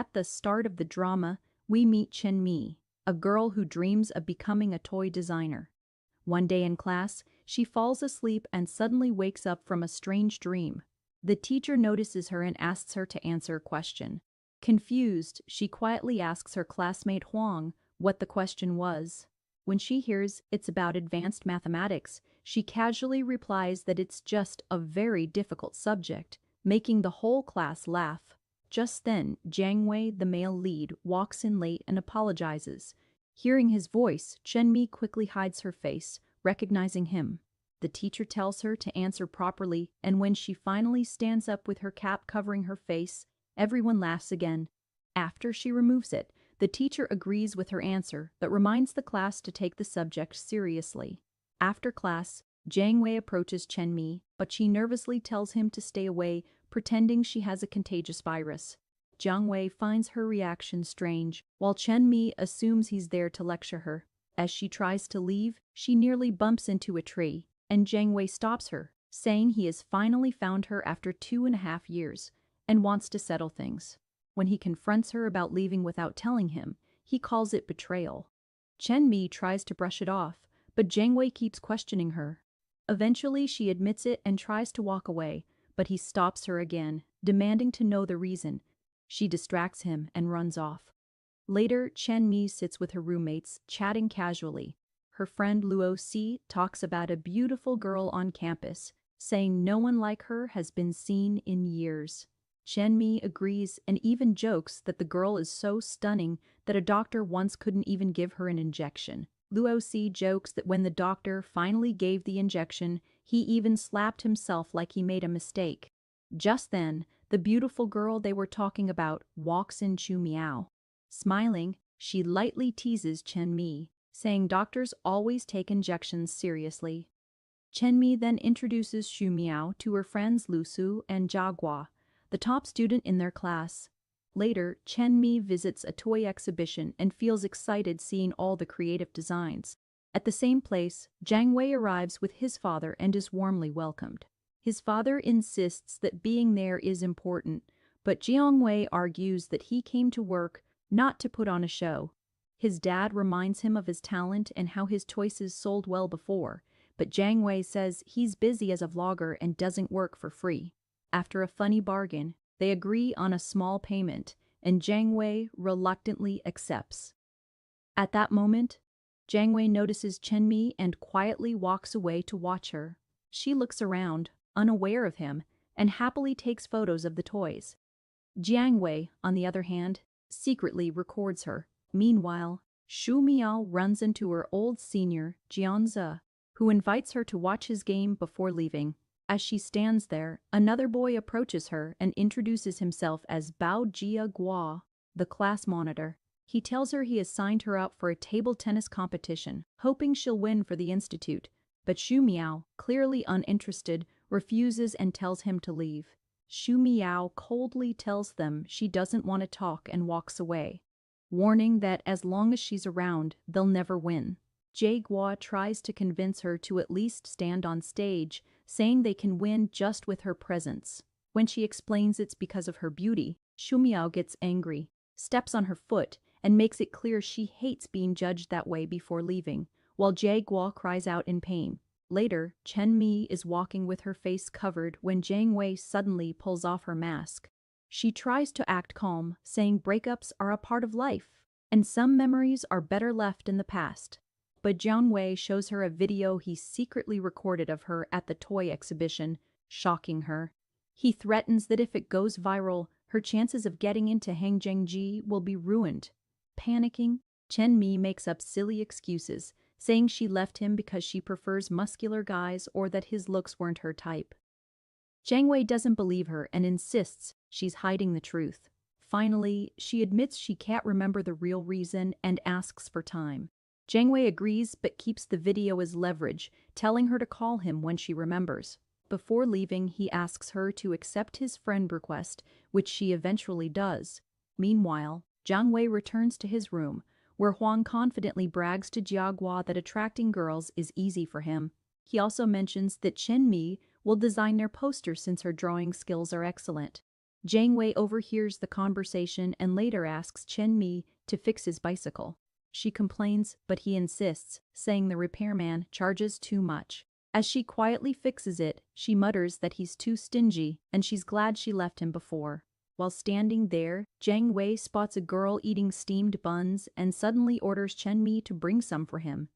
At the start of the drama, we meet Chen-mi, a girl who dreams of becoming a toy designer. One day in class, she falls asleep and suddenly wakes up from a strange dream. The teacher notices her and asks her to answer a question. Confused, she quietly asks her classmate Huang what the question was. When she hears it's about advanced mathematics, she casually replies that it's just a very difficult subject, making the whole class laugh. Just then, Jiang Wei, the male lead, walks in late and apologizes. Hearing his voice, Chen-mi quickly hides her face, recognizing him. The teacher tells her to answer properly, and when she finally stands up with her cap covering her face, everyone laughs again. After she removes it, the teacher agrees with her answer but reminds the class to take the subject seriously. After class, Jiang Wei approaches Chen-mi, but she nervously tells him to stay away, pretending she has a contagious virus. Jiang Wei finds her reaction strange, while Chen-mi assumes he's there to lecture her. As she tries to leave, she nearly bumps into a tree, and Jiang Wei stops her, saying he has finally found her after 2.5 years, and wants to settle things. When he confronts her about leaving without telling him, he calls it betrayal. Chen-mi tries to brush it off, but Jiang Wei keeps questioning her. Eventually, she admits it and tries to walk away, but he stops her again, demanding to know the reason. She distracts him and runs off. Later, Chen-mi sits with her roommates, chatting casually. Her friend Luo Si talks about a beautiful girl on campus, saying no one like her has been seen in years. Chen-mi agrees and even jokes that the girl is so stunning that a doctor once couldn't even give her an injection. Luo Si jokes that when the doctor finally gave the injection, he even slapped himself like he made a mistake. Just then, the beautiful girl they were talking about walks in Chu Miao. Smiling, she lightly teases Chen-mi, saying doctors always take injections seriously. Chen-mi then introduces Xu Miao to her friends Lu Su and Jia Gua, the top student in their class. Later, Chen-mi visits a toy exhibition and feels excited seeing all the creative designs. At the same place, Jiang Wei arrives with his father and is warmly welcomed. His father insists that being there is important, but Jiang Wei argues that he came to work, not to put on a show. His dad reminds him of his talent and how his choices sold well before, but Jiang Wei says he's busy as a vlogger and doesn't work for free. After a funny bargain, they agree on a small payment, and Jiang Wei reluctantly accepts. At that moment, Jiang Wei notices Chen-mi and quietly walks away to watch her. She looks around, unaware of him, and happily takes photos of the toys. Jiang Wei, on the other hand, secretly records her. Meanwhile, Xu Miao runs into her old senior, Jianze, who invites her to watch his game before leaving. As she stands there, another boy approaches her and introduces himself as Bao Jia Gua, the class monitor. He tells her he has signed her up for a table tennis competition, hoping she'll win for the institute, but Xu Miao, clearly uninterested, refuses and tells him to leave. Xu Miao coldly tells them she doesn't want to talk and walks away, warning that as long as she's around, they'll never win. Jia Gua tries to convince her to at least stand on stage, saying they can win just with her presence. When she explains it's because of her beauty, Xu Miao gets angry, steps on her foot, and makes it clear she hates being judged that way before leaving, while Jia Gua cries out in pain. Later, Chen-mi is walking with her face covered when Jiang Wei suddenly pulls off her mask. She tries to act calm, saying breakups are a part of life, and some memories are better left in the past. But Jiang Wei shows her a video he secretly recorded of her at the toy exhibition, shocking her. He threatens that if it goes viral, her chances of getting into Hangzhengji will be ruined. Panicking, Chen-mi makes up silly excuses, saying she left him because she prefers muscular guys or that his looks weren't her type. Jiang Wei doesn't believe her and insists she's hiding the truth. Finally, she admits she can't remember the real reason and asks for time. Jiang Wei agrees but keeps the video as leverage, telling her to call him when she remembers. Before leaving, he asks her to accept his friend request, which she eventually does. Meanwhile, Jiang Wei returns to his room, where Huang confidently brags to Jia Gua that attracting girls is easy for him. He also mentions that Chen-mi will design their poster since her drawing skills are excellent. Jiang Wei overhears the conversation and later asks Chen Mi to fix his bicycle. She complains, but he insists, saying the repairman charges too much. As she quietly fixes it, she mutters that he's too stingy and she's glad she left him before. While standing there, Jiang Wei spots a girl eating steamed buns and suddenly orders Chen Mi to bring some for him.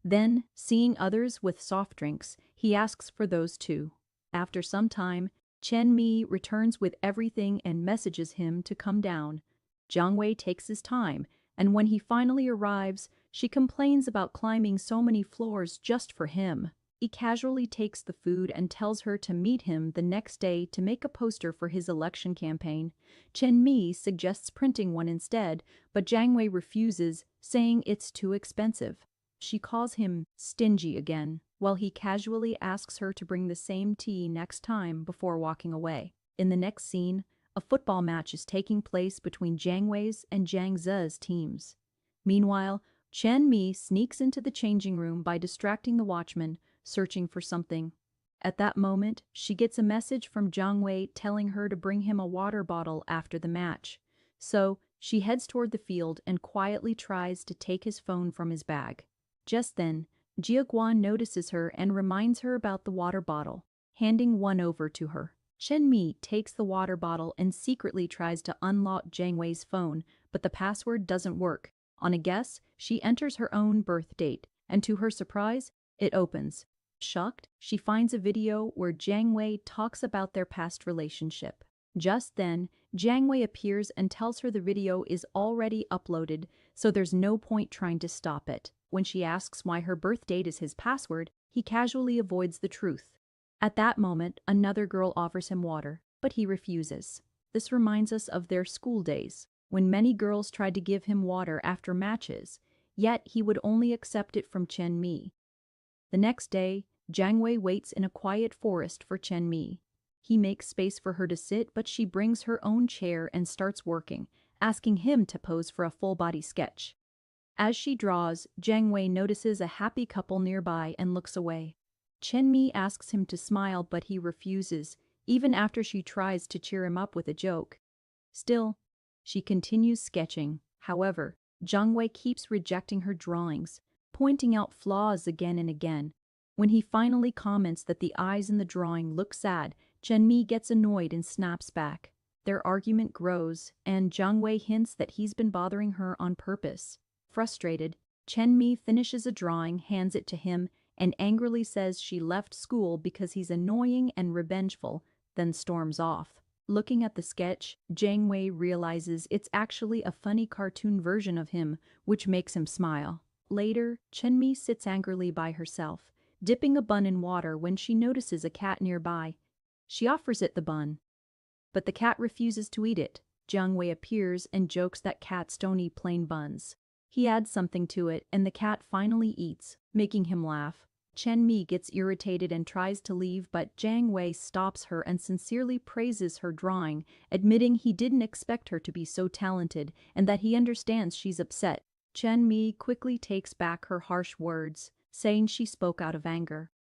Then, seeing others with soft drinks, he asks for those too. After some time, Chen Mi returns with everything and messages him to come down. Jiang Wei takes his time, and when he finally arrives, she complains about climbing so many floors just for him. He casually takes the food and tells her to meet him the next day to make a poster for his election campaign. Chen Mi suggests printing one instead, but Jiang Wei refuses, saying it's too expensive. She calls him stingy again, while he casually asks her to bring the same tea next time before walking away. In the next scene, a football match is taking place between Jiang Wei's and Jiang Ze's teams. Meanwhile, Chen Mi sneaks into the changing room by distracting the watchman, searching for something. At that moment, she gets a message from Jiang Wei telling her to bring him a water bottle after the match. So, she heads toward the field and quietly tries to take his phone from his bag. Just then, Jia Guan notices her and reminds her about the water bottle, handing one over to her. Chen Mi takes the water bottle and secretly tries to unlock Jiang Wei's phone, but the password doesn't work. On a guess, she enters her own birth date, and to her surprise, it opens. Shocked, she finds a video where Jiang Wei talks about their past relationship. Just then, Jiang Wei appears and tells her the video is already uploaded, so there's no point trying to stop it. When she asks why her birth date is his password, he casually avoids the truth. At that moment, another girl offers him water, but he refuses. This reminds us of their school days, when many girls tried to give him water after matches, yet he would only accept it from Chen Mi. The next day, Jiang Wei waits in a quiet forest for Chen Mi. He makes space for her to sit, but she brings her own chair and starts working, asking him to pose for a full-body sketch. As she draws, Jiang Wei notices a happy couple nearby and looks away. Chen Mi asks him to smile, but he refuses, even after she tries to cheer him up with a joke. Still, she continues sketching. However, Jiang Wei keeps rejecting her drawings, pointing out flaws again and again. When he finally comments that the eyes in the drawing look sad, Chen Mi gets annoyed and snaps back. Their argument grows, and Jiang Wei hints that he's been bothering her on purpose. Frustrated, Chen Mi finishes a drawing, hands it to him, and angrily says she left school because he's annoying and revengeful, then storms off. Looking at the sketch, Jiang Wei realizes it's actually a funny cartoon version of him, which makes him smile. Later, Chen Mi sits angrily by herself, dipping a bun in water when she notices a cat nearby. She offers it the bun, but the cat refuses to eat it. Jiang Wei appears and jokes that cats don't eat plain buns. He adds something to it, and the cat finally eats, making him laugh. Chen Mi gets irritated and tries to leave, but Jiang Wei stops her and sincerely praises her drawing, admitting he didn't expect her to be so talented and that he understands she's upset. Chen Mi quickly takes back her harsh words, saying she spoke out of anger.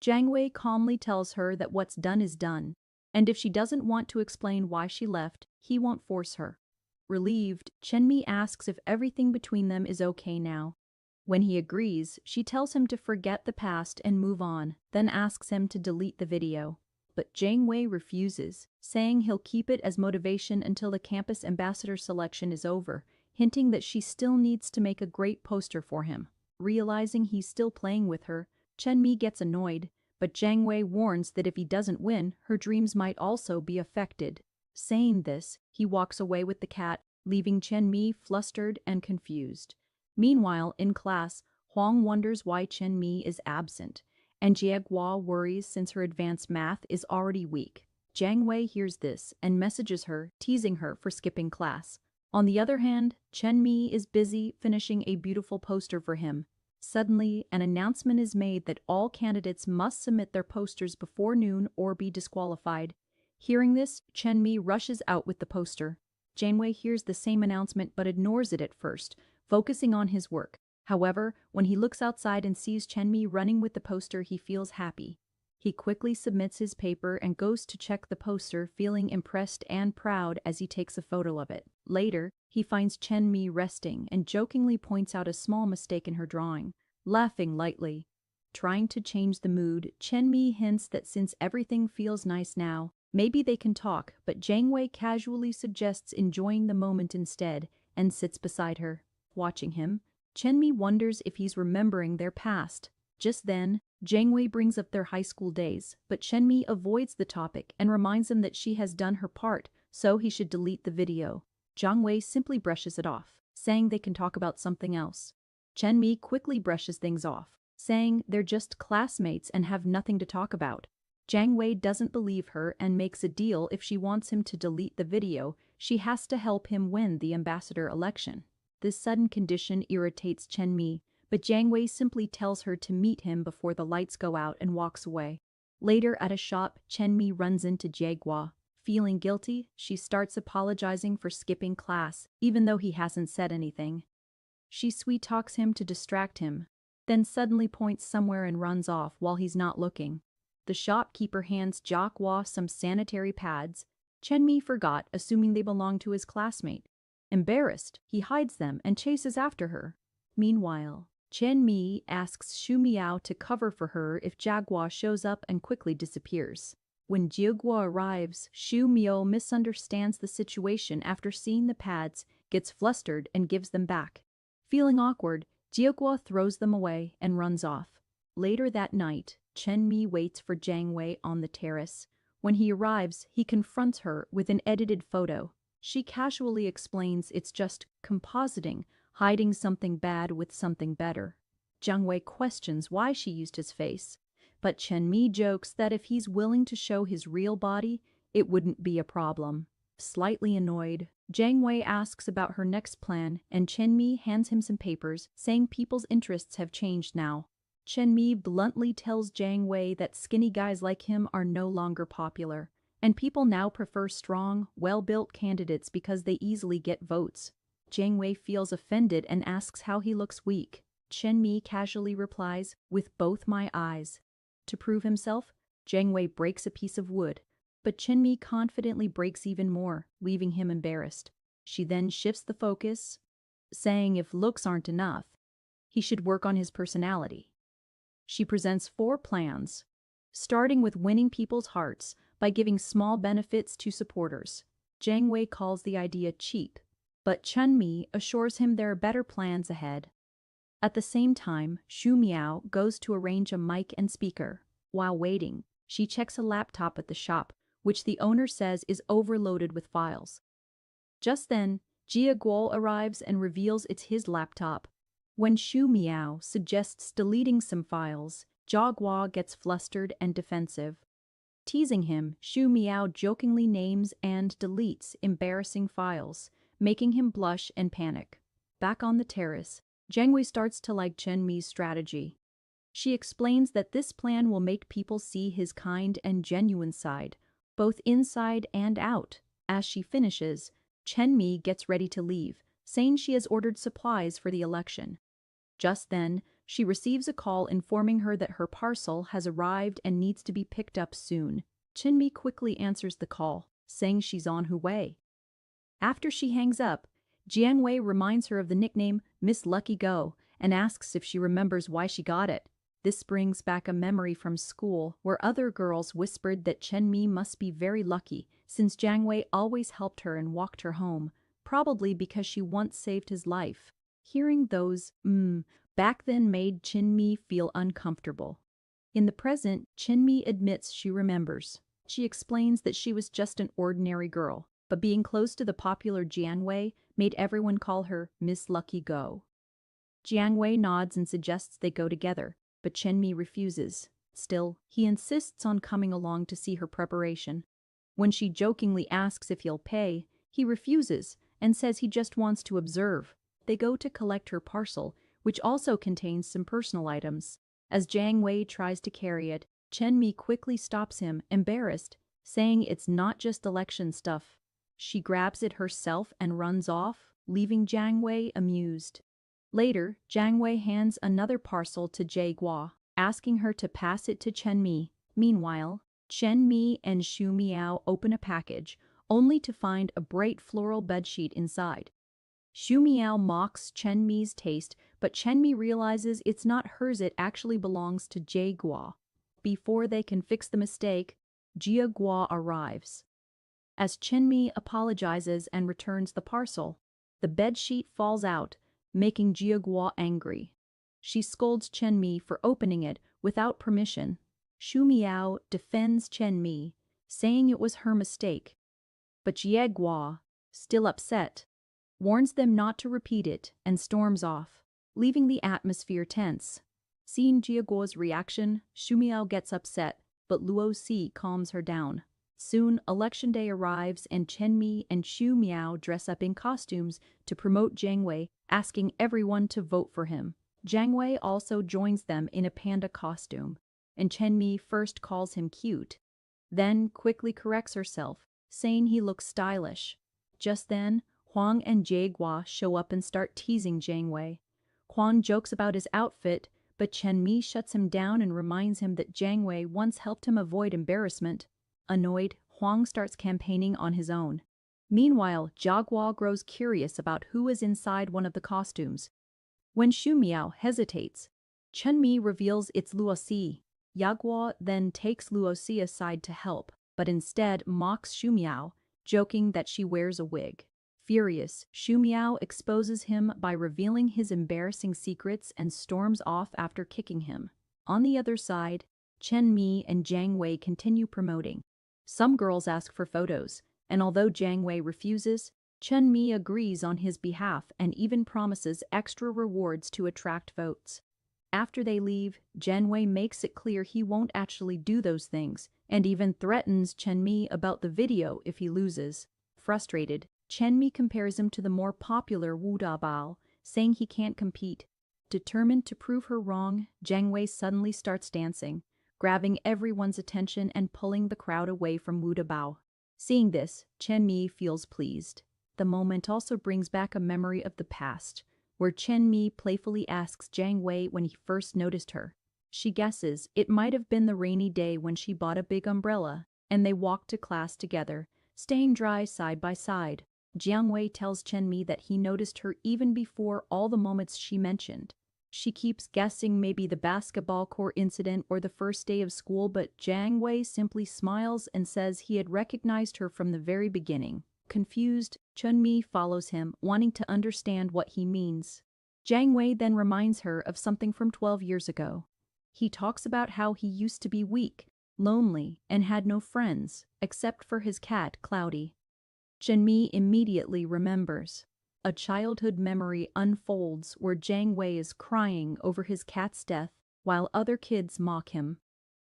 Jiang Wei calmly tells her that what's done is done, and if she doesn't want to explain why she left, he won't force her. Relieved, Chen Mi asks if everything between them is okay now. When he agrees, she tells him to forget the past and move on, then asks him to delete the video. But Jiang Wei refuses, saying he'll keep it as motivation until the campus ambassador selection is over, hinting that she still needs to make a great poster for him. Realizing he's still playing with her, Chen Mi gets annoyed, but Jiang Wei warns that if he doesn't win, her dreams might also be affected. Saying this, he walks away with the cat, leaving Chen Mi flustered and confused. Meanwhile, in class, Huang wonders why Chen Mi is absent, and Jia Guo worries since her advanced math is already weak. Jiang Wei hears this and messages her, teasing her for skipping class. On the other hand, Chen Mi is busy finishing a beautiful poster for him. Suddenly, an announcement is made that all candidates must submit their posters before noon or be disqualified. Hearing this, Chen Mi rushes out with the poster. Jiang Wei hears the same announcement but ignores it at first, focusing on his work. However, when he looks outside and sees Chen Mi running with the poster, he feels happy. He quickly submits his paper and goes to check the poster, feeling impressed and proud as he takes a photo of it. Later, he finds Chen-mi resting and jokingly points out a small mistake in her drawing, laughing lightly. Trying to change the mood, Chen-mi hints that since everything feels nice now, maybe they can talk, but Jiang Wei casually suggests enjoying the moment instead and sits beside her. Watching him, Chen-mi wonders if he's remembering their past. Just then, Jiang Wei brings up their high school days, but Chen-mi avoids the topic and reminds him that she has done her part, so he should delete the video. Jiang Wei simply brushes it off, saying they can talk about something else. Chen-mi quickly brushes things off, saying they're just classmates and have nothing to talk about. Jiang Wei doesn't believe her and makes a deal: if she wants him to delete the video, she has to help him win the ambassador election. This sudden condition irritates Chen-mi, but Jiang Wei simply tells her to meet him before the lights go out and walks away. Later at a shop, Chen-mi runs into Jaegwa. Feeling guilty, she starts apologizing for skipping class, even though he hasn't said anything. She sweet-talks him to distract him, then suddenly points somewhere and runs off while he's not looking. The shopkeeper hands Jaegwa some sanitary pads. Chen-mi forgot, assuming they belong to his classmate. Embarrassed, he hides them and chases after her. Meanwhile, Chen-mi asks Xu Miao to cover for her if Jaegwa shows up and quickly disappears. When Jaegwa arrives, Xu Miao misunderstands the situation after seeing the pads, gets flustered and gives them back. Feeling awkward, Jaegwa throws them away and runs off. Later that night, Chen-mi waits for Jiang Wei on the terrace. When he arrives, he confronts her with an edited photo. She casually explains it's just compositing, hiding something bad with something better. Jiang Wei questions why she used his face, but Chen-mi jokes that if he's willing to show his real body, it wouldn't be a problem. Slightly annoyed, Jiang Wei asks about her next plan, and Chen-mi hands him some papers, saying people's interests have changed now. Chen-mi bluntly tells Jiang Wei that skinny guys like him are no longer popular, and people now prefer strong, well-built candidates because they easily get votes. Jiang Wei feels offended and asks how he looks weak. Chen-mi casually replies, "With both my eyes." To prove himself, Jiang Wei breaks a piece of wood, but Chen-mi confidently breaks even more, leaving him embarrassed. She then shifts the focus, saying if looks aren't enough, he should work on his personality. She presents 4 plans, starting with winning people's hearts by giving small benefits to supporters. Jiang Wei calls the idea cheap, but Chen-mi assures him there are better plans ahead. At the same time, Xu Miao goes to arrange a mic and speaker. While waiting, she checks a laptop at the shop, which the owner says is overloaded with files. Just then, Jia Guo arrives and reveals it's his laptop. When Xu Miao suggests deleting some files, Jaegwa gets flustered and defensive. Teasing him, Xu Miao jokingly names and deletes embarrassing files, making him blush and panic. Back on the terrace, Jiang Wei starts to like Chen-mi's strategy. She explains that this plan will make people see his kind and genuine side, both inside and out. As she finishes, Chen-mi gets ready to leave, saying she has ordered supplies for the election. Just then, she receives a call informing her that her parcel has arrived and needs to be picked up soon. Chen-mi quickly answers the call, saying she's on her way. After she hangs up, Jiang Wei reminds her of the nickname Miss Lucky Go and asks if she remembers why she got it. This brings back a memory from school where other girls whispered that Chen-mi must be very lucky since Jiang Wei always helped her and walked her home, probably because she once saved his life. Hearing those back then made Chen-mi feel uncomfortable. In the present, Chen-mi admits she remembers. She explains that she was just an ordinary girl, but being close to the popular Jiang Wei made everyone call her Miss Lucky Go. Jiang Wei nods and suggests they go together, but Chen-mi refuses. Still, he insists on coming along to see her preparation. When she jokingly asks if he'll pay, he refuses and says he just wants to observe. They go to collect her parcel, which also contains some personal items. As Jiang Wei tries to carry it, Chen-mi quickly stops him, embarrassed, saying it's not just election stuff. She grabs it herself and runs off, leaving Jiang Wei amused. Later, Jiang Wei hands another parcel to Jaegwa, asking her to pass it to Chen-mi. Meanwhile, Chen Mi and Xu Miao open a package, only to find a bright floral bedsheet inside. Xu Miao mocks Chen Mi's taste, but Chen Mi realizes it's not hers, it actually belongs to Jie Guo. Before they can fix the mistake, Jie Guo arrives. As Chen Mi apologizes and returns the parcel, the bedsheet falls out, making Jie Guo angry. She scolds Chen Mi for opening it without permission. Xu Miao defends Chen Mi, saying it was her mistake. But Jie Guo, still upset, warns them not to repeat it and storms off, leaving the atmosphere tense. Seeing Jie Guo's reaction, Xu Miao gets upset, but Luo Si calms her down. Soon, election day arrives and Chen Mi and Xu Miao dress up in costumes to promote Jiang Wei, asking everyone to vote for him. Jiang Wei also joins them in a panda costume, and Chen Mi first calls him cute, then quickly corrects herself, saying he looks stylish. Just then, Huang and Jie Guo show up and start teasing Jiang Wei. Huang jokes about his outfit, but Chen Mi shuts him down and reminds him that Jiang Wei once helped him avoid embarrassment. Annoyed, Huang starts campaigning on his own. Meanwhile, Jia Guo grows curious about who is inside one of the costumes. When Xu Miao hesitates, Chen Mi reveals it's Luo Si. Jia Guo then takes Luo Si aside to help, but instead mocks Xu Miao, joking that she wears a wig. Furious, Xu Miao exposes him by revealing his embarrassing secrets and storms off after kicking him. On the other side, Chen Mi and Jiang Wei continue promoting. Some girls ask for photos, and although Jiang Wei refuses, Chen Mi agrees on his behalf and even promises extra rewards to attract votes. After they leave, Jiang Wei makes it clear he won't actually do those things, and even threatens Chen Mi about the video if he loses. Frustrated, Chen Mi compares him to the more popular Wu Dabao, saying he can't compete. Determined to prove her wrong, Jiang Wei suddenly starts dancing, grabbing everyone's attention and pulling the crowd away from Wu Dabao. Seeing this, Chen Mi feels pleased. The moment also brings back a memory of the past, where Chen Mi playfully asks Jiang Wei when he first noticed her. She guesses it might have been the rainy day when she bought a big umbrella, and they walked to class together, staying dry side by side. Jiang Wei tells Chen Mi that he noticed her even before all the moments she mentioned. She keeps guessing maybe the basketball court incident or the first day of school, but Jiang Wei simply smiles and says he had recognized her from the very beginning. Confused, Chen Mi follows him, wanting to understand what he means. Jiang Wei then reminds her of something from 12 years ago. He talks about how he used to be weak, lonely, and had no friends, except for his cat, Cloudy. Chen Mi immediately remembers. A childhood memory unfolds where Jiang Wei is crying over his cat's death while other kids mock him.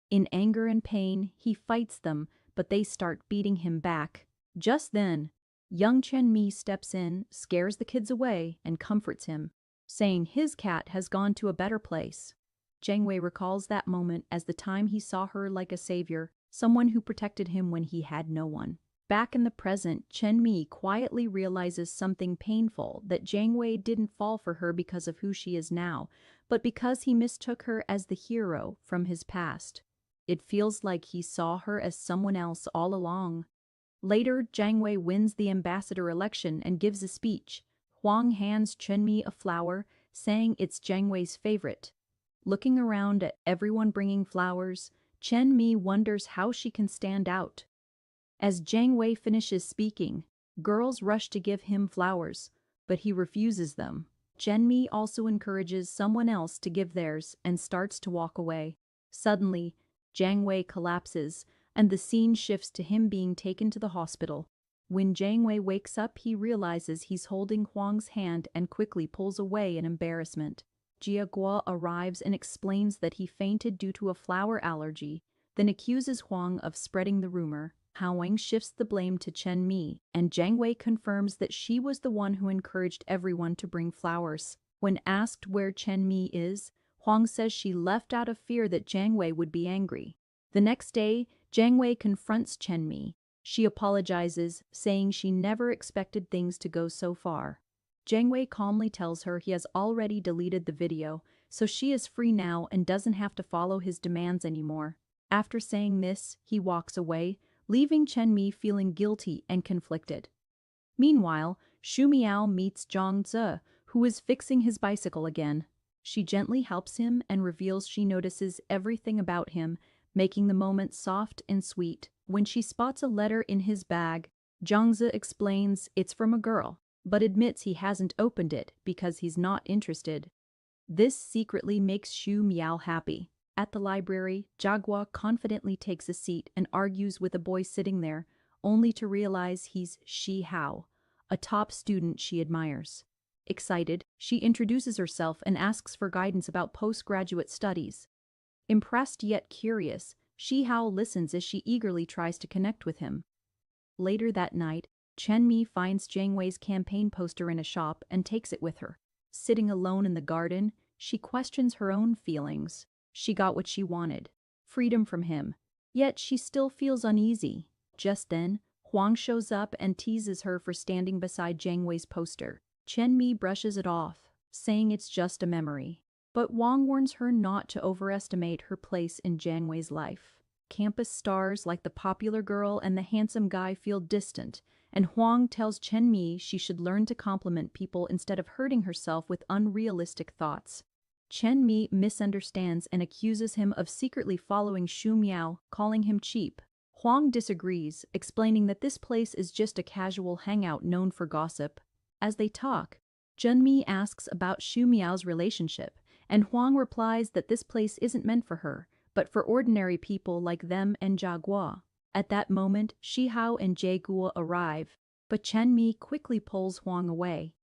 In anger and pain, he fights them, but they start beating him back. Just then, young Chen Mi steps in, scares the kids away, and comforts him, saying his cat has gone to a better place. Jiang Wei recalls that moment as the time he saw her like a savior, someone who protected him when he had no one. Back in the present, Chen Mi quietly realizes something painful, that Jiang Wei didn't fall for her because of who she is now, but because he mistook her as the hero from his past. It feels like he saw her as someone else all along. Later, Jiang Wei wins the ambassador election and gives a speech. Huang hands Chen Mi a flower, saying it's Jiang Wei's favorite. Looking around at everyone bringing flowers, Chen Mi wonders how she can stand out. As Jiang Wei finishes speaking, girls rush to give him flowers, but he refuses them. Chen Mi also encourages someone else to give theirs and starts to walk away. Suddenly, Jiang Wei collapses, and the scene shifts to him being taken to the hospital. When Jiang Wei wakes up, he realizes he's holding Huang's hand and quickly pulls away in embarrassment. Jia Guo arrives and explains that he fainted due to a flower allergy, then accuses Huang of spreading the rumor. Wang shifts the blame to Chen Mi, and Jiang Wei confirms that she was the one who encouraged everyone to bring flowers. When asked where Chen Mi is, Huang says she left out of fear that Jiang Wei would be angry. The next day, Jiang Wei confronts Chen Mi. She apologizes, saying she never expected things to go so far. Jiang Wei calmly tells her he has already deleted the video, so she is free now and doesn't have to follow his demands anymore. After saying this, he walks away, leaving Chen Mi feeling guilty and conflicted. Meanwhile, Xu Miao meets Zhang Zi, who is fixing his bicycle again. She gently helps him and reveals she notices everything about him, making the moment soft and sweet. When she spots a letter in his bag, Zhang Zi explains it's from a girl, but admits he hasn't opened it because he's not interested. This secretly makes Xu Miao happy. At the library, Jaguar confidently takes a seat and argues with a boy sitting there, only to realize he's Shi Hao, a top student she admires. Excited, she introduces herself and asks for guidance about postgraduate studies. Impressed yet curious, Shi Hao listens as she eagerly tries to connect with him. Later that night, Chen Mi finds Jiang Wei's campaign poster in a shop and takes it with her. Sitting alone in the garden, she questions her own feelings. She got what she wanted, freedom from him, yet she still feels uneasy. Just then, Huang shows up and teases her for standing beside Jiang Wei's poster. Chen Mi brushes it off, saying it's just a memory. But Wang warns her not to overestimate her place in Jiang Wei's life. Campus stars like the popular girl and the handsome guy feel distant, and Huang tells Chen Mi she should learn to compliment people instead of hurting herself with unrealistic thoughts. Chen Mi misunderstands and accuses him of secretly following Xu Miao, calling him cheap. Huang disagrees, explaining that this place is just a casual hangout known for gossip. As they talk, Junmi asks about Xu Miao's relationship, and Huang replies that this place isn't meant for her, but for ordinary people like them and Jaguar. At that moment, Shi Hao and Jaguar arrive, but Chen Mi quickly pulls Huang away.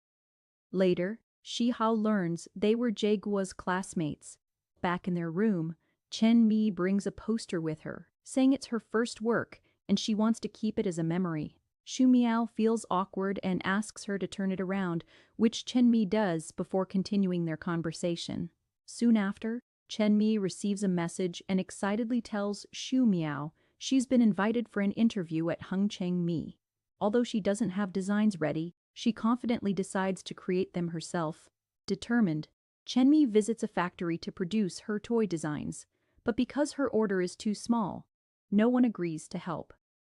Later, Shi Hao learns they were Jaguar's classmates. Back in their room, Chen Mi brings a poster with her, saying it's her first work and she wants to keep it as a memory. Xu Miao feels awkward and asks her to turn it around, which Chen Mi does before continuing their conversation. Soon after, Chen Mi receives a message and excitedly tells Xu Miao she's been invited for an interview at Hengcheng Mi. Although she doesn't have designs ready, she confidently decides to create them herself. Determined, Chen Mi visits a factory to produce her toy designs, but because her order is too small, no one agrees to help.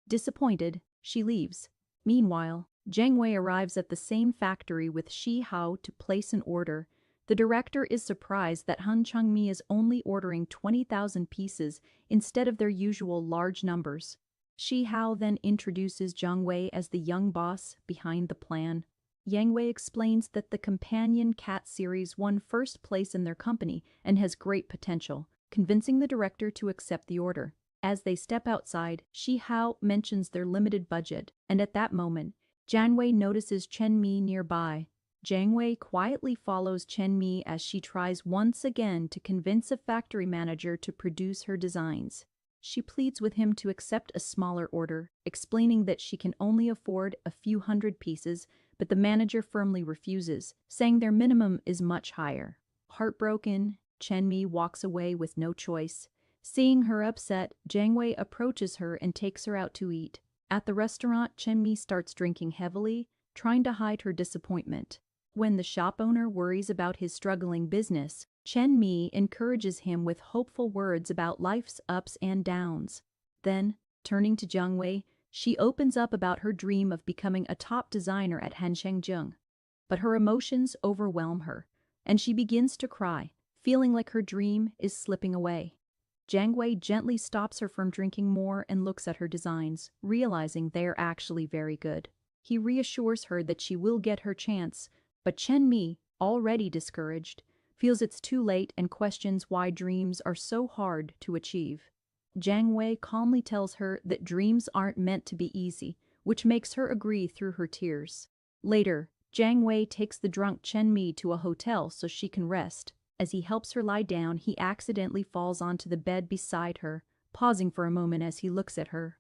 Disappointed, she leaves. Meanwhile, Jiang Wei arrives at the same factory with Shi Hao to place an order. The director is surprised that Han Changmi is only ordering 20,000 pieces instead of their usual large numbers. Shi Hao then introduces Jiang Wei as the young boss behind the plan. Yang Wei explains that the companion cat series won first place in their company and has great potential, convincing the director to accept the order. As they step outside, Shi Hao mentions their limited budget, and at that moment, Jiang Wei notices Chen Mi nearby. Jiang Wei quietly follows Chen Mi as she tries once again to convince a factory manager to produce her designs. She pleads with him to accept a smaller order, explaining that she can only afford a few hundred pieces, but the manager firmly refuses, saying their minimum is much higher. Heartbroken, Chen Mi walks away with no choice. Seeing her upset, Jiang Wei approaches her and takes her out to eat. At the restaurant, Chen Mi starts drinking heavily, trying to hide her disappointment. When the shop owner worries about his struggling business, Chen Mi encourages him with hopeful words about life's ups and downs. Then, turning to Jiang Wei, she opens up about her dream of becoming a top designer at Hengcheng. But her emotions overwhelm her, and she begins to cry, feeling like her dream is slipping away. Jiang Wei gently stops her from drinking more and looks at her designs, realizing they are actually very good. He reassures her that she will get her chance, but Chen Mi, already discouraged, feels it's too late and questions why dreams are so hard to achieve. Jiang Wei calmly tells her that dreams aren't meant to be easy, which makes her agree through her tears. Later, Jiang Wei takes the drunk Chen Mi to a hotel so she can rest. As he helps her lie down, he accidentally falls onto the bed beside her, pausing for a moment as he looks at her.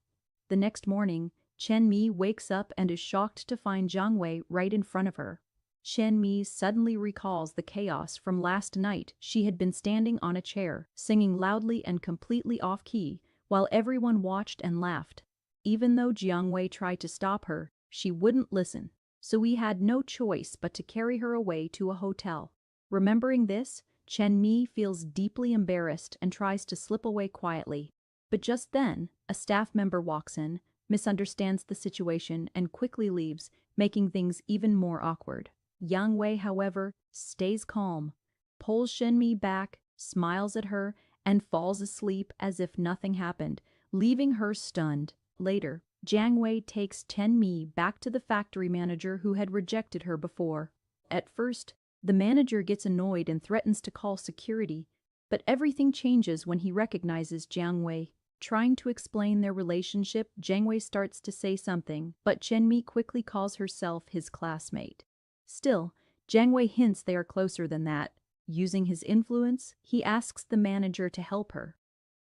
The next morning, Chen Mi wakes up and is shocked to find Jiang Wei right in front of her. Chen Mi suddenly recalls the chaos from last night. She had been standing on a chair, singing loudly and completely off-key, while everyone watched and laughed. Even though Jiang Wei tried to stop her, she wouldn't listen, so he had no choice but to carry her away to a hotel. Remembering this, Chen Mi feels deeply embarrassed and tries to slip away quietly. But just then, a staff member walks in, misunderstands the situation, and quickly leaves, making things even more awkward. Yang Wei, however, stays calm, pulls Shenmi back, smiles at her, and falls asleep as if nothing happened, leaving her stunned. Later, Jiang Wei takes Chen Mi back to the factory manager who had rejected her before. At first, the manager gets annoyed and threatens to call security, but everything changes when he recognizes Jiang Wei. Trying to explain their relationship, Jiang Wei starts to say something, but Chen Mi quickly calls herself his classmate. Still, Jiang Wei hints they are closer than that. Using his influence, he asks the manager to help her.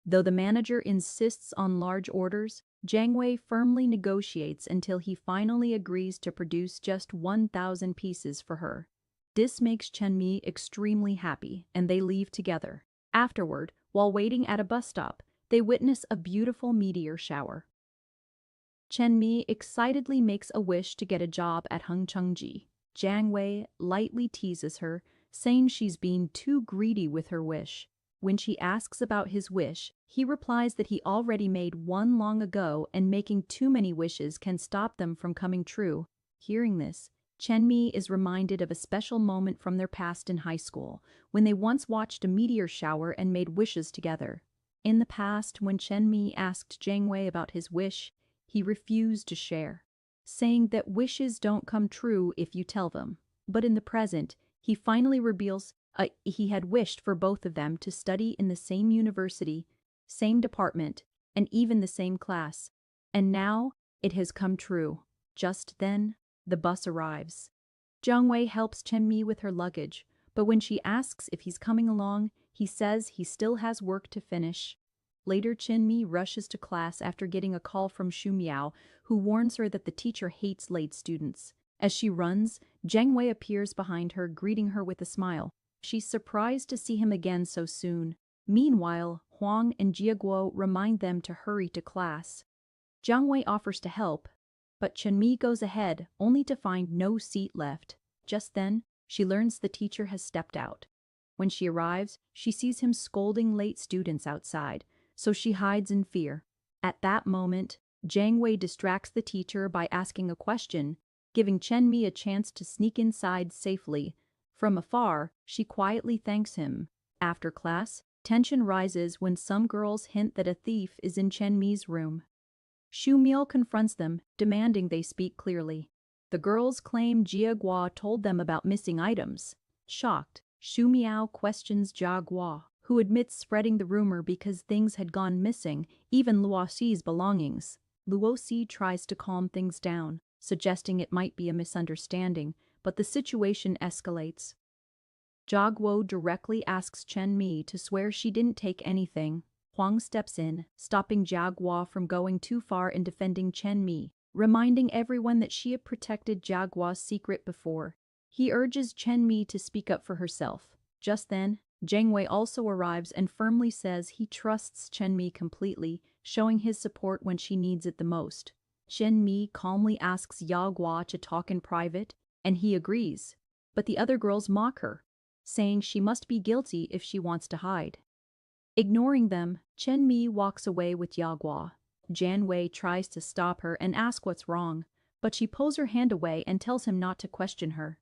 Though the manager insists on large orders, Jiang Wei firmly negotiates until he finally agrees to produce just 1,000 pieces for her. This makes Chen Mi extremely happy, and they leave together. Afterward, while waiting at a bus stop, they witness a beautiful meteor shower. Chen Mi excitedly makes a wish to get a job at Hengchengji. Jiang Wei lightly teases her, saying she's being too greedy with her wish. When she asks about his wish, he replies that he already made one long ago and making too many wishes can stop them from coming true. Hearing this, Chen Mi is reminded of a special moment from their past in high school, when they once watched a meteor shower and made wishes together. In the past, when Chen Mi asked Jiang Wei about his wish, he refused to share, saying that wishes don't come true if you tell them. But in the present, he finally reveals he had wished for both of them to study in the same university, same department, and even the same class. And now, it has come true. Just then, the bus arrives. Jiang Wei helps Chen Mi with her luggage, but when she asks if he's coming along, he says he still has work to finish. Later, Chen Mi rushes to class after getting a call from Xu Miao, who warns her that the teacher hates late students. As she runs, Jiang Wei appears behind her, greeting her with a smile. She's surprised to see him again so soon. Meanwhile, Huang and Jiaguo remind them to hurry to class. Jiang Wei offers to help, but Chen Mi goes ahead, only to find no seat left. Just then, she learns the teacher has stepped out. When she arrives, she sees him scolding late students outside, so she hides in fear. At that moment, Jiang Wei distracts the teacher by asking a question, giving Chen Mi a chance to sneak inside safely. From afar, she quietly thanks him. After class, tension rises when some girls hint that a thief is in Chen Mi's room. Xu Miao confronts them, demanding they speak clearly. The girls claim Jia Guo told them about missing items. Shocked, Xu Miao questions Jia Guo, who admits spreading the rumor because things had gone missing, even Luo Xi's belongings. Luo Xi tries to calm things down, suggesting it might be a misunderstanding, but the situation escalates. Jia Guo directly asks Chen Mi to swear she didn't take anything. Huang steps in, stopping Jia Guo from going too far in defending Chen Mi, reminding everyone that she had protected Jia Guo's secret before. He urges Chen Mi to speak up for herself. Just then, Jiang Wei also arrives and firmly says he trusts Chen Mi completely, showing his support when she needs it the most. Chen Mi calmly asks Ya Guo to talk in private, and he agrees. But the other girls mock her, saying she must be guilty if she wants to hide. Ignoring them, Chen Mi walks away with Ya Guo. Jiang Wei tries to stop her and ask what's wrong, but she pulls her hand away and tells him not to question her.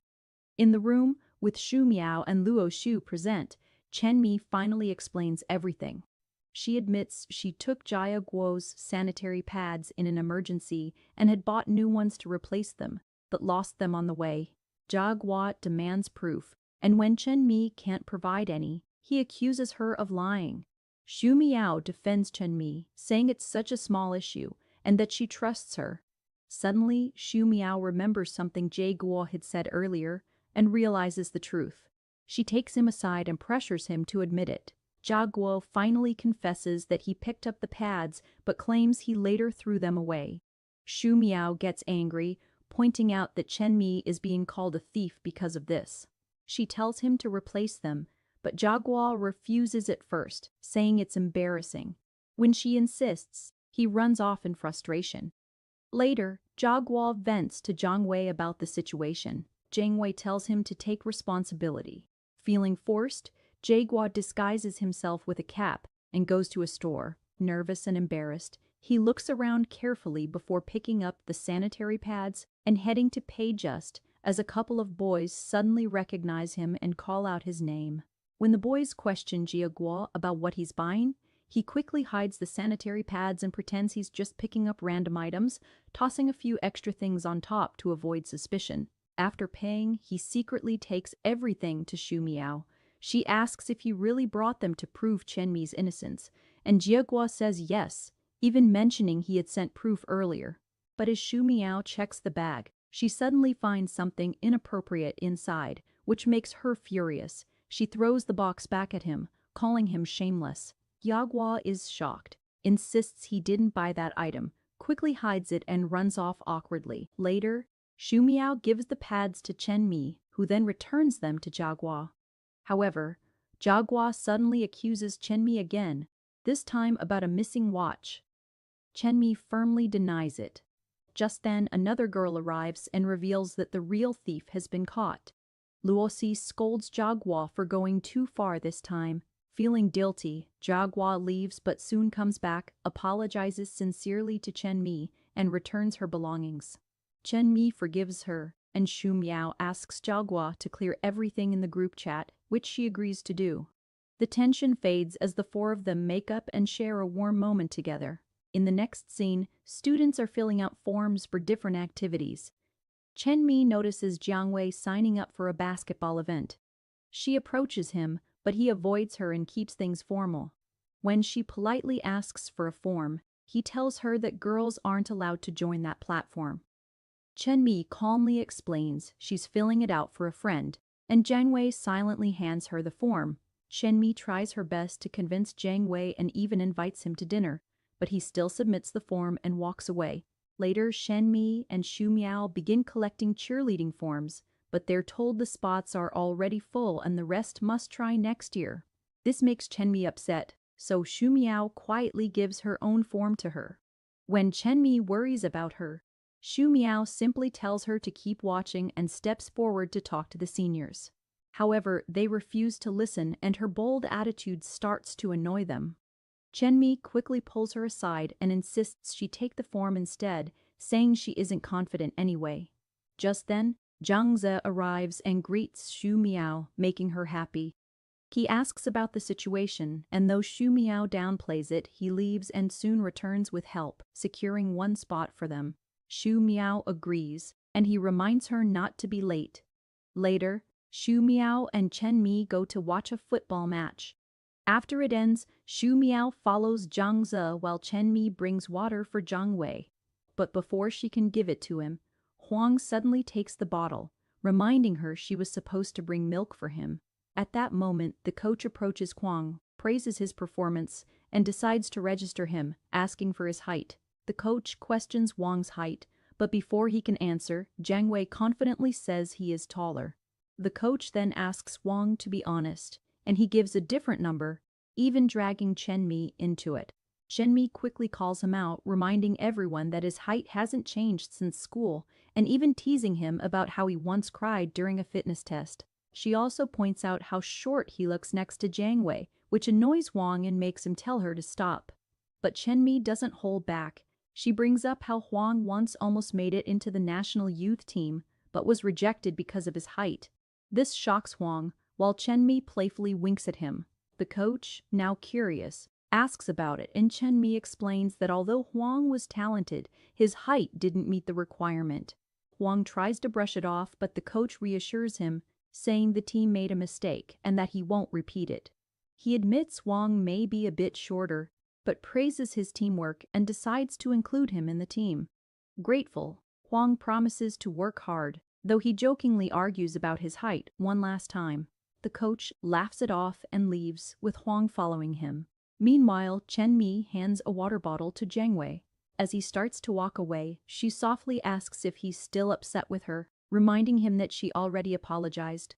In the room, with Xu Miao and Luo Xu present, Chen Mi finally explains everything. She admits she took Jia Guo's sanitary pads in an emergency and had bought new ones to replace them, but lost them on the way. Jia Guo demands proof, and when Chen Mi can't provide any, he accuses her of lying. Xu Miao defends Chen Mi, saying it's such a small issue, and that she trusts her. Suddenly, Xu Miao remembers something Jia Guo had said earlier, and realizes the truth. She takes him aside and pressures him to admit it. Jia Guo finally confesses that he picked up the pads, but claims he later threw them away. Xu Miao gets angry, pointing out that Chen Mi is being called a thief because of this. She tells him to replace them, but Jia Guo refuses at first, saying it's embarrassing. When she insists, he runs off in frustration. Later, Jia Guo vents to Jiang Wei about the situation. Jiang Wei tells him to take responsibility. Feeling forced, Jia Guo disguises himself with a cap and goes to a store. nervous and embarrassed, he looks around carefully before picking up the sanitary pads and heading to pay just as a couple of boys suddenly recognize him and call out his name. When the boys question Jiaguo about what he's buying, he quickly hides the sanitary pads and pretends he's just picking up random items, tossing a few extra things on top to avoid suspicion. After paying, he secretly takes everything to Xu Miao. She asks if he really brought them to prove Chen Mi's innocence, and Jiaguo says yes, even mentioning he had sent proof earlier. But as Xu Miao checks the bag, she suddenly finds something inappropriate inside, which makes her furious. She throws the box back at him, calling him shameless. Jiaguo is shocked, insists he didn't buy that item, quickly hides it and runs off awkwardly. Later, Xu Miao gives the pads to Chen Mi, who then returns them to Jiaguo. However, Jiaguo suddenly accuses Chen Mi again, this time about a missing watch. Chen Mi firmly denies it. Just then, another girl arrives and reveals that the real thief has been caught. Luosi scolds Jiaguo for going too far this time. Feeling guilty, Jiaguo leaves but soon comes back, apologizes sincerely to Chen Mi, and returns her belongings. Chen Mi forgives her, and Xu Miao asks Jiaguo to clear everything in the group chat, which she agrees to do. The tension fades as the four of them make up and share a warm moment together. In the next scene, students are filling out forms for different activities. Chen Mi notices Jiang Wei signing up for a basketball event. She approaches him, but he avoids her and keeps things formal. When she politely asks for a form, he tells her that girls aren't allowed to join that platform. Chen Mi calmly explains she's filling it out for a friend, and Jiang Wei silently hands her the form. Chen Mi tries her best to convince Jiang Wei and even invites him to dinner, but he still submits the form and walks away. Later, Chen Mi and Xu Miao begin collecting cheerleading forms, but they're told the spots are already full and the rest must try next year. This makes Chen Mi upset, so Xu Miao quietly gives her own form to her. When Chen Mi worries about her, Xu Miao simply tells her to keep watching and steps forward to talk to the seniors. However, they refuse to listen and her bold attitude starts to annoy them. Chen Mi quickly pulls her aside and insists she take the form instead, saying she isn't confident anyway. Just then, Zhang Ze arrives and greets Xu Miao, making her happy. He asks about the situation, and though Xu Miao downplays it, he leaves and soon returns with help, securing one spot for them. Xu Miao agrees, and he reminds her not to be late. Later, Xu Miao and Chen Mi go to watch a football match. After it ends, Xu Miao follows Zhang Ze while Chen Mi brings water for Jiang Wei. But before she can give it to him, Huang suddenly takes the bottle, reminding her she was supposed to bring milk for him. At that moment, the coach approaches Huang, praises his performance, and decides to register him, asking for his height. The coach questions Huang's height, but before he can answer, Jiang Wei confidently says he is taller. The coach then asks Huang to be honest, and he gives a different number, even dragging Chen Mi into it. Chen Mi quickly calls him out, reminding everyone that his height hasn't changed since school, and even teasing him about how he once cried during a fitness test. She also points out how short he looks next to Jiang Wei, which annoys Huang and makes him tell her to stop. But Chen Mi doesn't hold back. She brings up how Huang once almost made it into the national youth team, but was rejected because of his height. This shocks Huang, while Chen Mi playfully winks at him. The coach, now curious, asks about it, and Chen Mi explains that although Huang was talented, his height didn't meet the requirement. Huang tries to brush it off, but the coach reassures him, saying the team made a mistake and that he won't repeat it. He admits Huang may be a bit shorter, but praises his teamwork and decides to include him in the team. Grateful, Huang promises to work hard, though he jokingly argues about his height one last time. The coach laughs it off and leaves, with Huang following him. Meanwhile, Chen Mi hands a water bottle to Jiang Wei. As he starts to walk away, she softly asks if he's still upset with her, reminding him that she already apologized.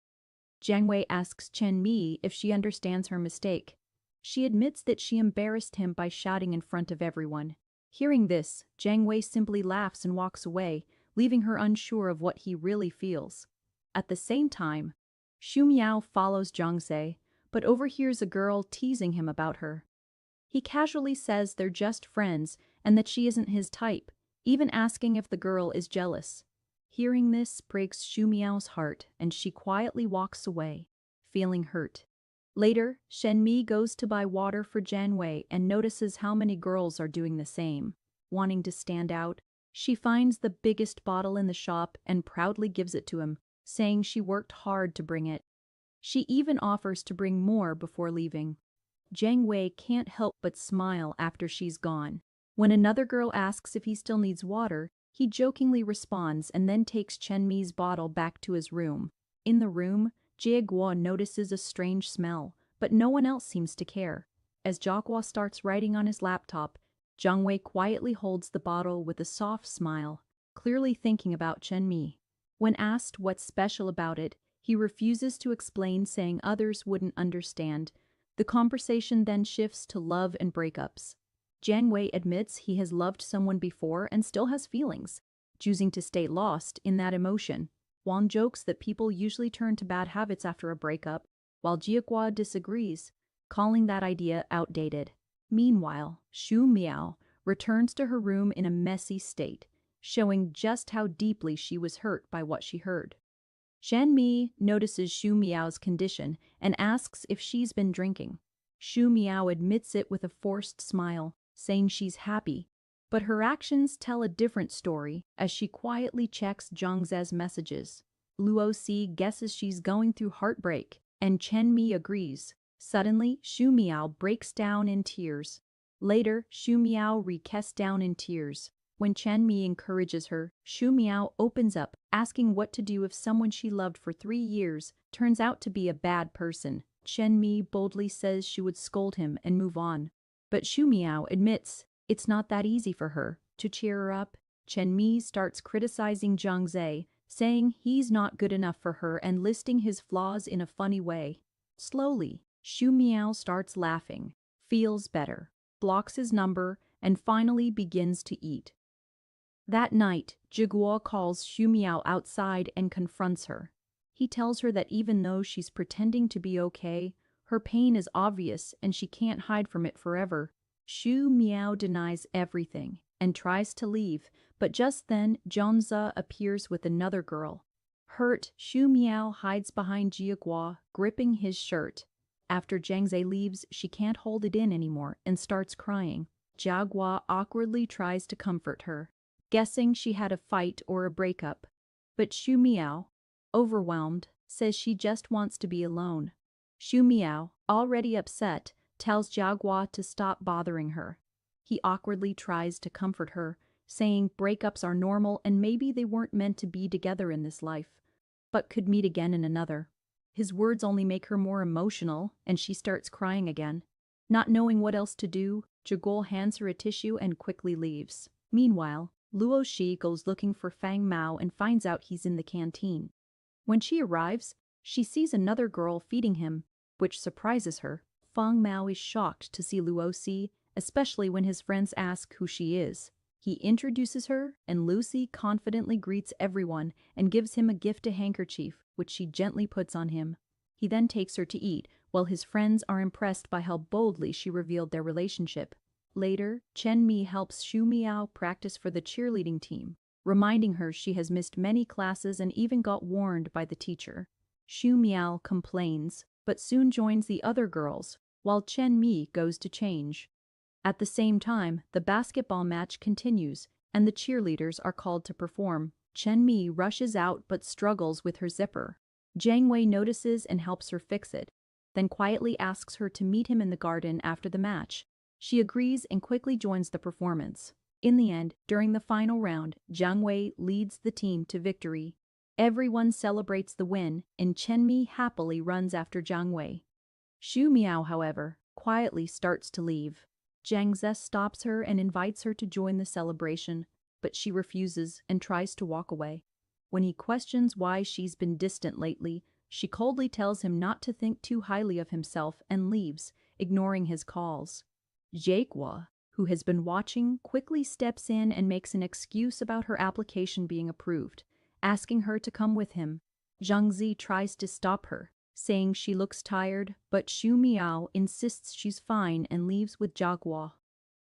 Jiang Wei asks Chen Mi if she understands her mistake. She admits that she embarrassed him by shouting in front of everyone. Hearing this, Jiang Wei simply laughs and walks away, leaving her unsure of what he really feels. At the same time, Xu Miao follows Zhang Ze, but overhears a girl teasing him about her. He casually says they're just friends and that she isn't his type, even asking if the girl is jealous. Hearing this breaks Shu Miao's heart and she quietly walks away, feeling hurt. Later, Shen Mi goes to buy water for Jiang Wei and notices how many girls are doing the same. Wanting to stand out, she finds the biggest bottle in the shop and proudly gives it to him, saying she worked hard to bring it. She even offers to bring more before leaving. Jiang Wei can't help but smile after she's gone. When another girl asks if he still needs water, he jokingly responds and then takes Chen Mi's bottle back to his room. In the room, Jie Guo notices a strange smell, but no one else seems to care. As Jia Guo starts writing on his laptop, Jiang Wei quietly holds the bottle with a soft smile, clearly thinking about Chen Mi. When asked what's special about it, he refuses to explain, saying others wouldn't understand. The conversation then shifts to love and breakups. Jiang Wei admits he has loved someone before and still has feelings, choosing to stay lost in that emotion. Wang jokes that people usually turn to bad habits after a breakup, while Jiaguo disagrees, calling that idea outdated. Meanwhile, Shu Miao returns to her room in a messy state, showing just how deeply she was hurt by what she heard. Shen Mi notices Shu Miao's condition and asks if she's been drinking. Shu Miao admits it with a forced smile, saying she's happy, but her actions tell a different story as she quietly checks Zhang Ze's messages. Luo Si guesses she's going through heartbreak, and Chen Mi agrees. Suddenly, Shu Miao breaks down in tears. Later, Shu Miao recasts down in tears. When Chen Mi encourages her, Shu Miao opens up, asking what to do if someone she loved for 3 years turns out to be a bad person. Chen Mi boldly says she would scold him and move on. But Shu Miao admits it's not that easy for her. To cheer her up, Chen Mi starts criticizing Zhang Ze, saying he's not good enough for her and listing his flaws in a funny way. Slowly, Shu Miao starts laughing, feels better, blocks his number, and finally begins to eat. That night, Jiguo calls Shu Miao outside and confronts her. He tells her that even though she's pretending to be okay, her pain is obvious and she can't hide from it forever. Shu Miao denies everything and tries to leave, but just then Zhangze appears with another girl. Hurt, Shu Miao hides behind Jiaguo, gripping his shirt. After Zhangze leaves, she can't hold it in anymore and starts crying. Jiaguo awkwardly tries to comfort her, guessing she had a fight or a breakup. But Shu Miao, overwhelmed, says she just wants to be alone. Shu Miao, already upset, tells Jiaguo to stop bothering her. He awkwardly tries to comfort her, saying breakups are normal and maybe they weren't meant to be together in this life, but could meet again in another. His words only make her more emotional, and she starts crying again. Not knowing what else to do, Jigol hands her a tissue and quickly leaves. Meanwhile, Luo Shi goes looking for Fang Mao and finds out he's in the canteen. When she arrives, she sees another girl feeding him, which surprises her. Fang Mao is shocked to see Luo Si, especially when his friends ask who she is. He introduces her, and Lucy confidently greets everyone and gives him a gift, a handkerchief, which she gently puts on him. He then takes her to eat, while his friends are impressed by how boldly she revealed their relationship. Later, Chen Mi helps Shu Miao practice for the cheerleading team, reminding her she has missed many classes and even got warned by the teacher. Shu Miao complains, but soon joins the other girls, while Chen Mi goes to change. At the same time, the basketball match continues, and the cheerleaders are called to perform. Chen Mi rushes out but struggles with her zipper. Jiang Wei notices and helps her fix it, then quietly asks her to meet him in the garden after the match. She agrees and quickly joins the performance. In the end, during the final round, Jiang Wei leads the team to victory. Everyone celebrates the win, and Chen Mi happily runs after Jiang Wei. Shu Miao, however, quietly starts to leave. Zhang Ze stops her and invites her to join the celebration, but she refuses and tries to walk away. When he questions why she's been distant lately, she coldly tells him not to think too highly of himself and leaves, ignoring his calls. Jiaguo, who has been watching, quickly steps in and makes an excuse about her application being approved, asking her to come with him. Zhang Zi tries to stop her, saying she looks tired, but Shu Miao insists she's fine and leaves with Jiahua.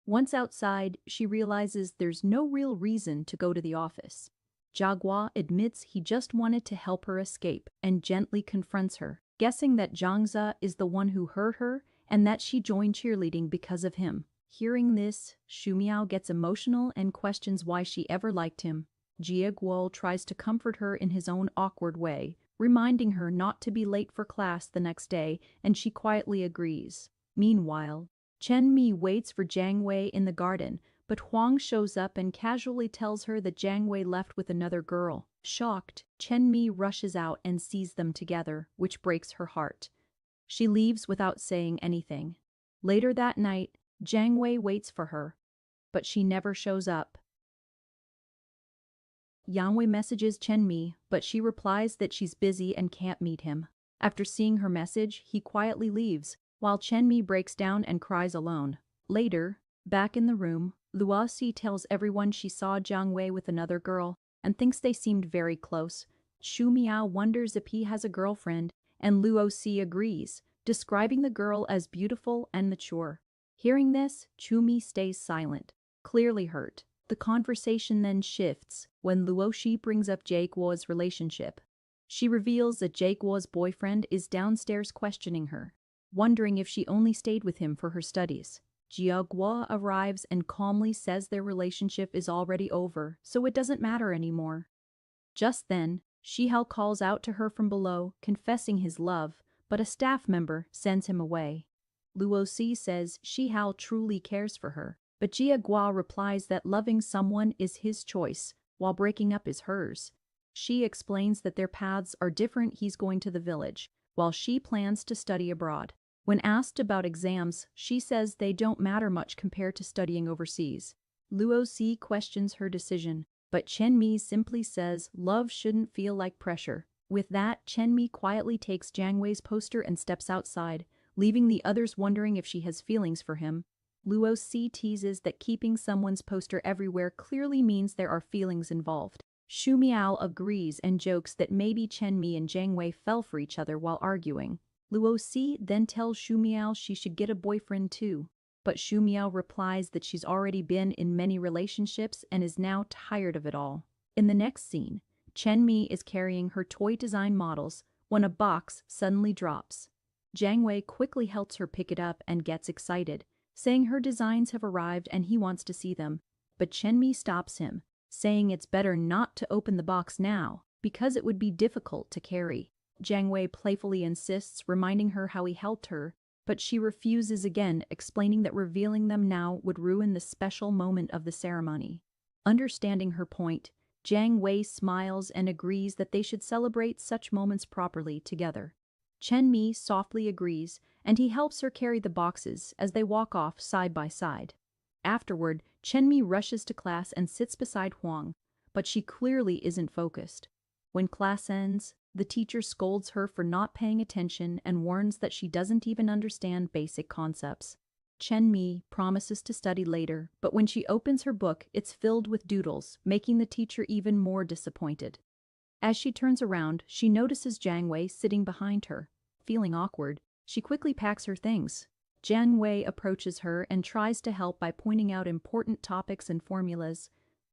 Once outside, she realizes there's no real reason to go to the office. Jiahua admits he just wanted to help her escape and gently confronts her, guessing that Zhangze is the one who hurt her and that she joined cheerleading because of him. Hearing this, Shu Miao gets emotional and questions why she ever liked him. Jia Guo tries to comfort her in his own awkward way, reminding her not to be late for class the next day, and she quietly agrees. Meanwhile, Chen Mi waits for Jiang Wei in the garden, but Huang shows up and casually tells her that Jiang Wei left with another girl. Shocked, Chen Mi rushes out and sees them together, which breaks her heart. She leaves without saying anything. Later that night, Jiang Wei waits for her, but she never shows up. Yang Wei messages Chen Mi, but she replies that she's busy and can't meet him. After seeing her message, he quietly leaves, while Chen Mi breaks down and cries alone. Later, back in the room, Luo Si tells everyone she saw Jiang Wei with another girl and thinks they seemed very close. Shu Miao wonders if he has a girlfriend, and Luo Si agrees, describing the girl as beautiful and mature. Hearing this, Chu Mi stays silent, clearly hurt. The conversation then shifts when Luo Si brings up Jie Guo's relationship. She reveals that Jie Guo's boyfriend is downstairs questioning her, wondering if she only stayed with him for her studies. Jia Guo arrives and calmly says their relationship is already over, so it doesn't matter anymore. Just then, Shihao calls out to her from below, confessing his love, but a staff member sends him away. Luo Si says Shihao truly cares for her, but Jia Guo replies that loving someone is his choice, while breaking up is hers. She explains that their paths are different. He's going to the village, while she plans to study abroad. When asked about exams, she says they don't matter much compared to studying overseas. Luo Si questions her decision, but Chen Mi simply says love shouldn't feel like pressure. With that, Chen Mi quietly takes Jiang Wei's poster and steps outside, leaving the others wondering if she has feelings for him. Luo Si teases that keeping someone's poster everywhere clearly means there are feelings involved. Shu Miao agrees and jokes that maybe Chen Mi and Jiang Wei fell for each other while arguing. Luo Si then tells Shu Miao she should get a boyfriend too, but Shu Miao replies that she's already been in many relationships and is now tired of it all. In the next scene, Chen Mi is carrying her toy design models when a box suddenly drops. Jiang Wei quickly helps her pick it up and gets excited, saying her designs have arrived and he wants to see them, but Chen Mi stops him, saying it's better not to open the box now because it would be difficult to carry. Jiang Wei playfully insists, reminding her how he helped her, but she refuses again, explaining that revealing them now would ruin the special moment of the ceremony. Understanding her point, Jiang Wei smiles and agrees that they should celebrate such moments properly together. Chen Mi softly agrees, and he helps her carry the boxes as they walk off side by side. Afterward, Chen Mi rushes to class and sits beside Huang, but she clearly isn't focused. When class ends, the teacher scolds her for not paying attention and warns that she doesn't even understand basic concepts. Chen Mi promises to study later, but when she opens her book, it's filled with doodles, making the teacher even more disappointed. As she turns around, she notices Jiang Wei sitting behind her. Feeling awkward, she quickly packs her things. Jiang Wei approaches her and tries to help by pointing out important topics and formulas,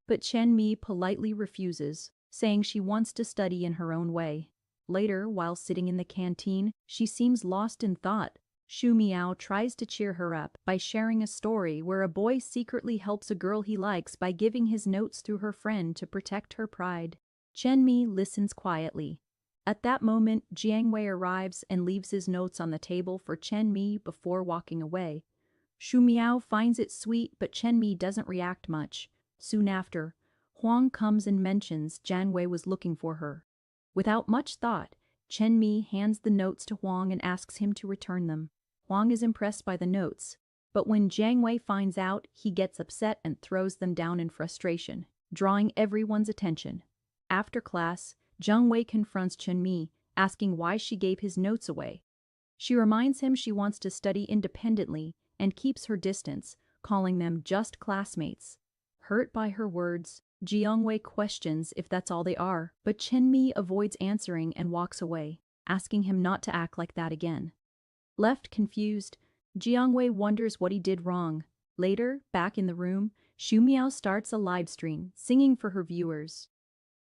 but Chen Mi politely refuses, saying she wants to study in her own way. Later, while sitting in the canteen, she seems lost in thought. Shu Miao tries to cheer her up by sharing a story where a boy secretly helps a girl he likes by giving his notes through her friend to protect her pride. Chen Mi listens quietly. At that moment, Jiang Wei arrives and leaves his notes on the table for Chen Mi before walking away. Shu Miao finds it sweet, but Chen Mi doesn't react much. Soon after, Huang comes and mentions Jiang Wei was looking for her. Without much thought, Chen Mi hands the notes to Huang and asks him to return them. Huang is impressed by the notes, but when Jiang Wei finds out, he gets upset and throws them down in frustration, drawing everyone's attention. After class, Jiang Wei confronts Chen Mi, asking why she gave his notes away. She reminds him she wants to study independently and keeps her distance, calling them just classmates. Hurt by her words, Jiang Wei questions if that's all they are, but Chen Mi avoids answering and walks away. asking him not to act like that again. Left confused, Jiangwei wonders what he did wrong. Later, back in the room, Xu Miao starts a live stream, singing for her viewers.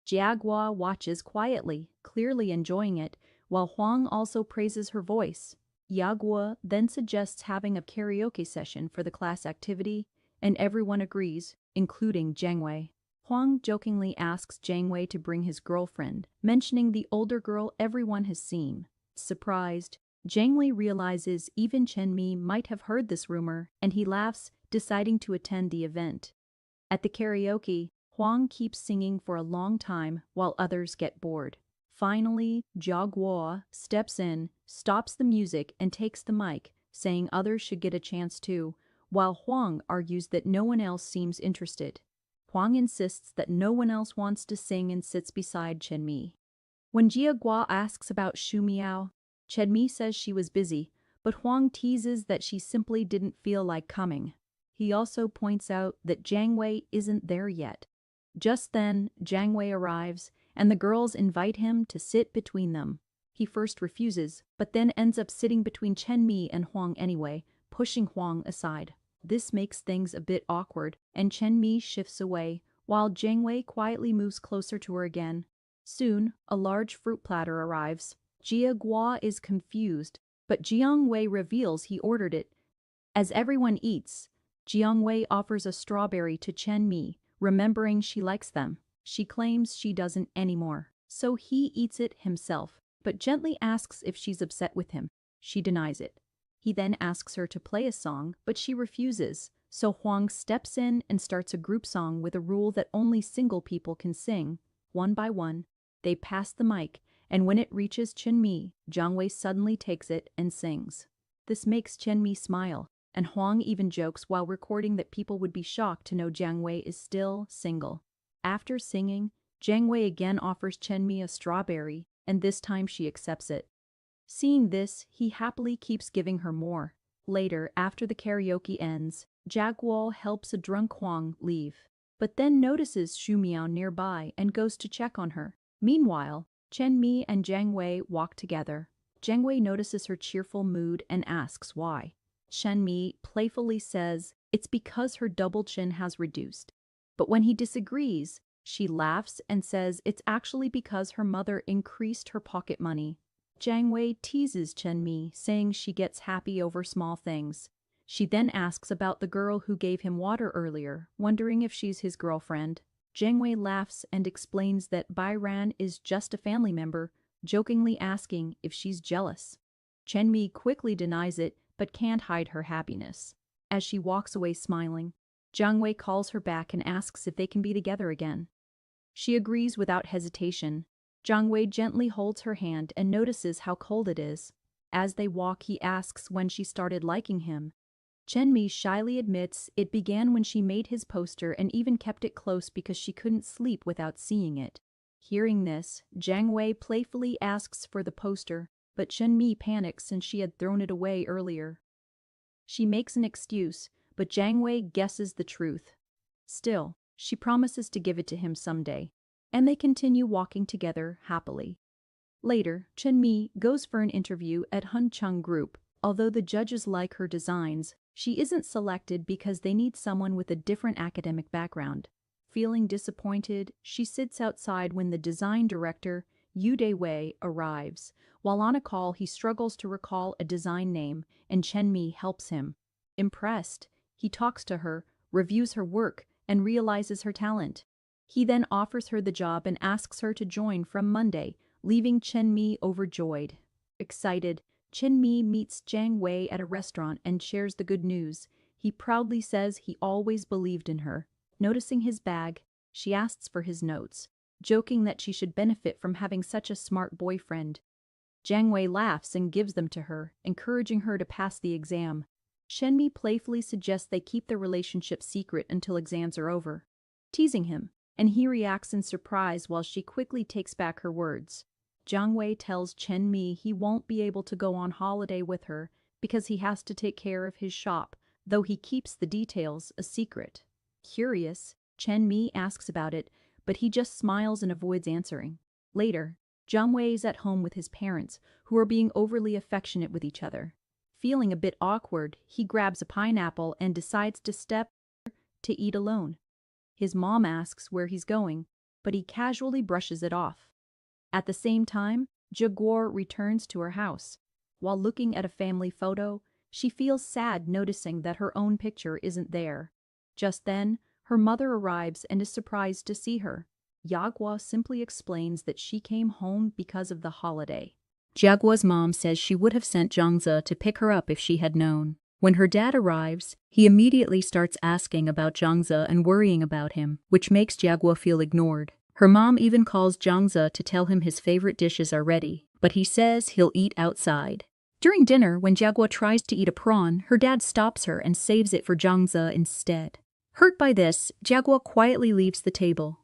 Jiagua watches quietly, clearly enjoying it, while Huang also praises her voice. Yagua then suggests having a karaoke session for the class activity, and everyone agrees, including Jiang Wei. Huang jokingly asks Jiang Wei to bring his girlfriend, mentioning the older girl everyone has seen. Surprised, Jiang Wei realizes even Chen Mi might have heard this rumor, and he laughs, deciding to attend the event. At the karaoke, Huang keeps singing for a long time while others get bored. Finally, Jia Guo steps in, stops the music, and takes the mic, saying others should get a chance too, while Huang argues that no one else seems interested. Huang insists that no one else wants to sing and sits beside Chen Mi. When Jia Guo asks about Xu Miao, Chen Mi says she was busy, but Huang teases that she simply didn't feel like coming. He also points out that Jiang Wei isn't there yet. Just then, Jiang Wei arrives, and the girls invite him to sit between them. He first refuses, but then ends up sitting between Chen Mi and Huang anyway, pushing Huang aside. This makes things a bit awkward, and Chen Mi shifts away, while Jiang Wei quietly moves closer to her again. Soon, a large fruit platter arrives. Jia Guo is confused, but Jiang Wei reveals he ordered it. As everyone eats, Jiang Wei offers a strawberry to Chen Mi, remembering she likes them. She claims she doesn't anymore, so he eats it himself, but gently asks if she's upset with him. She denies it. He then asks her to play a song, but she refuses, so Huang steps in and starts a group song with a rule that only single people can sing. One by one, they pass the mic, and when it reaches Chen Mi, Jiang Wei suddenly takes it and sings. This makes Chen Mi smile, and Huang even jokes while recording that people would be shocked to know Jiang Wei is still single. After singing, Jiang Wei again offers Chen Mi a strawberry, and this time she accepts it. Seeing this, he happily keeps giving her more. Later, after the karaoke ends, Jia Guo helps a drunk Huang leave, but then notices Xu Miao nearby and goes to check on her. Meanwhile, Chen Mi and Jiang Wei walk together. Jiang Wei notices her cheerful mood and asks why. Chen Mi playfully says it's because her double chin has reduced. But when he disagrees, she laughs and says it's actually because her mother increased her pocket money. Jiang Wei teases Chen Mi, saying she gets happy over small things. She then asks about the girl who gave him water earlier, wondering if she's his girlfriend. Jiang Wei laughs and explains that Bai Ran is just a family member, jokingly asking if she's jealous. Chen Mi quickly denies it, but can't hide her happiness. As she walks away smiling, Jiang Wei calls her back and asks if they can be together again. She agrees without hesitation. Jiang Wei gently holds her hand and notices how cold it is. As they walk, he asks when she started liking him. Chen Mi shyly admits it began when she made his poster and even kept it close because she couldn't sleep without seeing it. Hearing this, Jiang Wei playfully asks for the poster, but Chen Mi panics since she had thrown it away earlier. She makes an excuse, but Jiang Wei guesses the truth. Still, she promises to give it to him someday, and they continue walking together happily. Later, Chen Mi goes for an interview at Hun Chung Group. Although the judges like her designs, she isn't selected because they need someone with a different academic background. Feeling disappointed, she sits outside when the design director, Yu Dewei, arrives. While on a call, he struggles to recall a design name, and Chen Mi helps him. Impressed, he talks to her, reviews her work, and realizes her talent. He then offers her the job and asks her to join from Monday, leaving Chen Mi overjoyed. Excited, Chen Mi meets Jiang Wei at a restaurant and shares the good news. He proudly says he always believed in her. Noticing his bag, she asks for his notes, joking that she should benefit from having such a smart boyfriend. Jiang Wei laughs and gives them to her, encouraging her to pass the exam. Chen Mi playfully suggests they keep their relationship secret until exams are over, teasing him, and he reacts in surprise while she quickly takes back her words. Jiang Wei tells Chen Mi he won't be able to go on holiday with her because he has to take care of his shop, though he keeps the details a secret. Curious, Chen Mi asks about it, but he just smiles and avoids answering. Later, Jiang Wei is at home with his parents, who are being overly affectionate with each other. Feeling a bit awkward, he grabs a pineapple and decides to step to eat alone. His mom asks where he's going, but he casually brushes it off. At the same time, Jaguar returns to her house. While looking at a family photo, she feels sad noticing that her own picture isn't there. Just then, her mother arrives and is surprised to see her. Jaguar simply explains that she came home because of the holiday. Jaguar's mom says she would have sent Zhangze to pick her up if she had known. When her dad arrives, he immediately starts asking about Zhangze and worrying about him, which makes Jaguar feel ignored. Her mom even calls Zhangze to tell him his favorite dishes are ready, but he says he'll eat outside. During dinner, when Jaguar tries to eat a prawn, her dad stops her and saves it for Zhangze instead. Hurt by this, Jaguar quietly leaves the table.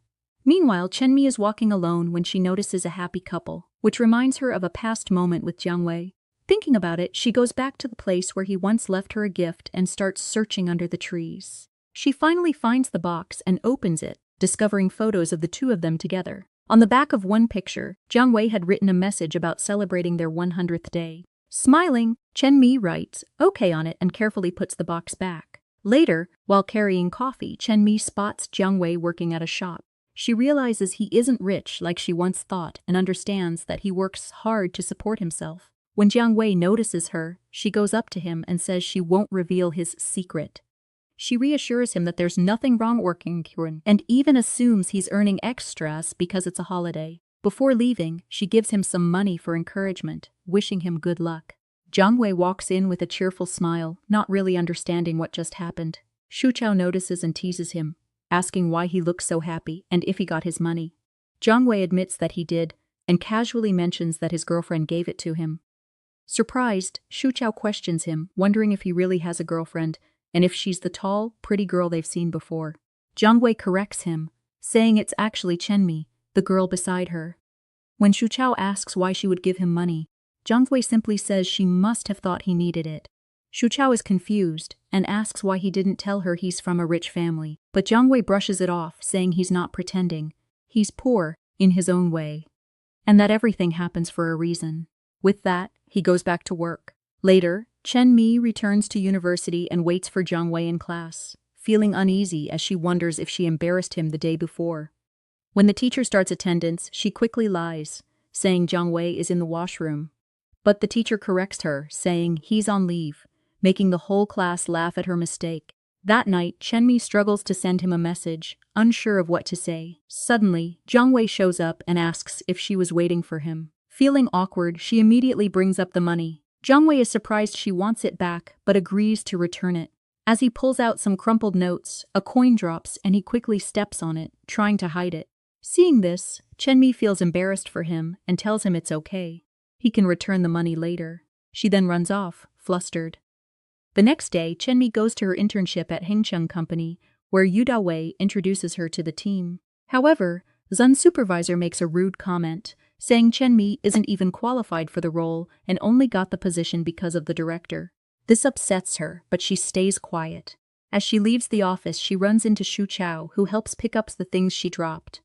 Meanwhile, Chenmi is walking alone when she notices a happy couple, which reminds her of a past moment with Jiang Wei. Thinking about it, she goes back to the place where he once left her a gift and starts searching under the trees. She finally finds the box and opens it, discovering photos of the two of them together. On the back of one picture, Jiang Wei had written a message about celebrating their 100th day. Smiling, Chenmi writes "okay" on it and carefully puts the box back. Later, while carrying coffee, Chenmi spots Jiang Wei working at a shop. She realizes he isn't rich like she once thought and understands that he works hard to support himself. When Jiang Wei notices her, she goes up to him and says she won't reveal his secret. She reassures him that there's nothing wrong working and even assumes he's earning extras because it's a holiday. Before leaving, she gives him some money for encouragement, wishing him good luck. Jiang Wei walks in with a cheerful smile, not really understanding what just happened. Shu Chao notices and teases him, asking why he looks so happy and if he got his money. Jiang Wei admits that he did, and casually mentions that his girlfriend gave it to him. Surprised, Shu Chao questions him, wondering if he really has a girlfriend, and if she's the tall, pretty girl they've seen before. Jiang Wei corrects him, saying it's actually Chenmi, the girl beside her. When Shu Chao asks why she would give him money, Jiang Wei simply says she must have thought he needed it. Shu Chao is confused and asks why he didn't tell her he's from a rich family, but Jiang Wei brushes it off, saying he's not pretending. He's poor, in his own way, and that everything happens for a reason. With that, he goes back to work. Later, Chen Mi returns to university and waits for Jiang Wei in class, feeling uneasy as she wonders if she embarrassed him the day before. When the teacher starts attendance, she quickly lies, saying Jiang Wei is in the washroom. But the teacher corrects her, saying he's on leave, making the whole class laugh at her mistake. That night, Chen Mi struggles to send him a message, unsure of what to say. Suddenly, Jiang Wei shows up and asks if she was waiting for him. Feeling awkward, she immediately brings up the money. Jiang Wei is surprised she wants it back, but agrees to return it. As he pulls out some crumpled notes, a coin drops and he quickly steps on it, trying to hide it. Seeing this, Chen Mi feels embarrassed for him and tells him it's okay. He can return the money later. She then runs off, flustered. The next day, Chen Mi goes to her internship at Hengcheng Company, where Yu Dawei introduces her to the team. However, Zun's supervisor makes a rude comment, saying Chen Mi isn't even qualified for the role and only got the position because of the director. This upsets her, but she stays quiet. As she leaves the office, she runs into Shu Chao, who helps pick up the things she dropped.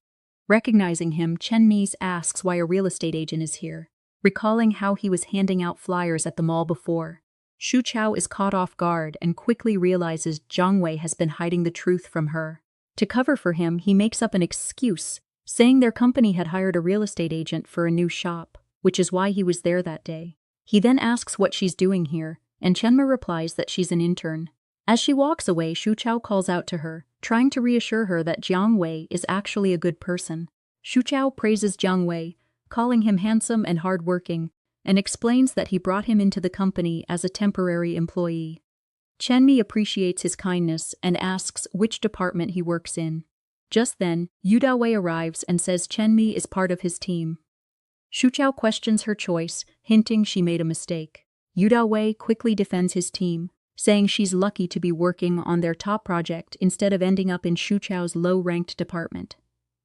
Recognizing him, Chen Mi asks why a real estate agent is here, recalling how he was handing out flyers at the mall before. Shu Chao is caught off guard and quickly realizes Jiang Wei has been hiding the truth from her. To cover for him, he makes up an excuse, saying their company had hired a real estate agent for a new shop, which is why he was there that day. He then asks what she's doing here, and Chenma replies that she's an intern. As she walks away, Shu Chao calls out to her, trying to reassure her that Jiang Wei is actually a good person. Shu Chao praises Jiang Wei, calling him handsome and hardworking, and explains that he brought him into the company as a temporary employee. Chen Mi appreciates his kindness and asks which department he works in. Just then, Yu Dawei arrives and says Chen Mi is part of his team. Shu Chao questions her choice, hinting she made a mistake. Yu Dawei quickly defends his team, saying she's lucky to be working on their top project instead of ending up in Shu Chao's low-ranked department.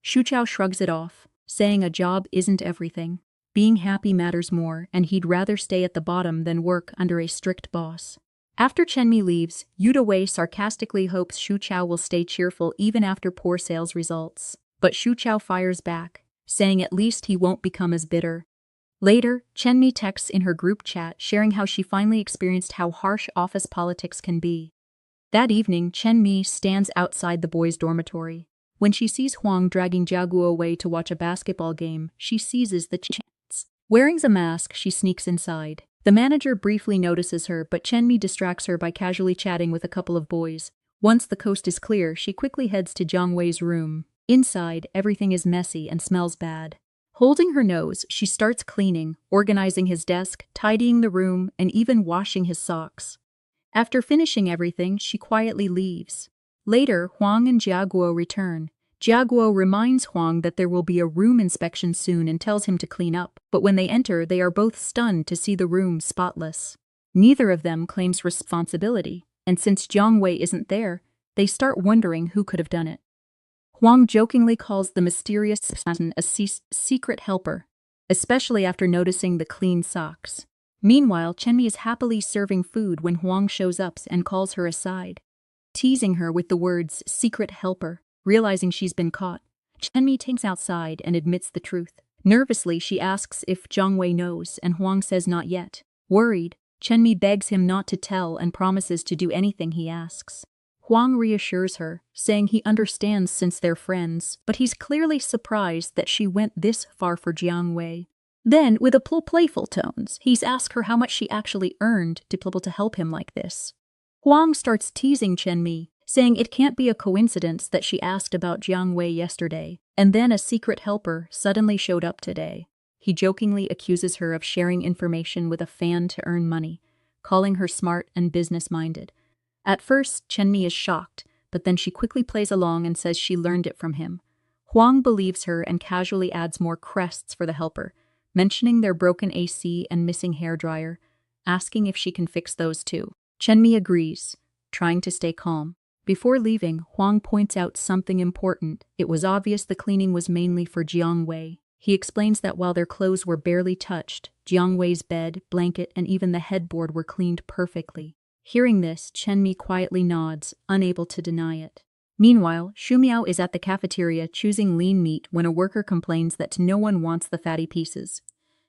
Shu Chao shrugs it off, saying a job isn't everything. Being happy matters more, and he'd rather stay at the bottom than work under a strict boss. After Chen Mi leaves, Yu Dawei sarcastically hopes Shu Chao will stay cheerful even after poor sales results. But Shu Chao fires back, saying at least he won't become as bitter. Later, Chenmi texts in her group chat sharing how she finally experienced how harsh office politics can be. That evening, Chenmi stands outside the boys' dormitory. When she sees Huang dragging Jiaguo away to watch a basketball game, she seizes the chance. Wearing a mask, she sneaks inside. The manager briefly notices her, but Chenmi distracts her by casually chatting with a couple of boys. Once the coast is clear, she quickly heads to Jiang Wei's room. Inside, everything is messy and smells bad. Holding her nose, she starts cleaning, organizing his desk, tidying the room, and even washing his socks. After finishing everything, she quietly leaves. Later, Huang and Jiaguo return. Jiaguo reminds Huang that there will be a room inspection soon and tells him to clean up, but when they enter, they are both stunned to see the room spotless. Neither of them claims responsibility, and since Jiang Wei isn't there, they start wondering who could have done it. Huang jokingly calls the mysterious assassin a secret helper, especially after noticing the clean socks. Meanwhile, Chenmi is happily serving food when Huang shows up and calls her aside, teasing her with the words secret helper. Realizing she's been caught, Chenmi takes outside and admits the truth. Nervously, she asks if Jiang Wei knows, and Huang says not yet. Worried, Chenmi begs him not to tell and promises to do anything he asks. Huang reassures her, saying he understands since they're friends, but he's clearly surprised that she went this far for Jiang Wei. Then, with playful tones, he's asked her how much she actually earned to be able to help him like this. Huang starts teasing Chenmi, saying it can't be a coincidence that she asked about Jiang Wei yesterday, and then a secret helper suddenly showed up today. He jokingly accuses her of sharing information with a fan to earn money, calling her smart and business-minded. At first, Chenmi is shocked, but then she quickly plays along and says she learned it from him. Huang believes her and casually adds more crests for the helper, mentioning their broken AC and missing hairdryer, asking if she can fix those too. Chenmi agrees, trying to stay calm. Before leaving, Huang points out something important. It was obvious the cleaning was mainly for Jiang Wei. He explains that while their clothes were barely touched, Jiang Wei's bed, blanket, and even the headboard were cleaned perfectly. Hearing this, Chenmi quietly nods, unable to deny it. Meanwhile, Shumiao is at the cafeteria choosing lean meat when a worker complains that no one wants the fatty pieces.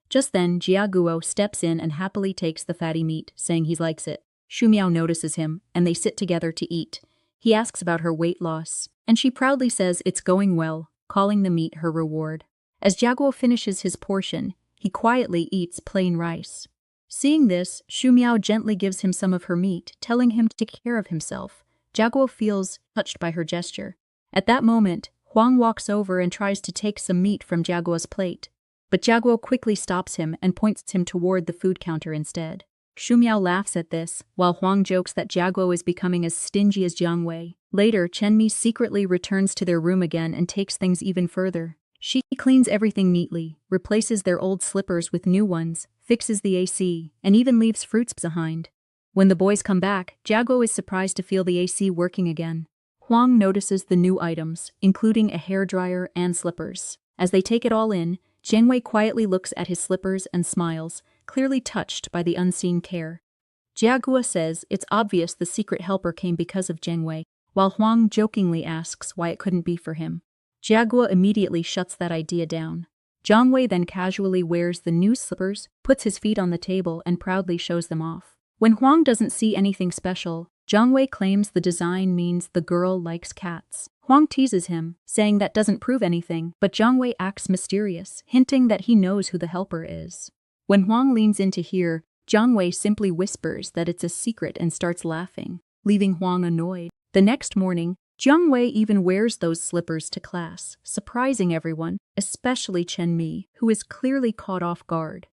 Just then, Jiaguo steps in and happily takes the fatty meat, saying he likes it. Shumiao notices him, and they sit together to eat. He asks about her weight loss, and she proudly says it's going well, calling the meat her reward. As Jiaguo finishes his portion, he quietly eats plain rice. Seeing this, Shumiao gently gives him some of her meat, telling him to take care of himself. Jiaguo feels touched by her gesture. At that moment, Huang walks over and tries to take some meat from Jiaguo's plate, but Jiaguo quickly stops him and points him toward the food counter instead. Shumiao laughs at this, while Huang jokes that Jiaguo is becoming as stingy as Jiang Wei. Later, Chenmi secretly returns to their room again and takes things even further. She cleans everything neatly, replaces their old slippers with new ones, fixes the AC, and even leaves fruits behind. When the boys come back, Jiaguo is surprised to feel the AC working again. Huang notices the new items, including a hairdryer and slippers. As they take it all in, Jiang Wei quietly looks at his slippers and smiles, clearly touched by the unseen care. Jiaguo says it's obvious the secret helper came because of Jiang Wei, while Huang jokingly asks why it couldn't be for him. Jiaguo immediately shuts that idea down. Jiang Wei then casually wears the new slippers, puts his feet on the table, and proudly shows them off. When Huang doesn't see anything special, Jiang Wei claims the design means the girl likes cats. Huang teases him, saying that doesn't prove anything, but Jiang Wei acts mysterious, hinting that he knows who the helper is. When Huang leans in to hear, Jiang Wei simply whispers that it's a secret and starts laughing, leaving Huang annoyed. The next morning, Jiang Wei even wears those slippers to class, surprising everyone, especially Chenmi, who is clearly caught off guard.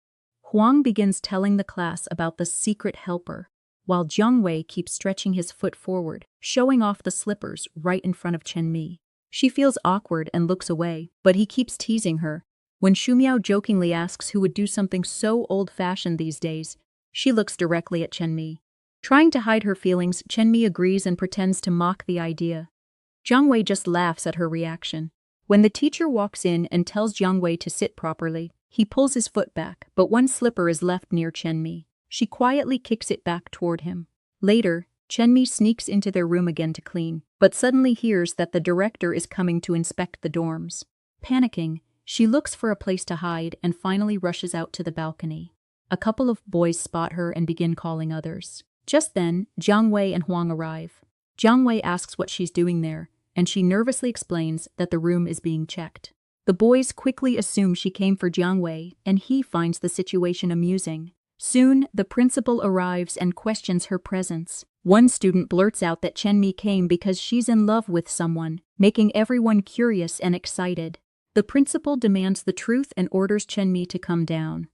Huang begins telling the class about the secret helper, while Jiang Wei keeps stretching his foot forward, showing off the slippers right in front of Chenmi. She feels awkward and looks away, but he keeps teasing her. When Shumiao jokingly asks who would do something so old-fashioned these days, she looks directly at Chenmi. Trying to hide her feelings, Chenmi agrees and pretends to mock the idea. Jiang Wei just laughs at her reaction. When the teacher walks in and tells Jiang Wei to sit properly, he pulls his foot back, but one slipper is left near Chenmi. She quietly kicks it back toward him. Later, Chenmi sneaks into their room again to clean, but suddenly hears that the director is coming to inspect the dorms. Panicking, She looks for a place to hide and finally rushes out to the balcony. A couple of boys spot her and begin calling others. Just then, Jiang Wei and Huang arrive. Jiang Wei asks what she's doing there, and she nervously explains that the room is being checked. The boys quickly assume she came for Jiang Wei, and he finds the situation amusing. Soon, the principal arrives and questions her presence. One student blurts out that Chenmi came because she's in love with someone, making everyone curious and excited. The principal demands the truth and orders Chenmi to come down.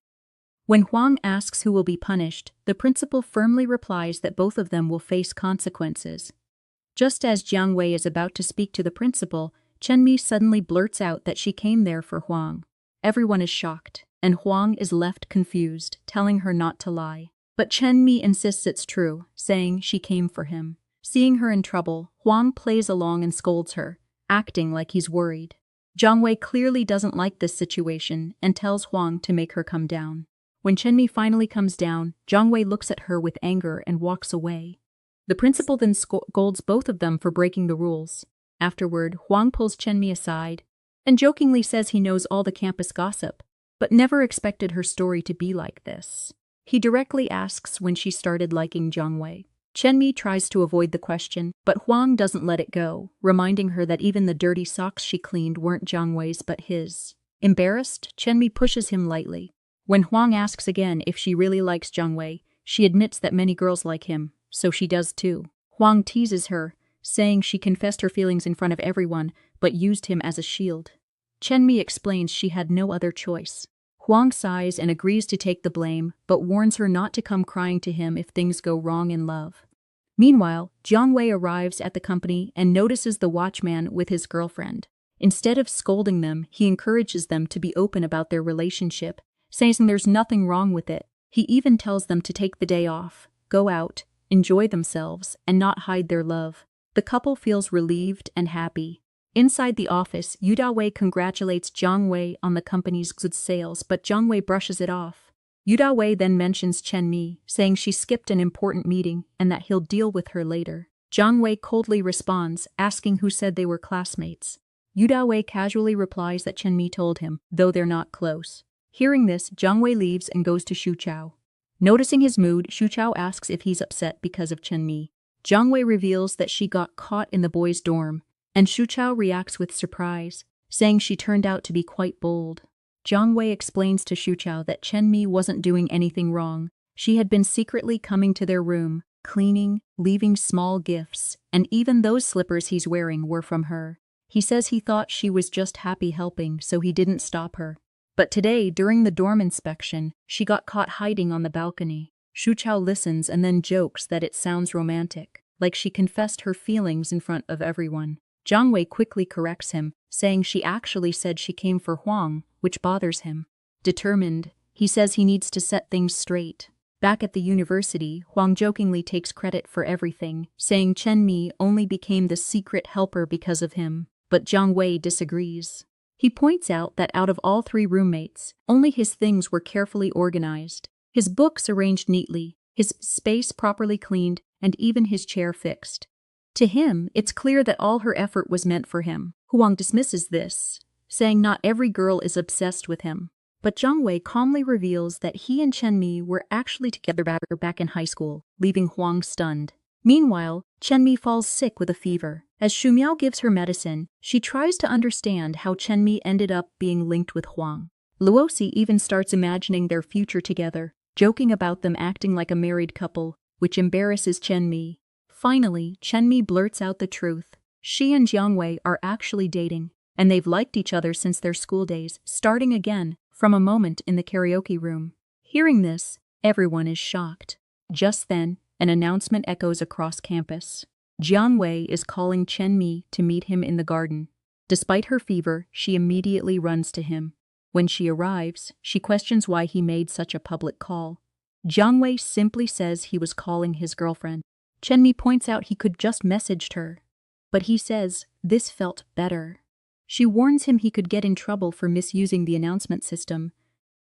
When Huang asks who will be punished, the principal firmly replies that both of them will face consequences. Just as Jiang Wei is about to speak to the principal, Chenmi suddenly blurts out that she came there for Huang. Everyone is shocked, and Huang is left confused, telling her not to lie. But Chenmi insists it's true, saying she came for him. Seeing her in trouble, Huang plays along and scolds her, acting like he's worried. Jiang Wei clearly doesn't like this situation and tells Huang to make her come down. When Chenmi finally comes down, Jiang Wei looks at her with anger and walks away. The principal then scolds both of them for breaking the rules. Afterward, Huang pulls Chenmi aside and jokingly says he knows all the campus gossip, but never expected her story to be like this. He directly asks when she started liking Jiang Wei. Chenmi tries to avoid the question, but Huang doesn't let it go, reminding her that even the dirty socks she cleaned weren't Jiang Wei's but his. Embarrassed, Chenmi pushes him lightly. When Huang asks again if she really likes Jiang Wei, she admits that many girls like him, so she does too. Huang teases her, saying she confessed her feelings in front of everyone, but used him as a shield. Chenmi explains she had no other choice. Huang sighs and agrees to take the blame, but warns her not to come crying to him if things go wrong in love. Meanwhile, Jiang Wei arrives at the company and notices the watchman with his girlfriend. Instead of scolding them, he encourages them to be open about their relationship, saying there's nothing wrong with it. He even tells them to take the day off, go out, enjoy themselves, and not hide their love. The couple feels relieved and happy. Inside the office, Yu Dawei congratulates Jiang Wei on the company's good sales, but Jiang Wei brushes it off. Yu Dawei then mentions Chenmi, saying she skipped an important meeting and that he'll deal with her later. Jiang Wei coldly responds, asking who said they were classmates. Yu Dawei casually replies that Chenmi told him, though they're not close. Hearing this, Jiang Wei leaves and goes to Xu Chao. Noticing his mood, Xu Chao asks if he's upset because of Chenmi. Jiang Wei reveals that she got caught in the boys' dorm, and Xu Chao reacts with surprise, saying she turned out to be quite bold. Jiang Wei explains to Xu Chao that Chenmi wasn't doing anything wrong. She had been secretly coming to their room, cleaning, leaving small gifts, and even those slippers he's wearing were from her. He says he thought she was just happy helping, so he didn't stop her. But today, during the dorm inspection, she got caught hiding on the balcony. Xu Chao listens and then jokes that it sounds romantic, like she confessed her feelings in front of everyone. Jiang Wei quickly corrects him, saying she actually said she came for Huang, which bothers him. Determined, he says he needs to set things straight. Back at the university, Huang jokingly takes credit for everything, saying Chenmi only became the secret helper because of him, but Jiang Wei disagrees. He points out that out of all three roommates, only his things were carefully organized, his books arranged neatly, his space properly cleaned, and even his chair fixed. To him, it's clear that all her effort was meant for him. Huang dismisses this, saying not every girl is obsessed with him. But Jiang Wei calmly reveals that he and Chenmi were actually together back in high school, leaving Huang stunned. Meanwhile, Chenmi falls sick with a fever. As Xu Miao gives her medicine, she tries to understand how Chenmi ended up being linked with Huang. Luosi even starts imagining their future together, joking about them acting like a married couple, which embarrasses Chenmi. Finally, Chenmi blurts out the truth. She and Jiang Wei are actually dating, and they've liked each other since their school days, starting again from a moment in the karaoke room. Hearing this, everyone is shocked. Just then, an announcement echoes across campus. Jiang Wei is calling Chenmi to meet him in the garden. Despite her fever, she immediately runs to him. When she arrives, she questions why he made such a public call. Jiang Wei simply says he was calling his girlfriend. Chenmi points out he could just messaged her, but he says this felt better. She warns him he could get in trouble for misusing the announcement system,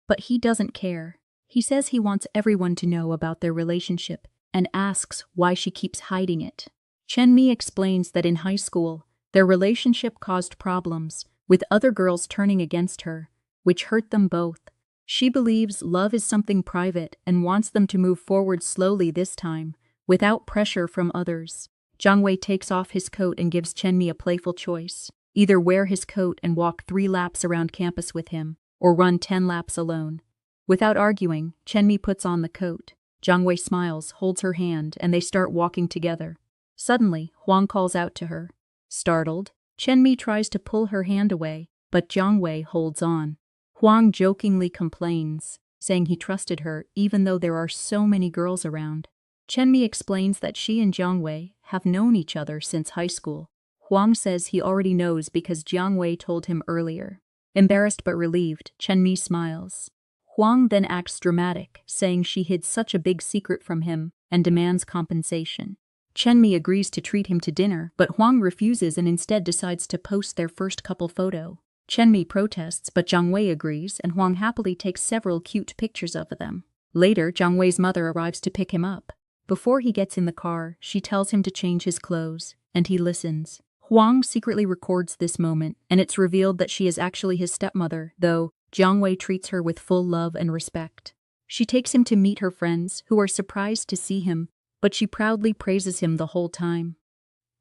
but he doesn't care. He says he wants everyone to know about their relationship and asks why she keeps hiding it. Chenmi explains that in high school, their relationship caused problems, with other girls turning against her, which hurt them both. She believes love is something private and wants them to move forward slowly this time, without pressure from others. Jiang Wei takes off his coat and gives Chenmi a playful choice. Either wear his coat and walk 3 laps around campus with him, or run 10 laps alone. Without arguing, Chenmi puts on the coat. Jiang Wei smiles, holds her hand, and they start walking together. Suddenly, Huang calls out to her. Startled, Chenmi tries to pull her hand away, but Jiang Wei holds on. Huang jokingly complains, saying he trusted her even though there are so many girls around. Chenmi explains that she and Jiang Wei have known each other since high school. Huang says he already knows because Jiang Wei told him earlier. Embarrassed but relieved, Chenmi smiles. Huang then acts dramatic, saying she hid such a big secret from him and demands compensation. Chenmi agrees to treat him to dinner, but Huang refuses and instead decides to post their first couple photo. Chenmi protests, but Jiang Wei agrees, and Huang happily takes several cute pictures of them. Later, Jiang Wei's mother arrives to pick him up. Before he gets in the car, she tells him to change his clothes, and he listens. Huang secretly records this moment, and it's revealed that she is actually his stepmother, though Jiang Wei treats her with full love and respect. She takes him to meet her friends, who are surprised to see him, but she proudly praises him the whole time.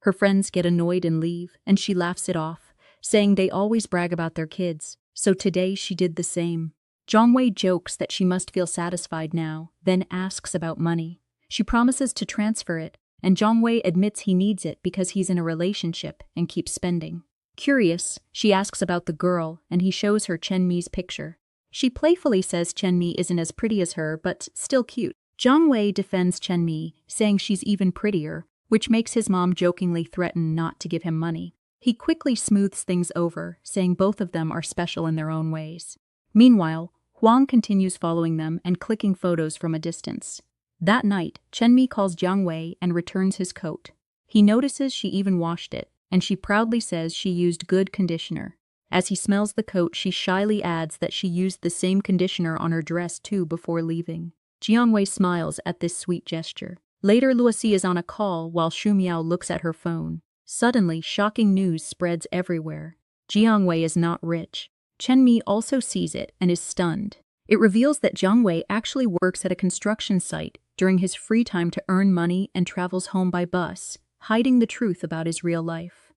Her friends get annoyed and leave, and she laughs it off, saying they always brag about their kids, so today she did the same. Jiang Wei jokes that she must feel satisfied now, then asks about money. She promises to transfer it, and Jiang Wei admits he needs it because he's in a relationship and keeps spending. Curious, she asks about the girl, and he shows her Chenmi's picture. She playfully says Chenmi isn't as pretty as her, but still cute. Jiang Wei defends Chenmi, saying she's even prettier, which makes his mom jokingly threaten not to give him money. He quickly smooths things over, saying both of them are special in their own ways. Meanwhile, Huang continues following them and clicking photos from a distance. That night, Chenmi calls Jiang Wei and returns his coat. He notices she even washed it, and she proudly says she used good conditioner. As he smells the coat, she shyly adds that she used the same conditioner on her dress too before leaving. Jiang Wei smiles at this sweet gesture. Later, Luosi is on a call while Xu Miao looks at her phone. Suddenly, shocking news spreads everywhere. Jiang Wei is not rich. Chenmi also sees it and is stunned. It reveals that Jiang Wei actually works at a construction site during his free time to earn money and travels home by bus, hiding the truth about his real life.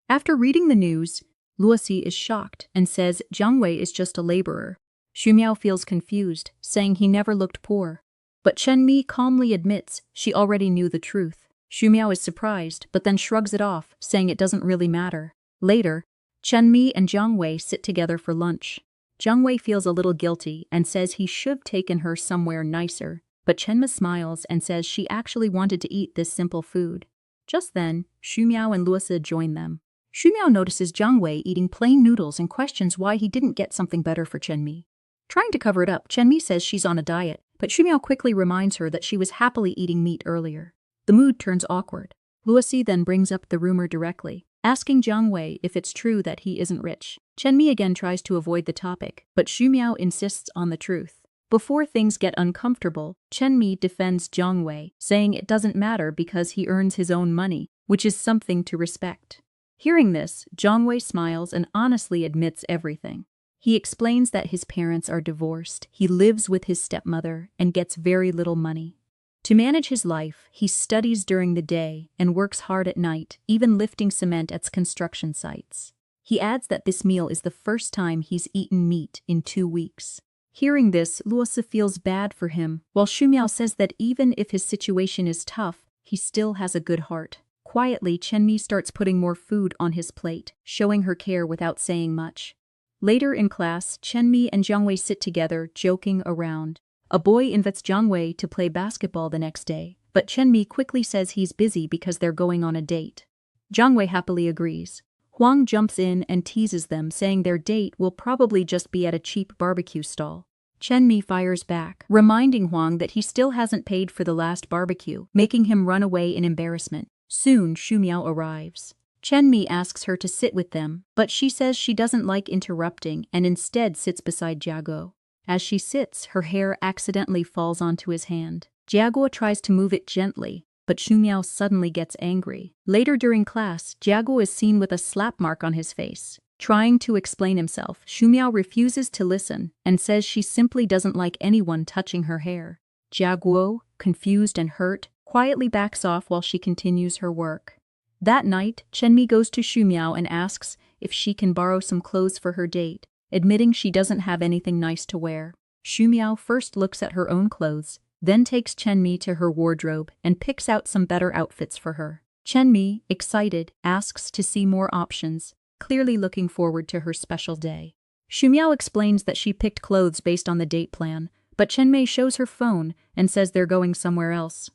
After reading the news, Luosi is shocked and says Jiang Wei is just a laborer. Xu Miao feels confused, saying he never looked poor. But Chenmi calmly admits she already knew the truth. Xu Miao is surprised, but then shrugs it off, saying it doesn't really matter. Later, Chenmi and Jiang Wei sit together for lunch. Jiang Wei feels a little guilty and says he should have taken her somewhere nicer, but Chenmi smiles and says she actually wanted to eat this simple food. Just then, Xu Miao and Luosi join them. Xu Miao notices Jiang Wei eating plain noodles and questions why he didn't get something better for Chenmi. Trying to cover it up, Chenmi says she's on a diet, but Xu Miao quickly reminds her that she was happily eating meat earlier. The mood turns awkward. Luosi then brings up the rumor directly, asking Jiang Wei if it's true that he isn't rich. Chenmi again tries to avoid the topic, but Xu Miao insists on the truth. Before things get uncomfortable, Chenmi defends Jiang Wei, saying it doesn't matter because he earns his own money, which is something to respect. Hearing this, Jiang Wei smiles and honestly admits everything. He explains that his parents are divorced, he lives with his stepmother, and gets very little money. To manage his life, he studies during the day and works hard at night, even lifting cement at construction sites. He adds that this meal is the first time he's eaten meat in 2 weeks. Hearing this, Luosi feels bad for him, while Xu Miao says that even if his situation is tough, he still has a good heart. Quietly, Chenmi starts putting more food on his plate, showing her care without saying much. Later in class, Chenmi and Jiang Wei sit together, joking around. A boy invites Jiang Wei to play basketball the next day, but Chenmi quickly says he's busy because they're going on a date. Jiang Wei happily agrees. Huang jumps in and teases them, saying their date will probably just be at a cheap barbecue stall. Chenmi fires back, reminding Huang that he still hasn't paid for the last barbecue, making him run away in embarrassment. Soon, Xu Miao arrives. Chenmi asks her to sit with them, but she says she doesn't like interrupting and instead sits beside Jiaguo. As she sits, her hair accidentally falls onto his hand. Jiaguo tries to move it gently, but Xu Miao suddenly gets angry. Later during class, Jiaguo is seen with a slap mark on his face. Trying to explain himself, Shumiao refuses to listen and says she simply doesn't like anyone touching her hair. Jia Guo, confused and hurt, quietly backs off while she continues her work. That night, Chenmi goes to Shumiao and asks if she can borrow some clothes for her date, admitting she doesn't have anything nice to wear. Shumiao first looks at her own clothes, then takes Chenmi to her wardrobe and picks out some better outfits for her. Chenmi, excited, asks to see more options, clearly looking forward to her special day. Shumiao explains that she picked clothes based on the date plan, but Chenmei shows her phone and says they're going somewhere else.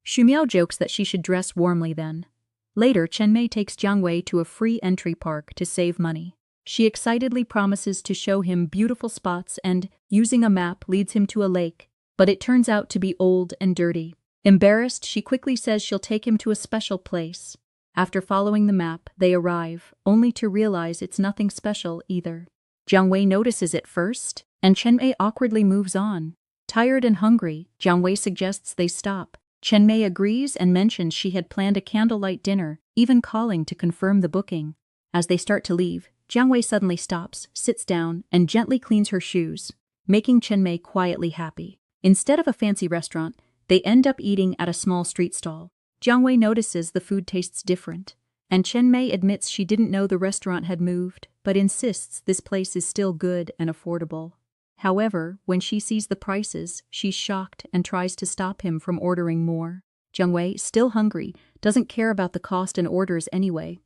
Shumiao jokes that she should dress warmly then. Later, Chenmei takes Jiang Wei to a free entry park to save money. She excitedly promises to show him beautiful spots and, using a map, leads him to a lake, but it turns out to be old and dirty. Embarrassed, she quickly says she'll take him to a special place. After following the map, they arrive, only to realize it's nothing special either. Jiang Wei notices it first, and Chenmei awkwardly moves on. Tired and hungry, Jiang Wei suggests they stop. Chenmei agrees and mentions she had planned a candlelight dinner, even calling to confirm the booking. As they start to leave, Jiang Wei suddenly stops, sits down, and gently cleans her shoes, making Chenmei quietly happy. Instead of a fancy restaurant, they end up eating at a small street stall. Jiang Wei notices the food tastes different, and Chenmei admits she didn't know the restaurant had moved, but insists this place is still good and affordable. However, when she sees the prices, she's shocked and tries to stop him from ordering more. Jiang Wei, still hungry, doesn't care about the cost and orders anyway.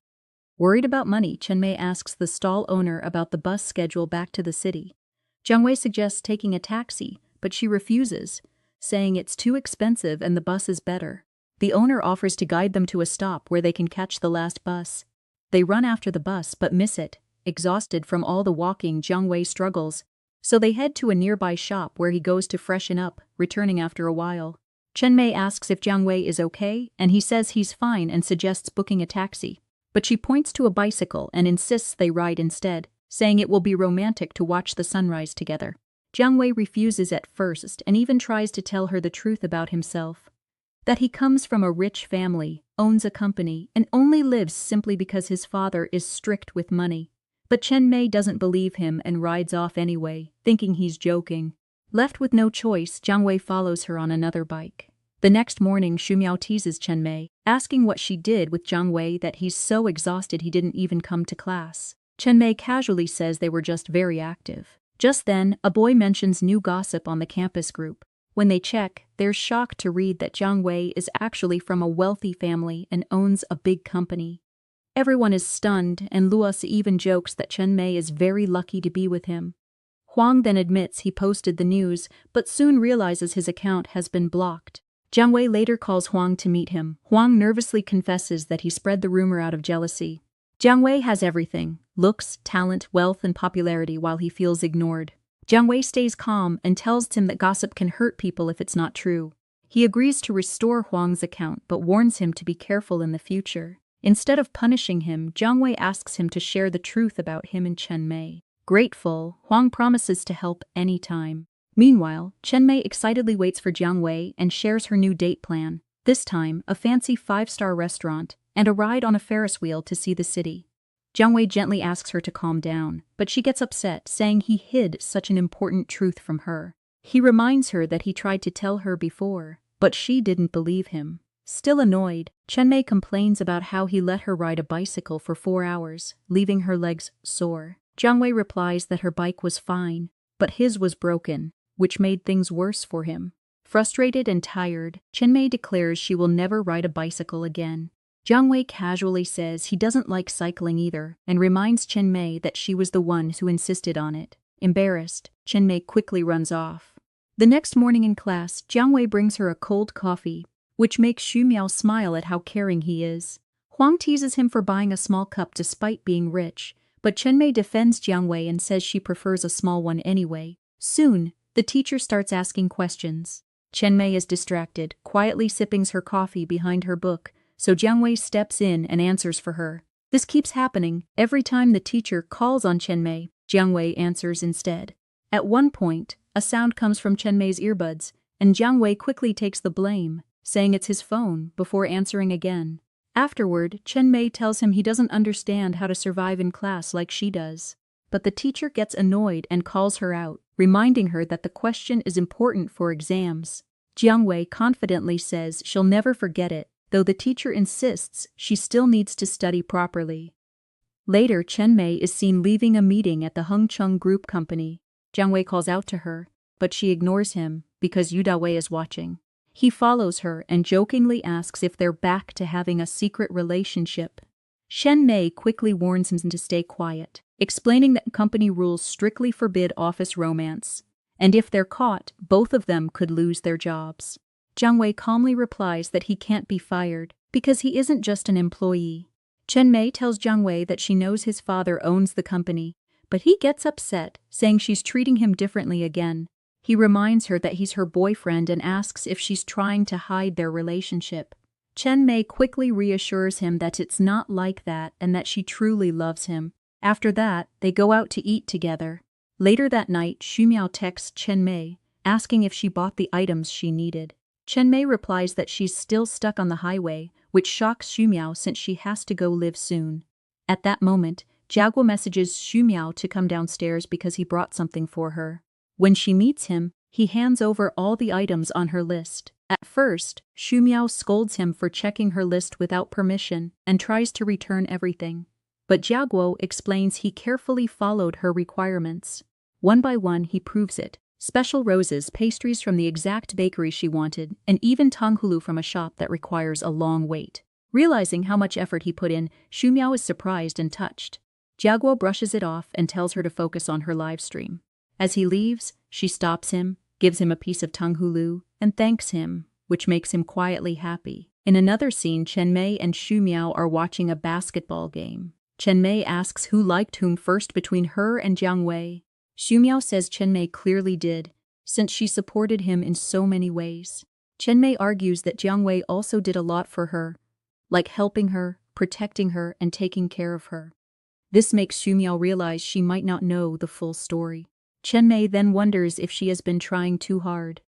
Worried about money, Chenmei asks the stall owner about the bus schedule back to the city. Jiang Wei suggests taking a taxi, but she refuses, saying it's too expensive and the bus is better. The owner offers to guide them to a stop where they can catch the last bus. They run after the bus but miss it. Exhausted from all the walking, Jiang Wei struggles, so they head to a nearby shop where he goes to freshen up, returning after a while. Chenmei asks if Jiang Wei is okay, and he says he's fine and suggests booking a taxi. But she points to a bicycle and insists they ride instead, saying it will be romantic to watch the sunrise together. Jiang Wei refuses at first and even tries to tell her the truth about himself. That he comes from a rich family, owns a company, and only lives simply because his father is strict with money. But Chenmei doesn't believe him and rides off anyway, thinking he's joking. Left with no choice, Jiang Wei follows her on another bike. The next morning, Shumiao teases Chenmei, asking what she did with Jiang Wei that he's so exhausted he didn't even come to class. Chenmei casually says they were just very active. Just then, a boy mentions new gossip on the campus group. When they check, they're shocked to read that Jiang Wei is actually from a wealthy family and owns a big company. Everyone is stunned, and Luos even jokes that Chenmei is very lucky to be with him. Huang then admits he posted the news, but soon realizes his account has been blocked. Jiang Wei later calls Huang to meet him. Huang nervously confesses that he spread the rumor out of jealousy. Jiang Wei has everything: looks, talent, wealth, and popularity, while he feels ignored. Jiang Wei stays calm and tells him that gossip can hurt people if it's not true. He agrees to restore Huang's account but warns him to be careful in the future. Instead of punishing him, Jiang Wei asks him to share the truth about him and Chenmei. Grateful, Huang promises to help anytime. Meanwhile, Chenmei excitedly waits for Jiang Wei and shares her new date plan. This time, a fancy 5-star restaurant and a ride on a Ferris wheel to see the city. Jiang Wei gently asks her to calm down, but she gets upset, saying he hid such an important truth from her. He reminds her that he tried to tell her before, but she didn't believe him. Still annoyed, Chenmei complains about how he let her ride a bicycle for 4 hours, leaving her legs sore. Jiang Wei replies that her bike was fine, but his was broken, which made things worse for him. Frustrated and tired, Chenmei declares she will never ride a bicycle again. Jiang Wei casually says he doesn't like cycling either, and reminds Chenmei that she was the one who insisted on it. Embarrassed, Chenmei quickly runs off. The next morning in class, Jiang Wei brings her a cold coffee, which makes Shumiao smile at how caring he is. Huang teases him for buying a small cup despite being rich, but Chenmei defends Jiang Wei and says she prefers a small one anyway. Soon, the teacher starts asking questions. Chenmei is distracted, quietly sipping her coffee behind her book, so Jiang Wei steps in and answers for her. This keeps happening. Every time the teacher calls on Chenmei, Jiang Wei answers instead. At one point, a sound comes from Chenmei's earbuds, and Jiang Wei quickly takes the blame, saying it's his phone, before answering again. Afterward, Chen Mei tells him he doesn't understand how to survive in class like she does. But the teacher gets annoyed and calls her out, reminding her that the question is important for exams. Jiang Wei confidently says she'll never forget it, though the teacher insists she still needs to study properly. Later, Chen Mei is seen leaving a meeting at the Hengcheng Group Company. Jiang Wei calls out to her, but she ignores him because Yu Dawei is watching. He follows her and jokingly asks if they're back to having a secret relationship. Chen Mei quickly warns him to stay quiet, explaining that company rules strictly forbid office romance, and if they're caught, both of them could lose their jobs. Jiang Wei calmly replies that he can't be fired because he isn't just an employee. Chen Mei tells Jiang Wei that she knows his father owns the company, but he gets upset, saying she's treating him differently again. He reminds her that he's her boyfriend and asks if she's trying to hide their relationship. Chen Mei quickly reassures him that it's not like that and that she truly loves him. After that, they go out to eat together. Later that night, Xu Miao texts Chen Mei, asking if she bought the items she needed. Chen Mei replies that she's still stuck on the highway, which shocks Xu Miao since she has to go live soon. At that moment, Jiaguo messages Xu Miao to come downstairs because he brought something for her. When she meets him, he hands over all the items on her list. At first, Xu Miao scolds him for checking her list without permission and tries to return everything. But Jiaguo explains he carefully followed her requirements. One by one, he proves it. Special roses, pastries from the exact bakery she wanted, and even tanghulu from a shop that requires a long wait. Realizing how much effort he put in, Xu Miao is surprised and touched. Jiaguo brushes it off and tells her to focus on her live stream. As he leaves, she stops him, gives him a piece of tanghulu, and thanks him, which makes him quietly happy. In another scene, Chen Mei and Xu Miao are watching a basketball game. Chen Mei asks who liked whom first between her and Jiang Wei. Xu Miao says Chen Mei clearly did, since she supported him in so many ways. Chen Mei argues that Jiang Wei also did a lot for her, like helping her, protecting her, and taking care of her. This makes Xu Miao realize she might not know the full story. Chen Mei then wonders if she has been trying too hard.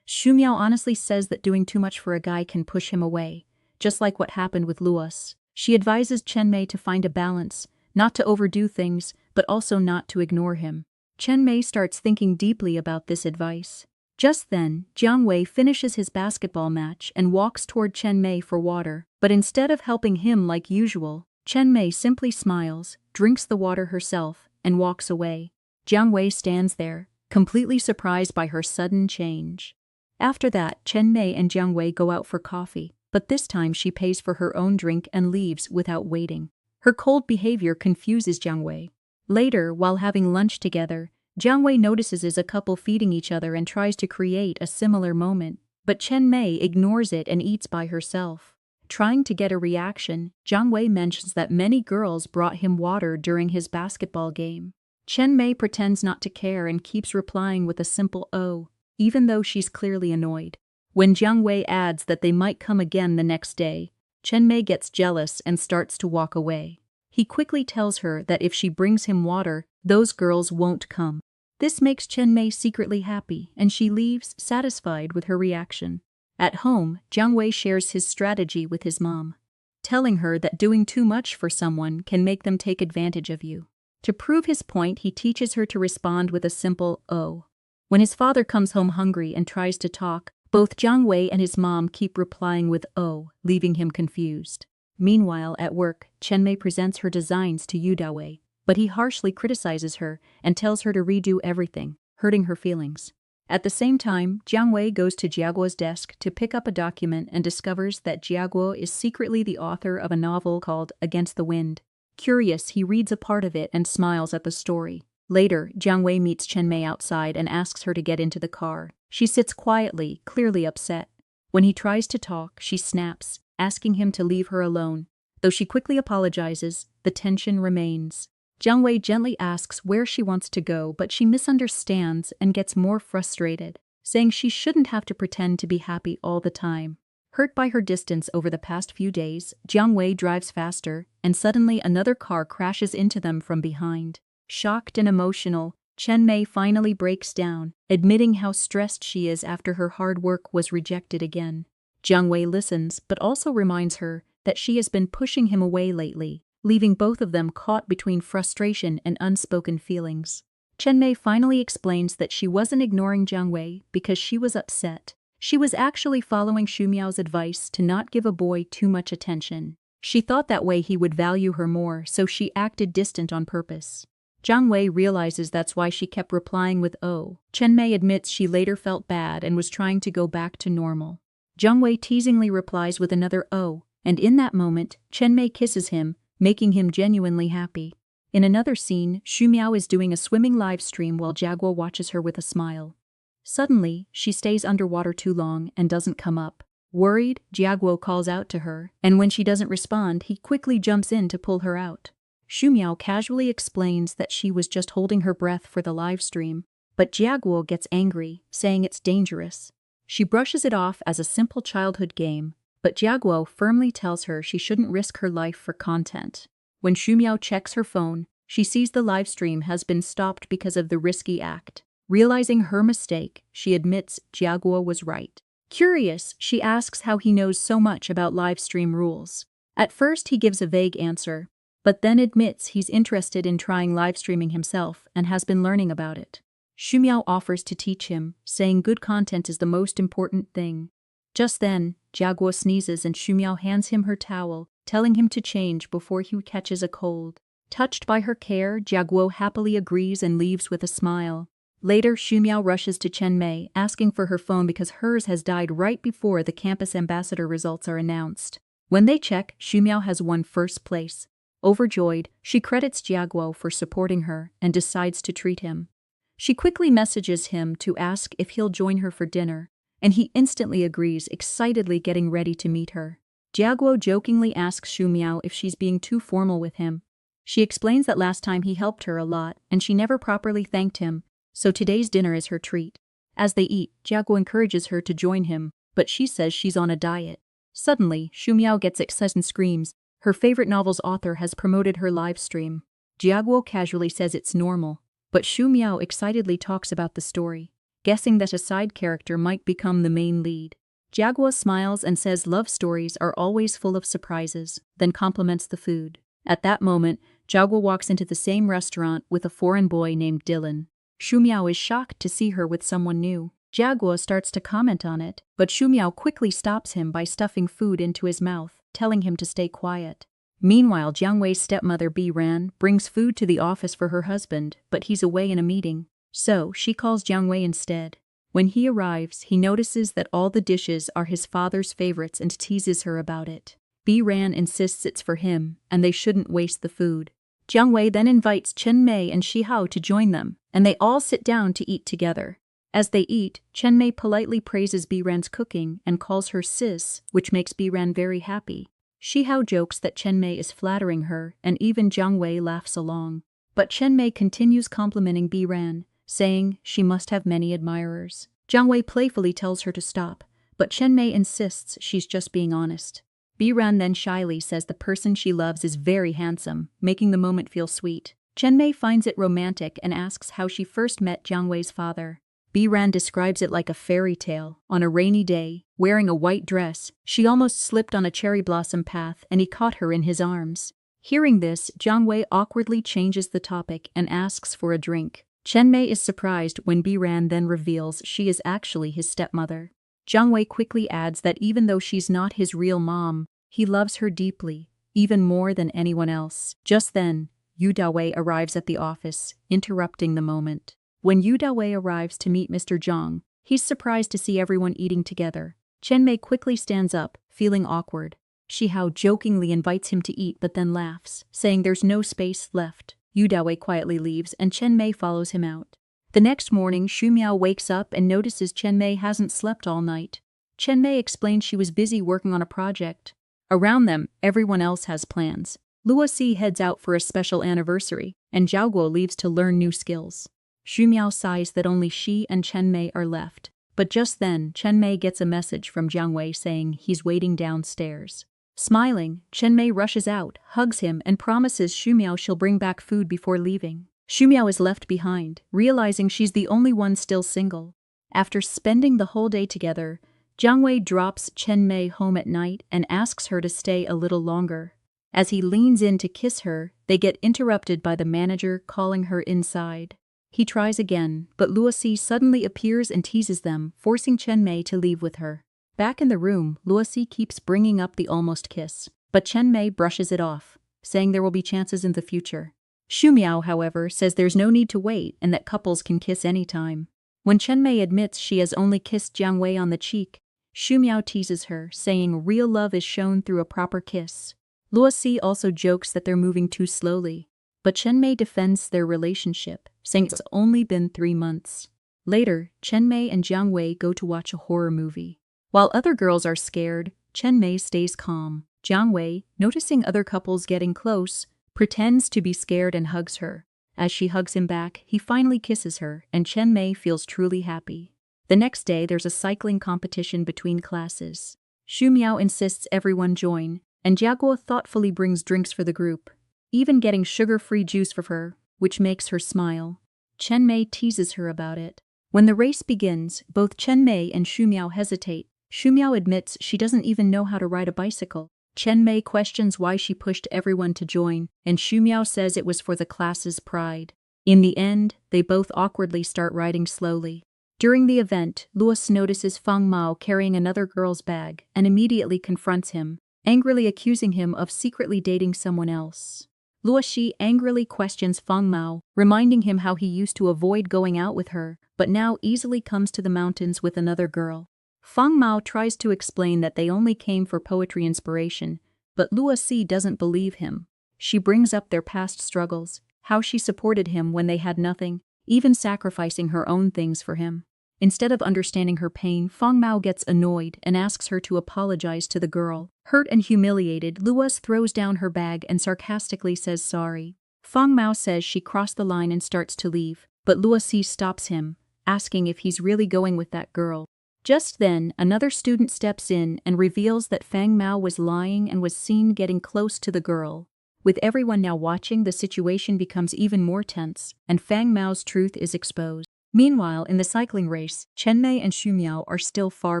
Xu Miao honestly says that doing too much for a guy can push him away, just like what happened with Luos. She advises Chen Mei to find a balance, not to overdo things, but also not to ignore him. Chen Mei starts thinking deeply about this advice. Just then, Jiang Wei finishes his basketball match and walks toward Chen Mei for water, but instead of helping him like usual, Chen Mei simply smiles, drinks the water herself, and walks away. Jiang Wei stands there, completely surprised by her sudden change. After that, Chen Mei and Jiang Wei go out for coffee, but this time she pays for her own drink and leaves without waiting. Her cold behavior confuses Jiang Wei. Later, while having lunch together, Jiang Wei notices a couple feeding each other and tries to create a similar moment, but Chen Mei ignores it and eats by herself. Trying to get a reaction, Jiang Wei mentions that many girls brought him water during his basketball game. Chen Mei pretends not to care and keeps replying with a simple "oh," even though she's clearly annoyed. When Jiang Wei adds that they might come again the next day, Chen Mei gets jealous and starts to walk away. He quickly tells her that if she brings him water, those girls won't come. This makes Chen Mei secretly happy, and she leaves satisfied with her reaction. At home, Jiang Wei shares his strategy with his mom, telling her that doing too much for someone can make them take advantage of you. To prove his point, he teaches her to respond with a simple "oh." When his father comes home hungry and tries to talk, both Jiang Wei and his mom keep replying with "oh," leaving him confused. Meanwhile, at work, Chen Mei presents her designs to Yu Dawei, but he harshly criticizes her and tells her to redo everything, hurting her feelings. At the same time, Jiang Wei goes to Jiaguo's desk to pick up a document and discovers that Jiaguo is secretly the author of a novel called Against the Wind. Curious, he reads a part of it and smiles at the story. Later, Jiang Wei meets Chen Mei outside and asks her to get into the car. She sits quietly, clearly upset. When he tries to talk, she snaps, asking him to leave her alone. Though she quickly apologizes, the tension remains. Jiang Wei gently asks where she wants to go, but she misunderstands and gets more frustrated, saying she shouldn't have to pretend to be happy all the time. Hurt by her distance over the past few days, Jiang Wei drives faster, and suddenly another car crashes into them from behind. Shocked and emotional, Chen Mei finally breaks down, admitting how stressed she is after her hard work was rejected again. Jiang Wei listens, but also reminds her that she has been pushing him away lately, leaving both of them caught between frustration and unspoken feelings. Chenmei finally explains that she wasn't ignoring Jiang Wei because she was upset. She was actually following Xu Miao's advice to not give a boy too much attention. She thought that way he would value her more, so she acted distant on purpose. Jiang Wei realizes that's why she kept replying with "oh." Chenmei admits she later felt bad and was trying to go back to normal. Jiang Wei teasingly replies with another "oh," and in that moment, Chenmei kisses him, making him genuinely happy. In another scene, Xu Miao is doing a swimming live stream while Jiaguo watches her with a smile. Suddenly, she stays underwater too long and doesn't come up. Worried, Jiaguo calls out to her, and when she doesn't respond, he quickly jumps in to pull her out. Xu Miao casually explains that she was just holding her breath for the live stream, but Jiaguo gets angry, saying it's dangerous. She brushes it off as a simple childhood game, but Jiaguo firmly tells her she shouldn't risk her life for content. When Xu Miao checks her phone, she sees the live stream has been stopped because of the risky act. Realizing her mistake, she admits Jiaguo was right. Curious, she asks how he knows so much about live stream rules. At first he gives a vague answer, but then admits he's interested in trying live streaming himself and has been learning about it. Xu Miao offers to teach him, saying good content is the most important thing. Just then, Jiaguo sneezes and Xu Miao hands him her towel, telling him to change before he catches a cold. Touched by her care, Jiaguo happily agrees and leaves with a smile. Later, Xu Miao rushes to Chenmei, asking for her phone because hers has died right before the campus ambassador results are announced. When they check, Xu Miao has won first place. Overjoyed, she credits Jiaguo for supporting her and decides to treat him. She quickly messages him to ask if he'll join her for dinner, and he instantly agrees, excitedly getting ready to meet her. Jiaguo jokingly asks Xu Miao if she's being too formal with him. She explains that last time he helped her a lot and she never properly thanked him, so today's dinner is her treat. As they eat, Jiaguo encourages her to join him, but she says she's on a diet. Suddenly, Xu Miao gets excited and screams. Her favorite novel's author has promoted her live stream. Jiaguo casually says it's normal, but Xu Miao excitedly talks about the story, guessing that a side character might become the main lead. Jiaguo smiles and says love stories are always full of surprises, then compliments the food. At that moment, Jiaguo walks into the same restaurant with a foreign boy named Dylan. Xu Miao is shocked to see her with someone new. Jiaguo starts to comment on it, but Xu Miao quickly stops him by stuffing food into his mouth, telling him to stay quiet. Meanwhile, Jiang Wei's stepmother Bi Ran brings food to the office for her husband, but he's away in a meeting, so she calls Jiang Wei instead. When he arrives, he notices that all the dishes are his father's favorites and teases her about it. Bi Ran insists it's for him, and they shouldn't waste the food. Jiang Wei then invites Chenmei and Shihao to join them, and they all sit down to eat together. As they eat, Chenmei politely praises Bi Ran's cooking and calls her sis, which makes Bi Ran very happy. Shihao jokes that Chenmei is flattering her, and even Jiang Wei laughs along. But Chenmei continues complimenting Bi Ran, saying she must have many admirers. Jiang Wei playfully tells her to stop, but Chenmei insists she's just being honest. Bi Ran then shyly says the person she loves is very handsome, making the moment feel sweet. Chenmei finds it romantic and asks how she first met Jiang Wei's father. Bi Ran describes it like a fairy tale. On a rainy day, wearing a white dress, she almost slipped on a cherry blossom path and he caught her in his arms. Hearing this, Jiang Wei awkwardly changes the topic and asks for a drink. Chenmei is surprised when Bi Ran then reveals she is actually his stepmother. Jiang Wei quickly adds that even though she's not his real mom, he loves her deeply, even more than anyone else. Just then, Yu Dawei arrives at the office, interrupting the moment. When Yu Dawei arrives to meet Mr. Zhang, he's surprised to see everyone eating together. Chenmei quickly stands up, feeling awkward. Shihao jokingly invites him to eat but then laughs, saying there's no space left. Yu Dawei quietly leaves and Chenmei follows him out. The next morning, Xu Miao wakes up and notices Chenmei hasn't slept all night. Chenmei explains she was busy working on a project. Around them, everyone else has plans. Luo Si heads out for a special anniversary, and Zhao Guo leaves to learn new skills. Xu Miao sighs that only she and Chenmei are left, but just then, Chenmei gets a message from Jiang Wei saying he's waiting downstairs. Smiling, Chenmei rushes out, hugs him, and promises Xu Miao she'll bring back food before leaving. Xu Miao is left behind, realizing she's the only one still single. After spending the whole day together, Jiang Wei drops Chen Mei home at night and asks her to stay a little longer. As he leans in to kiss her, they get interrupted by the manager calling her inside. He tries again, but Luosi suddenly appears and teases them, forcing Chen Mei to leave with her. Back in the room, Luosi keeps bringing up the almost kiss, but Chen Mei brushes it off, saying there will be chances in the future. Xu Miao, however, says there's no need to wait and that couples can kiss anytime. When Chen Mei admits she has only kissed Jiang Wei on the cheek, Xu Miao teases her, saying real love is shown through a proper kiss. Luosi also jokes that they're moving too slowly, but Chen Mei defends their relationship, saying it's only been 3 months. Later, Chen Mei and Jiang Wei go to watch a horror movie. While other girls are scared, Chen Mei stays calm. Jiang Wei, noticing other couples getting close, pretends to be scared and hugs her. As she hugs him back, he finally kisses her, and Chen Mei feels truly happy. The next day, there's a cycling competition between classes. Xu Miao insists everyone join, and Jiaguo thoughtfully brings drinks for the group, even getting sugar-free juice for her, which makes her smile. Chen Mei teases her about it. When the race begins, both Chen Mei and Xu Miao hesitate. Xu Miao admits she doesn't even know how to ride a bicycle. Chen Mei questions why she pushed everyone to join, and Xu Miao says it was for the class's pride. In the end, they both awkwardly start riding slowly. During the event, Luos notices Fang Mao carrying another girl's bag and immediately confronts him, angrily accusing him of secretly dating someone else. Luoxi angrily questions Fang Mao, reminding him how he used to avoid going out with her, but now easily comes to the mountains with another girl. Fang Mao tries to explain that they only came for poetry inspiration, but Luoxi doesn't believe him. She brings up their past struggles, how she supported him when they had nothing, even sacrificing her own things for him. Instead of understanding her pain, Fang Mao gets annoyed and asks her to apologize to the girl. Hurt and humiliated, Luos throws down her bag and sarcastically says sorry. Fang Mao says she crossed the line and starts to leave, but Luosi stops him, asking if he's really going with that girl. Just then, another student steps in and reveals that Fang Mao was lying and was seen getting close to the girl. With everyone now watching, the situation becomes even more tense, and Fang Mao's truth is exposed. Meanwhile, in the cycling race, Chen Mei and Xu Miao are still far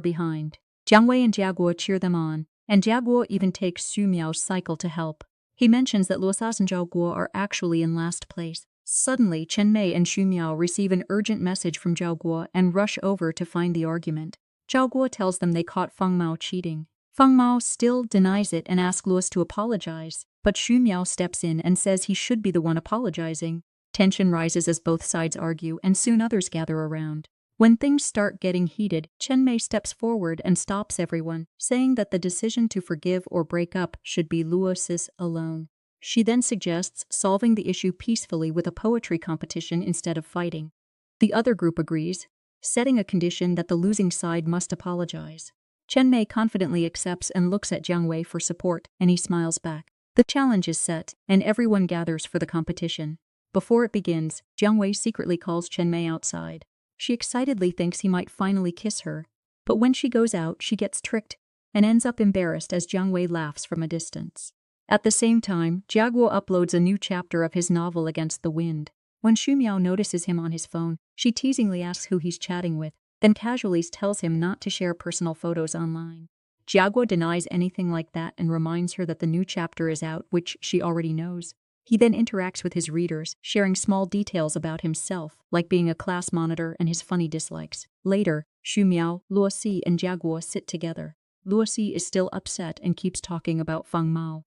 behind. Jiang Wei and Jiaguo cheer them on, and Jiaguo even takes Xu Miao's cycle to help. He mentions that Luosas and Jiaguo are actually in last place. Suddenly, Chen Mei and Xu Miao receive an urgent message from Jiaguo and rush over to find the argument. Jiaguo tells them they caught Fang Mao cheating. Fang Mao still denies it and asks Luos to apologize, but Xu Miao steps in and says he should be the one apologizing. Tension rises as both sides argue, and soon others gather around. When things start getting heated, Chen Mei steps forward and stops everyone, saying that the decision to forgive or break up should be Luos's alone. She then suggests solving the issue peacefully with a poetry competition instead of fighting. The other group agrees, setting a condition that the losing side must apologize. Chen Mei confidently accepts and looks at Jiang Wei for support, and he smiles back. The challenge is set, and everyone gathers for the competition. Before it begins, Jiang Wei secretly calls Chen Mei outside. She excitedly thinks he might finally kiss her, but when she goes out, she gets tricked and ends up embarrassed as Jiang Wei laughs from a distance. At the same time, Jiaguo uploads a new chapter of his novel Against the Wind. When Xu Miao notices him on his phone, she teasingly asks who he's chatting with, then casually tells him not to share personal photos online. Jiaguo denies anything like that and reminds her that the new chapter is out, which she already knows. He then interacts with his readers, sharing small details about himself, like being a class monitor and his funny dislikes. Later, Xu Miao, Luosi, and Jiaguo sit together. Luosi is still upset and keeps talking about Fang Mao.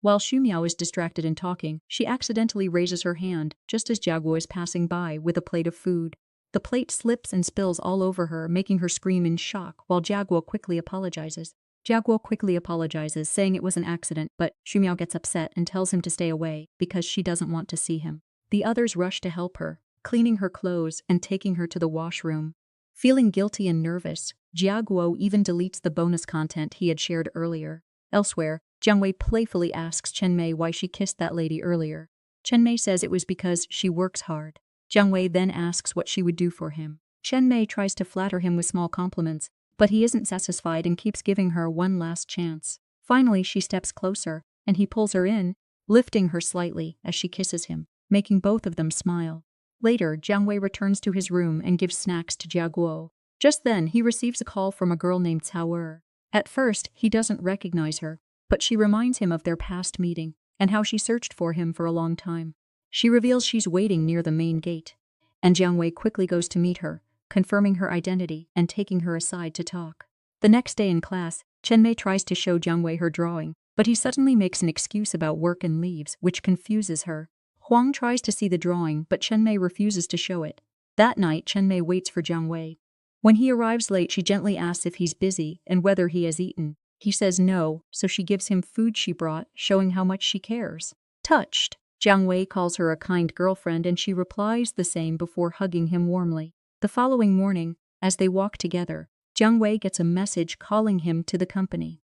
While Xu Miao is distracted and talking, she accidentally raises her hand just as Jiaguo is passing by with a plate of food. The plate slips and spills all over her, making her scream in shock, while Jiaguo quickly apologizes. Saying it was an accident, but Xu Miao gets upset and tells him to stay away because she doesn't want to see him. The others rush to help her, cleaning her clothes and taking her to the washroom. Feeling guilty and nervous, Jiaguo even deletes the bonus content he had shared earlier. Elsewhere, Jiang Wei playfully asks Chen Mei why she kissed that lady earlier. Chen Mei says it was because she works hard. Jiang Wei then asks what she would do for him. Chen Mei tries to flatter him with small compliments, but he isn't satisfied and keeps giving her one last chance. Finally, she steps closer, and he pulls her in, lifting her slightly as she kisses him, making both of them smile. Later, Jiang Wei returns to his room and gives snacks to Jiaguo. Just then, he receives a call from a girl named Cao. At first, he doesn't recognize her, but she reminds him of their past meeting and how she searched for him for a long time. She reveals she's waiting near the main gate, and Jiang Wei quickly goes to meet her, confirming her identity and taking her aside to talk. The next day in class, Chen Mei tries to show Jiang Wei her drawing, but he suddenly makes an excuse about work and leaves, which confuses her. Huang tries to see the drawing, but Chen Mei refuses to show it. That night, Chen Mei waits for Jiang Wei. When he arrives late, she gently asks if he's busy and whether he has eaten. He says no, so she gives him food she brought, showing how much she cares. Touched, Jiang Wei calls her a kind girlfriend and she replies the same before hugging him warmly. The following morning, as they walk together, Jiang Wei gets a message calling him to the company.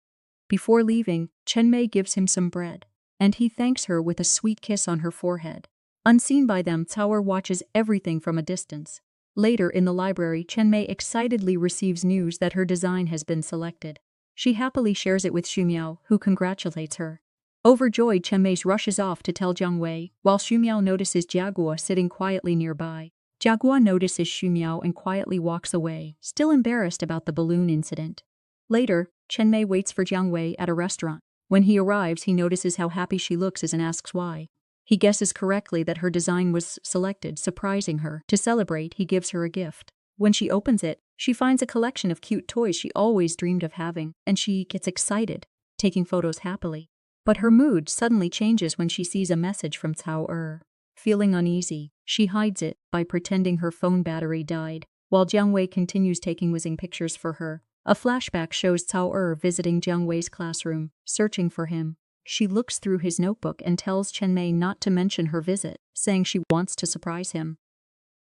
Before leaving, Chen Mei gives him some bread, and he thanks her with a sweet kiss on her forehead. Unseen by them, Cao watches everything from a distance. Later in the library, Chen Mei excitedly receives news that her design has been selected. She happily shares it with Xumiao, who congratulates her. Overjoyed, Chen Mei rushes off to tell Jiang Wei, while Xumiao notices Jiagua sitting quietly nearby. Jiagua notices Xumiao and quietly walks away, still embarrassed about the balloon incident. Later, Chen Mei waits for Jiang Wei at a restaurant. When he arrives, he notices how happy she looks and asks why. He guesses correctly that her design was selected, surprising her. To celebrate, he gives her a gift. When she opens it, she finds a collection of cute toys she always dreamed of having, and she gets excited, taking photos happily. But her mood suddenly changes when she sees a message from Cao. Feeling uneasy, she hides it by pretending her phone battery died, while Jiang Wei continues taking whizzing pictures for her. A flashback shows Cao visiting Jiang Wei's classroom, searching for him. She looks through his notebook and tells Chen Mei not to mention her visit, saying she wants to surprise him.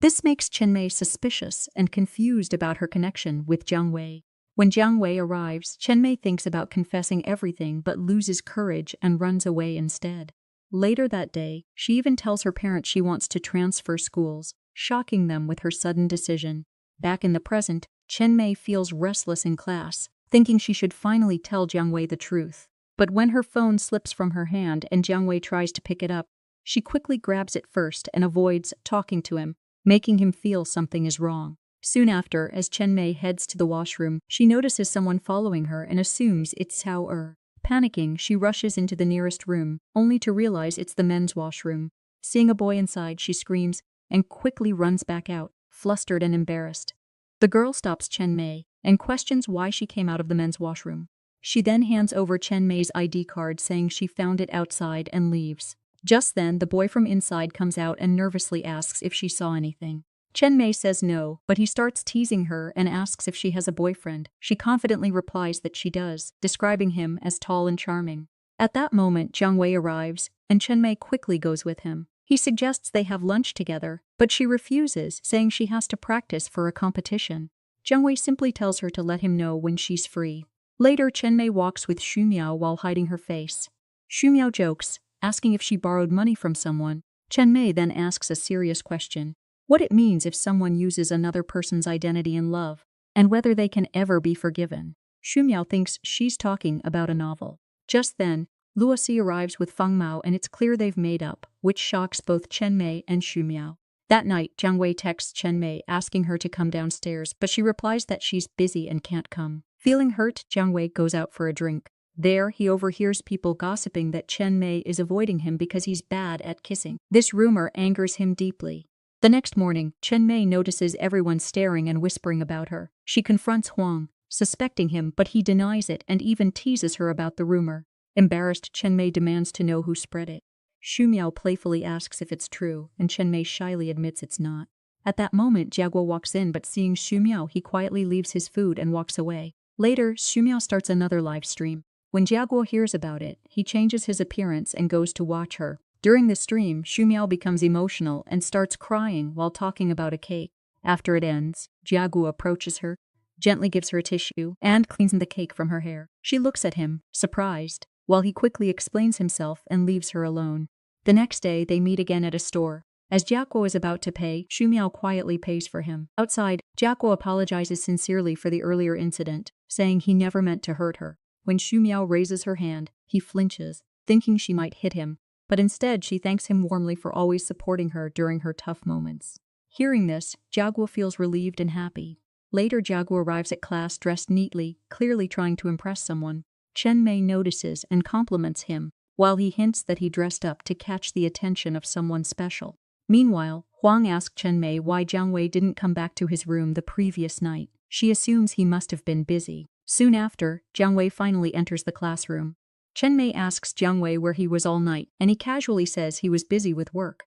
This makes Chen Mei suspicious and confused about her connection with Jiang Wei. When Jiang Wei arrives, Chen Mei thinks about confessing everything but loses courage and runs away instead. Later that day, she even tells her parents she wants to transfer schools, shocking them with her sudden decision. Back in the present, Chen Mei feels restless in class, thinking she should finally tell Jiang Wei the truth. But when her phone slips from her hand and Jiang Wei tries to pick it up, she quickly grabs it first and avoids talking to him, making him feel something is wrong. Soon after, as Chen Mei heads to the washroom, she notices someone following her and assumes it's Cao. Panicking, she rushes into the nearest room, only to realize it's the men's washroom. Seeing a boy inside, she screams and quickly runs back out, flustered and embarrassed. The girl stops Chen Mei and questions why she came out of the men's washroom. She then hands over Chen Mei's ID card, saying she found it outside, and leaves. Just then, the boy from inside comes out and nervously asks if she saw anything. Chen Mei says no, but he starts teasing her and asks if she has a boyfriend. She confidently replies that she does, describing him as tall and charming. At that moment, Jiang Wei arrives, and Chen Mei quickly goes with him. He suggests they have lunch together, but she refuses, saying she has to practice for a competition. Jiang Wei simply tells her to let him know when she's free. Later, Chen Mei walks with Xumiao while hiding her face. Xumiao jokes, asking if she borrowed money from someone. Chen Mei then asks a serious question: what it means if someone uses another person's identity in love, and whether they can ever be forgiven. Xumiao thinks she's talking about a novel. Just then, Luosi arrives with Feng Mao and it's clear they've made up, which shocks both Chen Mei and Xumiao. That night, Jiang Wei texts Chen Mei asking her to come downstairs, but she replies that she's busy and can't come. Feeling hurt, Jiang Wei goes out for a drink. There, he overhears people gossiping that Chen Mei is avoiding him because he's bad at kissing. This rumor angers him deeply. The next morning, Chen Mei notices everyone staring and whispering about her. She confronts Huang, suspecting him, but he denies it and even teases her about the rumor. Embarrassed, Chen Mei demands to know who spread it. Xumiao playfully asks if it's true, and Chen Mei shyly admits it's not. At that moment, Jiagua walks in, but seeing Xumiao, he quietly leaves his food and walks away. Later, Xumiao starts another live stream. When Jiagua hears about it, he changes his appearance and goes to watch her. During the stream, Xumiao becomes emotional and starts crying while talking about a cake. After it ends, Jiagua approaches her, gently gives her a tissue, and cleans the cake from her hair. She looks at him, surprised, while he quickly explains himself and leaves her alone. The next day, they meet again at a store. As Jiagua is about to pay, Xumiao quietly pays for him. Outside, Jiagua apologizes sincerely for the earlier incident, saying he never meant to hurt her. When Xumiao raises her hand, he flinches, thinking she might hit him, but instead she thanks him warmly for always supporting her during her tough moments. Hearing this, Jiagua feels relieved and happy. Later, Jiaguo arrives at class dressed neatly, clearly trying to impress someone. Chen Mei notices and compliments him, while he hints that he dressed up to catch the attention of someone special. Meanwhile, Huang asks Chen Mei why Jiang Wei didn't come back to his room the previous night. She assumes he must have been busy. Soon after, Jiang Wei finally enters the classroom. Chen Mei asks Jiang Wei where he was all night, and he casually says he was busy with work.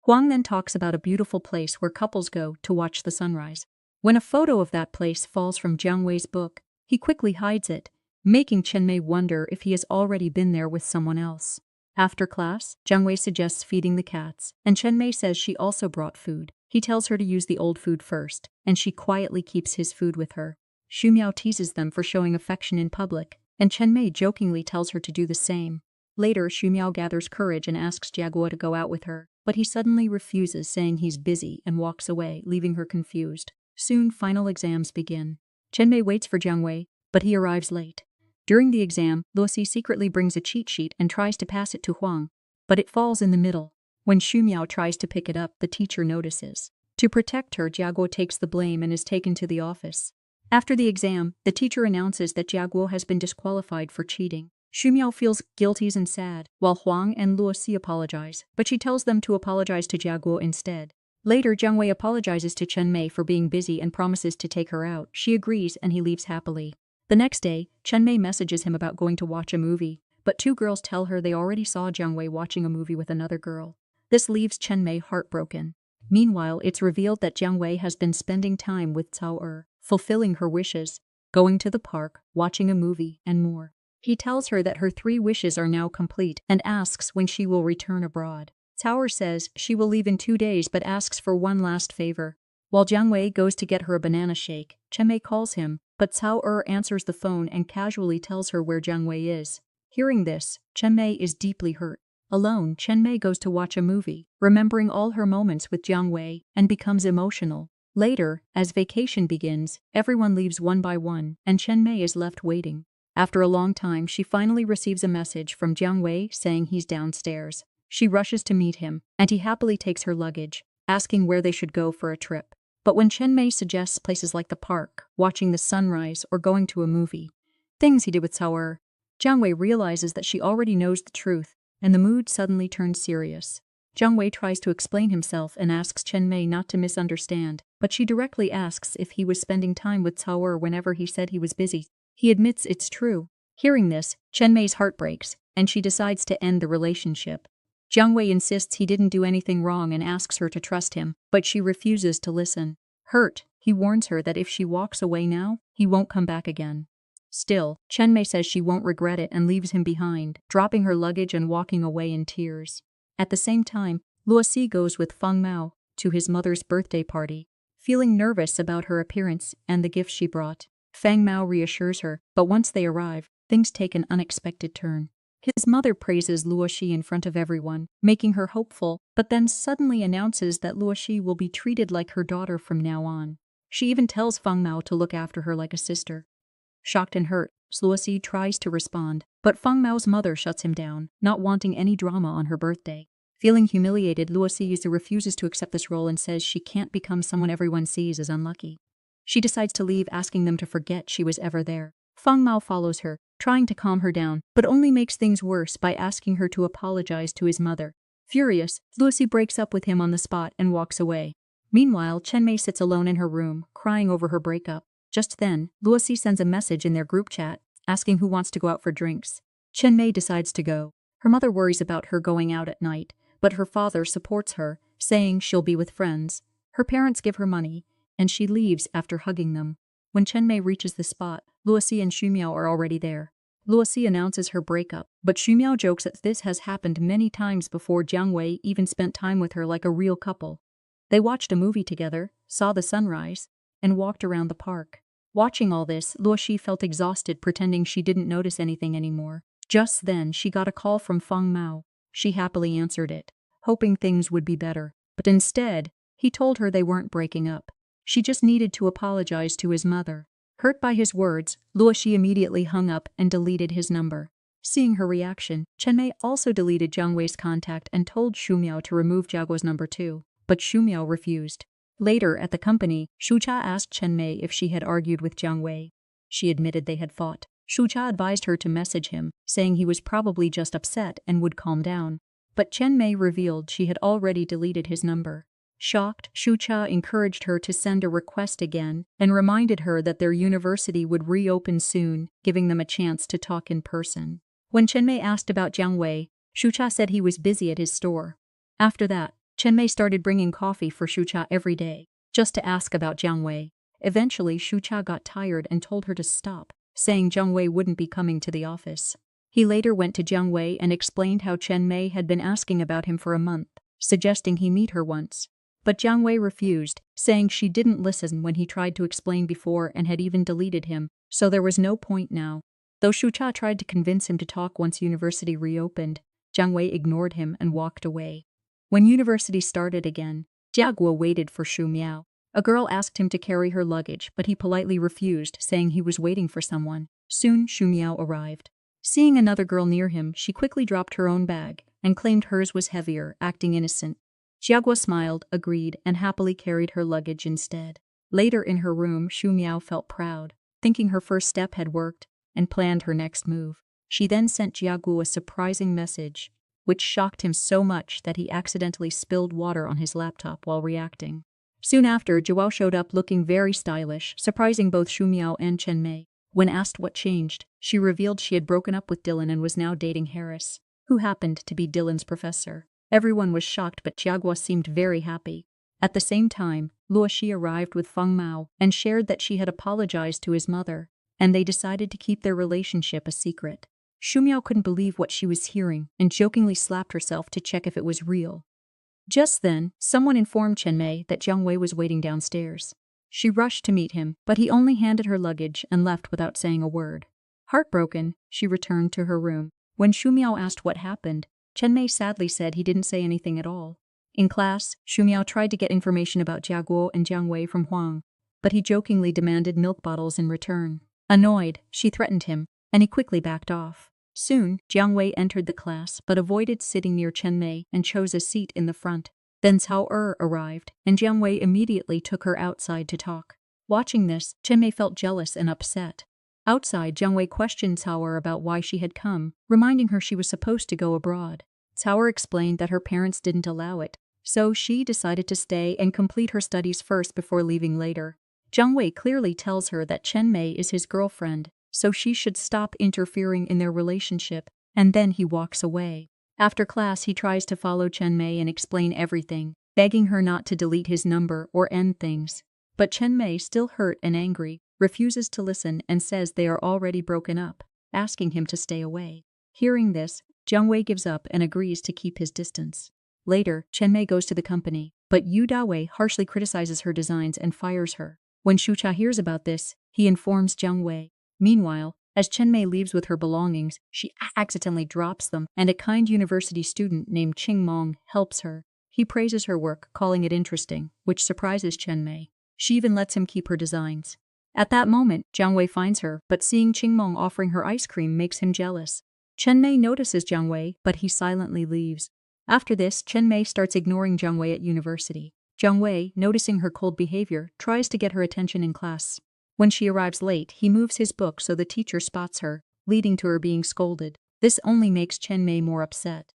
Huang then talks about a beautiful place where couples go to watch the sunrise. When a photo of that place falls from Jiang Wei's book, he quickly hides it, making Chen Mei wonder if he has already been there with someone else. After class, Jiang Wei suggests feeding the cats, and Chen Mei says she also brought food. He tells her to use the old food first, and she quietly keeps his food with her. Xu Miao teases them for showing affection in public, and Chen Mei jokingly tells her to do the same. Later, Xu Miao gathers courage and asks Jiaguo to go out with her, but he suddenly refuses, saying he's busy, and walks away, leaving her confused. Soon, final exams begin. Chen Mei waits for Jiang Wei, but he arrives late. During the exam, Luoxi secretly brings a cheat sheet and tries to pass it to Huang, but it falls in the middle. When Xu Miao tries to pick it up, the teacher notices. To protect her, Jiaguo takes the blame and is taken to the office. After the exam, the teacher announces that Jiaguo has been disqualified for cheating. Xu Miao feels guilty and sad, while Huang and Luoxi apologize, but she tells them to apologize to Jiaguo instead. Later, Jiang Wei apologizes to Chen Mei for being busy and promises to take her out. She agrees and he leaves happily. The next day, Chen Mei messages him about going to watch a movie, but two girls tell her they already saw Jiang Wei watching a movie with another girl. This leaves Chen Mei heartbroken. Meanwhile, it's revealed that Jiang Wei has been spending time with Cao Er, fulfilling her wishes, going to the park, watching a movie, and more. He tells her that her 3 wishes are now complete and asks when she will return abroad. Cao Er says she will leave in 2 days but asks for one last favor. While Jiang Wei goes to get her a banana shake, Chen Mei calls him, but Cao Er answers the phone and casually tells her where Jiang Wei is. Hearing this, Chen Mei is deeply hurt. Alone, Chen Mei goes to watch a movie, remembering all her moments with Jiang Wei, and becomes emotional. Later, as vacation begins, everyone leaves one by one, and Chen Mei is left waiting. After a long time, she finally receives a message from Jiang Wei saying he's downstairs. She rushes to meet him, and he happily takes her luggage, asking where they should go for a trip. But when Chen Mei suggests places like the park, watching the sunrise, or going to a movie, things he did with Cao Er, Jiang Wei realizes that she already knows the truth, and the mood suddenly turns serious. Jiang Wei tries to explain himself and asks Chen Mei not to misunderstand, but she directly asks if he was spending time with Cao Er whenever he said he was busy. He admits it's true. Hearing this, Chen Mei's heart breaks, and she decides to end the relationship. Jiang Wei insists he didn't do anything wrong and asks her to trust him, but she refuses to listen. Hurt, he warns her that if she walks away now, he won't come back again. Still, Chen Mei says she won't regret it and leaves him behind, dropping her luggage and walking away in tears. At the same time, Luoxi goes with Feng Mao to his mother's birthday party, feeling nervous about her appearance and the gifts she brought. Feng Mao reassures her, but once they arrive, things take an unexpected turn. His mother praises Luoxi in front of everyone, making her hopeful, but then suddenly announces that Luoxi will be treated like her daughter from now on. She even tells Feng Mao to look after her like a sister. Shocked and hurt, Luoxi tries to respond, but Feng Mao's mother shuts him down, not wanting any drama on her birthday. Feeling humiliated, Luoxi refuses to accept this role and says she can't become someone everyone sees as unlucky. She decides to leave, asking them to forget she was ever there. Feng Mao follows her, trying to calm her down, but only makes things worse by asking her to apologize to his mother. Furious, Luoxi breaks up with him on the spot and walks away. Meanwhile, Chen Mei sits alone in her room, crying over her breakup. Just then, Luoxi sends a message in their group chat, asking who wants to go out for drinks. Chen Mei decides to go. Her mother worries about her going out at night, but her father supports her, saying she'll be with friends. Her parents give her money, and she leaves after hugging them. When Chen Mei reaches the spot, Luoxi and Xu Miao are already there. Luoxi announces her breakup, but Xu Miao jokes that this has happened many times before. Jiang Wei even spent time with her like a real couple. They watched a movie together, saw the sunrise, and walked around the park. Watching all this, Luoxi felt exhausted, pretending she didn't notice anything anymore. Just then, she got a call from Feng Mao. She happily answered it, hoping things would be better, but instead, he told her they weren't breaking up. She just needed to apologize to his mother. Hurt by his words, Luoxi immediately hung up and deleted his number. Seeing her reaction, Chen Mei also deleted Jiang Wei's contact and told Xu Miao to remove Jiaguo's number too, but Xu Miao refused. Later, at the company, Shucha asked Chen Mei if she had argued with Jiang Wei. She admitted they had fought. Shucha advised her to message him, saying he was probably just upset and would calm down. But Chen Mei revealed she had already deleted his number. Shocked, Shucha encouraged her to send a request again and reminded her that their university would reopen soon, giving them a chance to talk in person. When Chen Mei asked about Jiang Wei, Shucha said he was busy at his store. After that, Chen Mei started bringing coffee for Shucha every day, just to ask about Jiang Wei. Eventually, Shucha got tired and told her to stop, saying Jiang Wei wouldn't be coming to the office. He later went to Jiang Wei and explained how Chen Mei had been asking about him for a month, suggesting he meet her once. But Jiang Wei refused, saying she didn't listen when he tried to explain before and had even deleted him, so there was no point now. Though Shucha tried to convince him to talk once university reopened, Jiang Wei ignored him and walked away. When university started again, Jia Guo waited for Shu Miao. A girl asked him to carry her luggage, but he politely refused, saying he was waiting for someone. Soon, Shu Miao arrived. Seeing another girl near him, she quickly dropped her own bag and claimed hers was heavier, acting innocent. Jia Guo smiled, agreed, and happily carried her luggage instead. Later in her room, Shu Miao felt proud, thinking her first step had worked, and planned her next move. She then sent Jia Guo a surprising message, which shocked him so much that he accidentally spilled water on his laptop while reacting. Soon after, Jiao showed up looking very stylish, surprising both Shu Miao and Chen Mei. When asked what changed, she revealed she had broken up with Dylan and was now dating Harris, who happened to be Dylan's professor. Everyone was shocked, but Jia Guo seemed very happy. At the same time, Luo Shi arrived with Feng Mao and shared that she had apologized to his mother, and they decided to keep their relationship a secret. Shu Miao couldn't believe what she was hearing and jokingly slapped herself to check if it was real. Just then, someone informed Chen Mei that Jiang Wei was waiting downstairs. She rushed to meet him, but he only handed her luggage and left without saying a word. Heartbroken, she returned to her room. When Shu Miao asked what happened, Chen Mei sadly said he didn't say anything at all. In class, Shu Miao tried to get information about Jia Guo and Jiang Wei from Huang, but he jokingly demanded milk bottles in return. Annoyed, she threatened him, and he quickly backed off. Soon, Jiang Wei entered the class but avoided sitting near Chen Mei and chose a seat in the front. Then Cao arrived, and Jiang Wei immediately took her outside to talk. Watching this, Chen Mei felt jealous and upset. Outside, Jiang Wei questioned Cao about why she had come, reminding her she was supposed to go abroad. Cao explained that her parents didn't allow it, so she decided to stay and complete her studies first before leaving later. Jiang Wei clearly tells her that Chen Mei is his girlfriend, so she should stop interfering in their relationship, and then he walks away. After class, he tries to follow Chen Mei and explain everything, begging her not to delete his number or end things. But Chen Mei, still hurt and angry, refuses to listen and says they are already broken up, asking him to stay away. Hearing this, Jiang Wei gives up and agrees to keep his distance. Later, Chen Mei goes to the company, but Yu Dawei harshly criticizes her designs and fires her. When Shucha hears about this, he informs Jiang Wei. Meanwhile, as Chen Mei leaves with her belongings, she accidentally drops them, and a kind university student named Qing Mong helps her. He praises her work, calling it interesting, which surprises Chen Mei. She even lets him keep her designs. At that moment, Jiang Wei finds her, but seeing Qing Mong offering her ice cream makes him jealous. Chen Mei notices Jiang Wei, but he silently leaves. After this, Chen Mei starts ignoring Jiang Wei at university. Jiang Wei, noticing her cold behavior, tries to get her attention in class. When she arrives late, he moves his book so the teacher spots her, leading to her being scolded. This only makes Chen Mei more upset.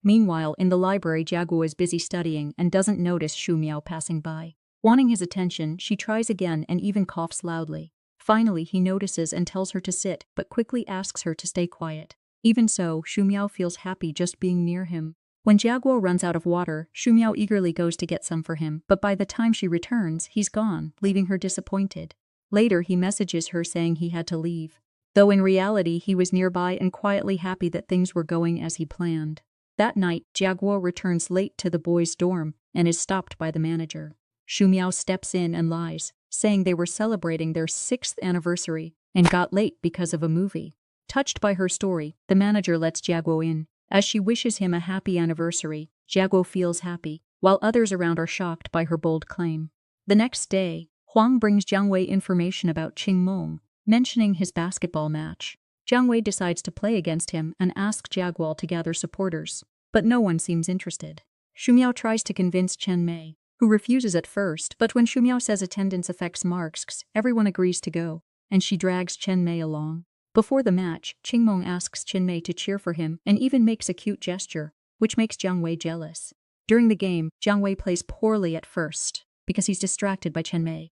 Meanwhile, in the library, Jia Guo is busy studying and doesn't notice Shu Miao passing by. Wanting his attention, she tries again and even coughs loudly. Finally, he notices and tells her to sit, but quickly asks her to stay quiet. Even so, Shu Miao feels happy just being near him. When Jia Guo runs out of water, Shu Miao eagerly goes to get some for him, but by the time she returns, he's gone, leaving her disappointed. Later, he messages her saying he had to leave, though in reality he was nearby and quietly happy that things were going as he planned. That night, Jia Guo returns late to the boys' dorm and is stopped by the manager. Shu Miao steps in and lies, saying they were celebrating their 6th anniversary and got late because of a movie. Touched by her story, the manager lets Jia Guo in. As she wishes him a happy anniversary, Jia Guo feels happy, while others around are shocked by her bold claim. The next day, Huang brings Jiang Wei information about Qing Mong, mentioning his basketball match. Jiang Wei decides to play against him and asks Jia Guo to gather supporters, but no one seems interested. Shu Miao tries to convince Chen Mei, who refuses at first, but when Shumyao says attendance affects marks, everyone agrees to go, and she drags Chen Mei along. Before the match, Qingmong asks Chen Mei to cheer for him and even makes a cute gesture, which makes Jiang Wei jealous. During the game, Jiang Wei plays poorly at first, because he's distracted by Chen Mei.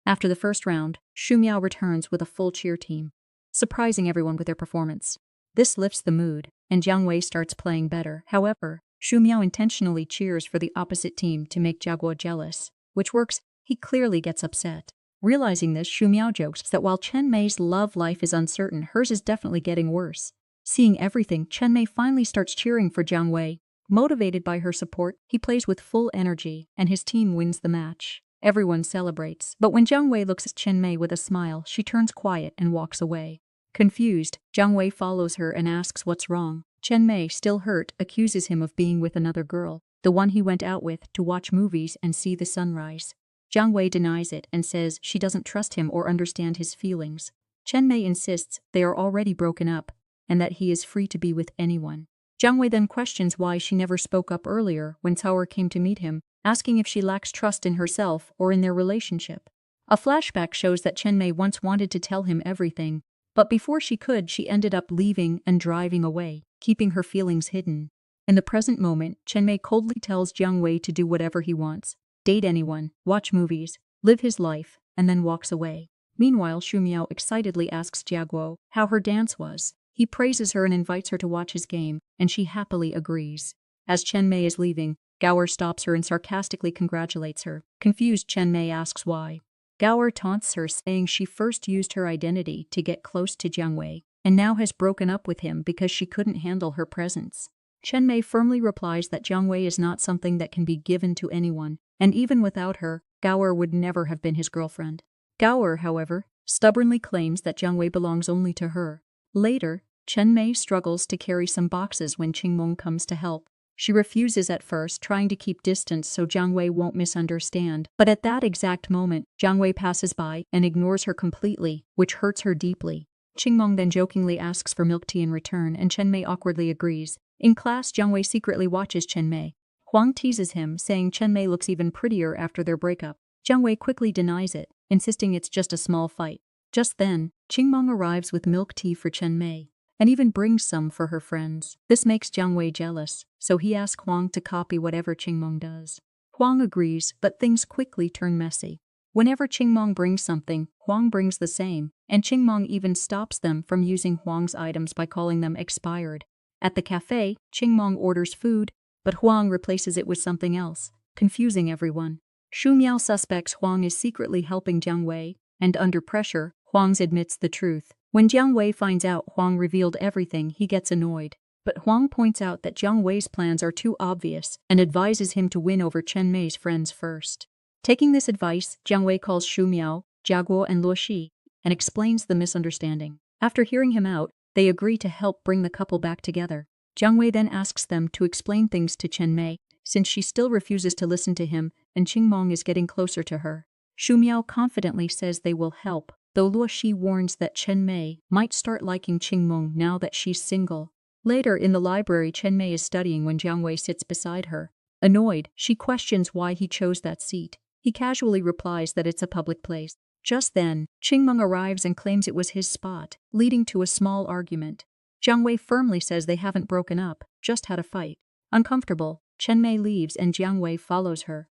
After the first round, Shumyao returns with a full cheer team, surprising everyone with their performance. This lifts the mood, and Jiang Wei starts playing better. However, Shumyao intentionally cheers for the opposite team to make Jiaguo jealous, which works. He clearly gets upset. Realizing this, Shumyao jokes that while Chen Mei's love life is uncertain, hers is definitely getting worse. Seeing everything, Chen Mei finally starts cheering for Jiang Wei. Motivated by her support, he plays with full energy, and his team wins the match. Everyone celebrates, but when Jiang Wei looks at Chen Mei with a smile, she turns quiet and walks away. Confused, Jiang Wei follows her and asks what's wrong. Chen Mei, still hurt, accuses him of being with another girl, the one he went out with to watch movies and see the sunrise. Jiang Wei denies it and says she doesn't trust him or understand his feelings. Chen Mei insists they are already broken up and that he is free to be with anyone. Jiang Wei then questions why she never spoke up earlier when Cao came to meet him, asking if she lacks trust in herself or in their relationship. A flashback shows that Chen Mei once wanted to tell him everything, but before she could, she ended up leaving and driving away, keeping her feelings hidden. In the present moment, Chen Mei coldly tells Jiang Wei to do whatever he wants, date anyone, watch movies, live his life, and then walks away. Meanwhile, Shumyao excitedly asks Jiaguo how her dance was. He praises her and invites her to watch his game, and she happily agrees. As Chen Mei is leaving, Gaoer stops her and sarcastically congratulates her. Confused, Chen Mei asks why. Gaoer taunts her, saying she first used her identity to get close to Jiang Wei, and now has broken up with him because she couldn't handle her presence. Chen Mei firmly replies that Jiang Wei is not something that can be given to anyone, and even without her, Gaoer would never have been his girlfriend. Gaoer, however, stubbornly claims that Jiang Wei belongs only to her. Later, Chen Mei struggles to carry some boxes when Qingmong comes to help. She refuses at first, trying to keep distance so Jiang Wei won't misunderstand, but at that exact moment, Jiang Wei passes by and ignores her completely, which hurts her deeply. Qingmong then jokingly asks for milk tea in return, and Chen Mei awkwardly agrees. In class, Jiang Wei secretly watches Chen Mei. Huang teases him, saying Chen Mei looks even prettier after their breakup. Jiang Wei quickly denies it, insisting it's just a small fight. Just then, Qingmong arrives with milk tea for Chen Mei, and even brings some for her friends. This makes Jiang Wei jealous, so he asks Huang to copy whatever Qingmong does. Huang agrees, but things quickly turn messy. Whenever Qingmong brings something, Huang brings the same, and Qingmong even stops them from using Huang's items by calling them expired. At the cafe, Qingmong orders food, but Huang replaces it with something else, confusing everyone. Shumyao suspects Huang is secretly helping Jiang Wei, and under pressure, Huang admits the truth. When Jiang Wei finds out Huang revealed everything, he gets annoyed. But Huang points out that Jiang Wei's plans are too obvious and advises him to win over Chen Mei's friends first. Taking this advice, Jiang Wei calls Shumyao, Jiaguo, and Luo Shi and explains the misunderstanding. After hearing him out, they agree to help bring the couple back together. Jiang Wei then asks them to explain things to Chen Mei, since she still refuses to listen to him and Qingmong is getting closer to her. Shumyao confidently says they will help, though Luo Shi warns that Chen Mei might start liking Qingmong now that she's single. Later in the library, Chen Mei is studying when Jiang Wei sits beside her. Annoyed, she questions why he chose that seat. He casually replies that it's a public place. Just then, Qingmong arrives and claims it was his spot, leading to a small argument. Jiang Wei firmly says they haven't broken up, just had a fight. Uncomfortable, Chen Mei leaves and Jiang Wei follows her.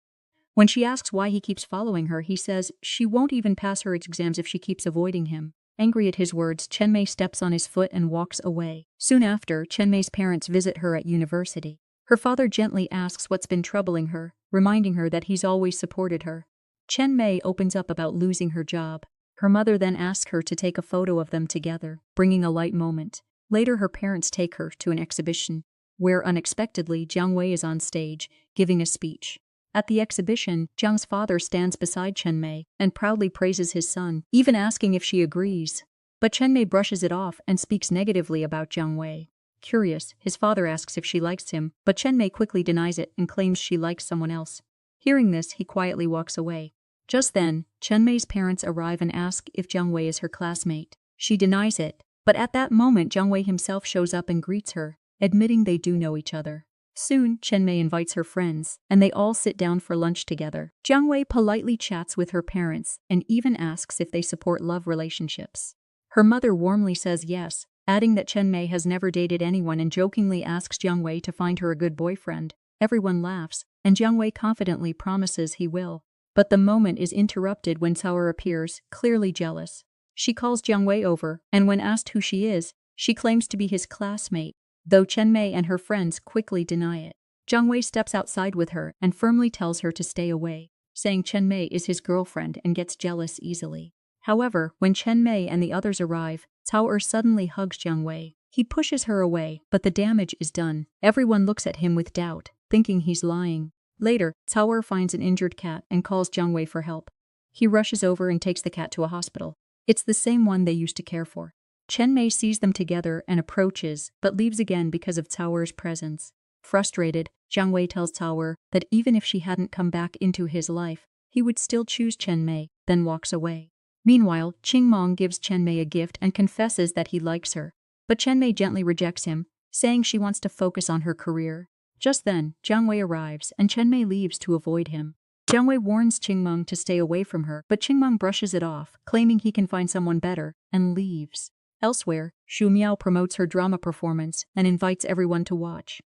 When she asks why he keeps following her, he says she won't even pass her exams if she keeps avoiding him. Angry at his words, Chen Mei steps on his foot and walks away. Soon after, Chen Mei's parents visit her at university. Her father gently asks what's been troubling her, reminding her that he's always supported her. Chen Mei opens up about losing her job. Her mother then asks her to take a photo of them together, bringing a light moment. Later, her parents take her to an exhibition, where unexpectedly Jiang Wei is on stage, giving a speech. At the exhibition, Jiang's father stands beside Chen Mei and proudly praises his son, even asking if she agrees. But Chen Mei brushes it off and speaks negatively about Jiang Wei. Curious, his father asks if she likes him, but Chen Mei quickly denies it and claims she likes someone else. Hearing this, he quietly walks away. Just then, Chen Mei's parents arrive and ask if Jiang Wei is her classmate. She denies it, but at that moment Jiang Wei himself shows up and greets her, admitting they do know each other. Soon, Chen Mei invites her friends, and they all sit down for lunch together. Jiang Wei politely chats with her parents and even asks if they support love relationships. Her mother warmly says yes, adding that Chen Mei has never dated anyone and jokingly asks Jiang Wei to find her a good boyfriend. Everyone laughs, and Jiang Wei confidently promises he will. But the moment is interrupted when Cao appears, clearly jealous. She calls Jiang Wei over, and when asked who she is, she claims to be his classmate, though Chen Mei and her friends quickly deny it. Jiang Wei steps outside with her and firmly tells her to stay away, saying Chen Mei is his girlfriend and gets jealous easily. However, when Chen Mei and the others arrive, Cao suddenly hugs Jiang Wei. He pushes her away, but the damage is done. Everyone looks at him with doubt, thinking he's lying. Later, Cao finds an injured cat and calls Jiang Wei for help. He rushes over and takes the cat to a hospital. It's the same one they used to care for. Chen Mei sees them together and approaches, but leaves again because of Cao's presence. Frustrated, Jiang Wei tells Cao that even if she hadn't come back into his life, he would still choose Chen Mei, then walks away. Meanwhile, Qingmong gives Chen Mei a gift and confesses that he likes her. But Chen Mei gently rejects him, saying she wants to focus on her career. Just then, Jiang Wei arrives and Chen Mei leaves to avoid him. Jiang Wei warns Qingmong to stay away from her, but Qingmong brushes it off, claiming he can find someone better, and leaves. Elsewhere, Xu Miao promotes her drama performance and invites everyone to watch.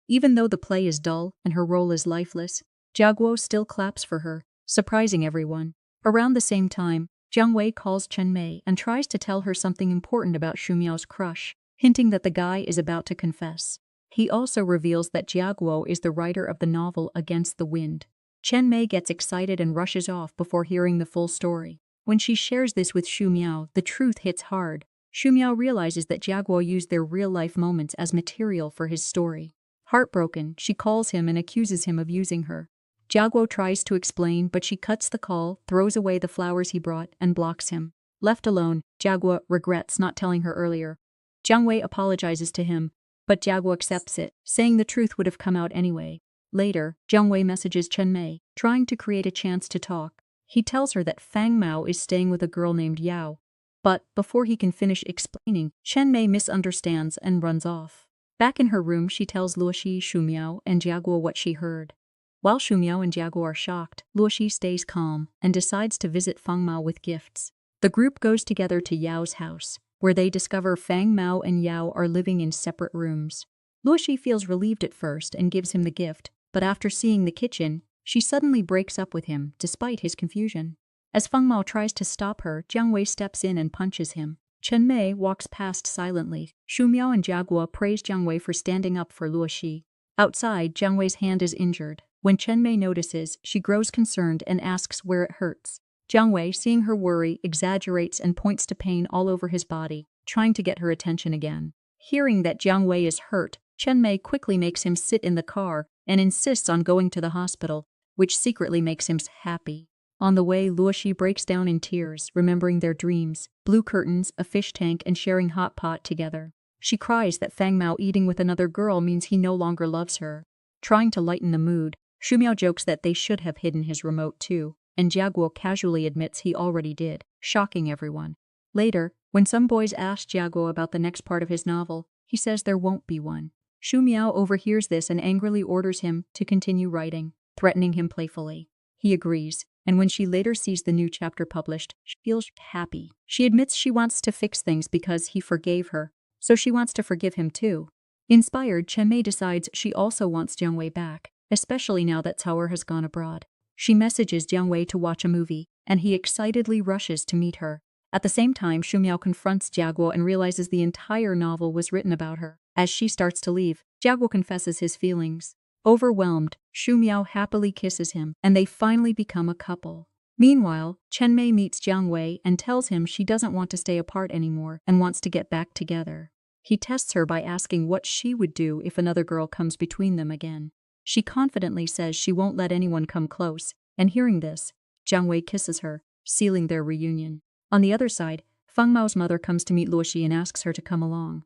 Even though the play is dull and her role is lifeless, Jia Guo still claps for her, surprising everyone. Around the same time, Jiang Wei calls Chen Mei and tries to tell her something important about Xu Miao's crush, hinting that the guy is about to confess. He also reveals that Jia Guo is the writer of the novel Against the Wind. Chen Mei gets excited and rushes off before hearing the full story. When she shares this with Xu Miao, the truth hits hard. Xu Miao realizes that Jia Guo used their real-life moments as material for his story. Heartbroken, she calls him and accuses him of using her. Jia Guo tries to explain, but she cuts the call, throws away the flowers he brought, and blocks him. Left alone, Jia Guo regrets not telling her earlier. Jiang Wei apologizes to him, but Jia Guo accepts it, saying the truth would have come out anyway. Later, Jiang Wei messages Chen Mei, trying to create a chance to talk. He tells her that Fang Mao is staying with a girl named Yao. But, before he can finish explaining, Chen Mei misunderstands and runs off. Back in her room, she tells Luoxi, Xu Miao, and Jia Guo what she heard. While Xu Miao and Jia Guo are shocked, Luoxi stays calm and decides to visit Fang Mao with gifts. The group goes together to Yao's house, where they discover Fang Mao and Yao are living in separate rooms. Luoxi feels relieved at first and gives him the gift, but after seeing the kitchen, she suddenly breaks up with him, despite his confusion. As Fang Mao tries to stop her, Jiang Wei steps in and punches him. Chen Mei walks past silently. Xu Miao and Jia Guo praise Jiang Wei for standing up for Luoxi. Outside, Jiang Wei's hand is injured. When Chen Mei notices, she grows concerned and asks where it hurts. Jiang Wei, seeing her worry, exaggerates and points to pain all over his body, trying to get her attention again. Hearing that Jiang Wei is hurt, Chen Mei quickly makes him sit in the car and insists on going to the hospital, which secretly makes him happy. On the way, Luoxi breaks down in tears, remembering their dreams, blue curtains, a fish tank, and sharing hot pot together. She cries that Fang Mao eating with another girl means he no longer loves her. Trying to lighten the mood, Xu Miao jokes that they should have hidden his remote too, and Jia Guo casually admits he already did, shocking everyone. Later, when some boys ask Jia Guo about the next part of his novel, he says there won't be one. Xu Miao overhears this and angrily orders him to continue writing, threatening him playfully. He agrees, and when she later sees the new chapter published, she feels happy. She admits she wants to fix things because he forgave her, so she wants to forgive him too. Inspired, Chen Mei decides she also wants Jiang Wei back, especially now that Cao has gone abroad. She messages Jiang Wei to watch a movie, and he excitedly rushes to meet her. At the same time, Xu Miao confronts Jia Guo and realizes the entire novel was written about her. As she starts to leave, Jia Guo confesses his feelings. Overwhelmed, Xu Miao happily kisses him, and they finally become a couple. Meanwhile, Chen Mei meets Jiang Wei and tells him she doesn't want to stay apart anymore and wants to get back together. He tests her by asking what she would do if another girl comes between them again. She confidently says she won't let anyone come close, and hearing this, Jiang Wei kisses her, sealing their reunion. On the other side, Fang Mao's mother comes to meet Luoxi and asks her to come along.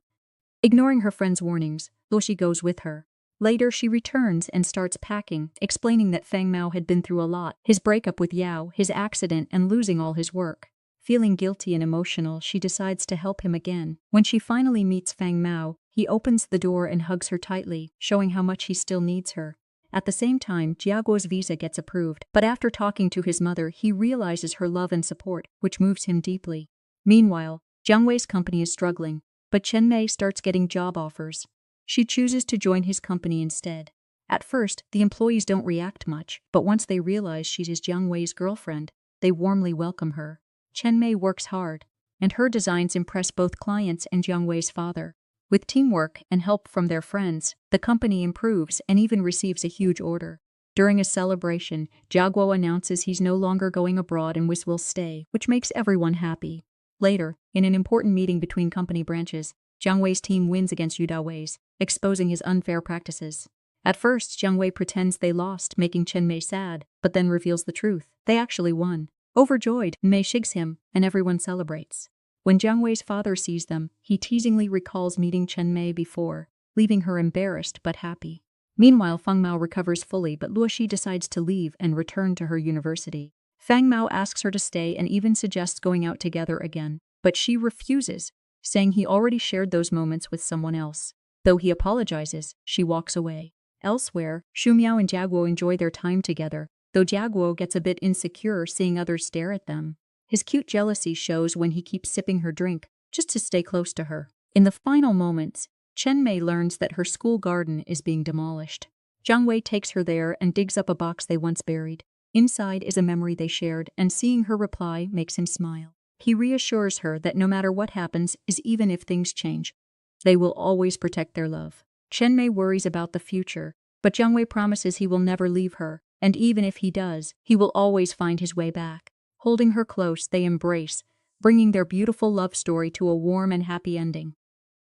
Ignoring her friend's warnings, Luoxi goes with her. Later, she returns and starts packing, explaining that Fang Mao had been through a lot: his breakup with Yao, his accident, and losing all his work. Feeling guilty and emotional, she decides to help him again. When she finally meets Fang Mao, he opens the door and hugs her tightly, showing how much he still needs her. At the same time, Jiaguo's visa gets approved, but after talking to his mother, he realizes her love and support, which moves him deeply. Meanwhile, Jiang Wei's company is struggling, but Chen Mei starts getting job offers. She chooses to join his company instead. At first, the employees don't react much, but once they realize she's Jiang Wei's girlfriend, they warmly welcome her. Chen Mei works hard, and her designs impress both clients and Jiang Wei's father. With teamwork and help from their friends, the company improves and even receives a huge order. During a celebration, Jiaguo announces he's no longer going abroad and will stay, which makes everyone happy. Later, in an important meeting between company branches, Jiang Wei's team wins against Yu Daowei's, exposing his unfair practices. At first, Jiang Wei pretends they lost, making Chen Mei sad, but then reveals the truth. They actually won. Overjoyed, Mei shigs him, and everyone celebrates. When Jiang Wei's father sees them, he teasingly recalls meeting Chen Mei before, leaving her embarrassed but happy. Meanwhile, Fang Mao recovers fully, but Luoxi decides to leave and return to her university. Fang Mao asks her to stay and even suggests going out together again, but she refuses, saying he already shared those moments with someone else. Though he apologizes, she walks away. Elsewhere, Xu Miao and Jiaguo enjoy their time together, though Jiaguo gets a bit insecure seeing others stare at them. His cute jealousy shows when he keeps sipping her drink, just to stay close to her. In the final moments, Chen Mei learns that her school garden is being demolished. Jiang Wei takes her there and digs up a box they once buried. Inside is a memory they shared, and seeing her reply makes him smile. He reassures her that no matter what happens, even if things change, they will always protect their love. Chen Mei worries about the future, but Jiang Wei promises he will never leave her, and even if he does, he will always find his way back. Holding her close, they embrace, bringing their beautiful love story to a warm and happy ending.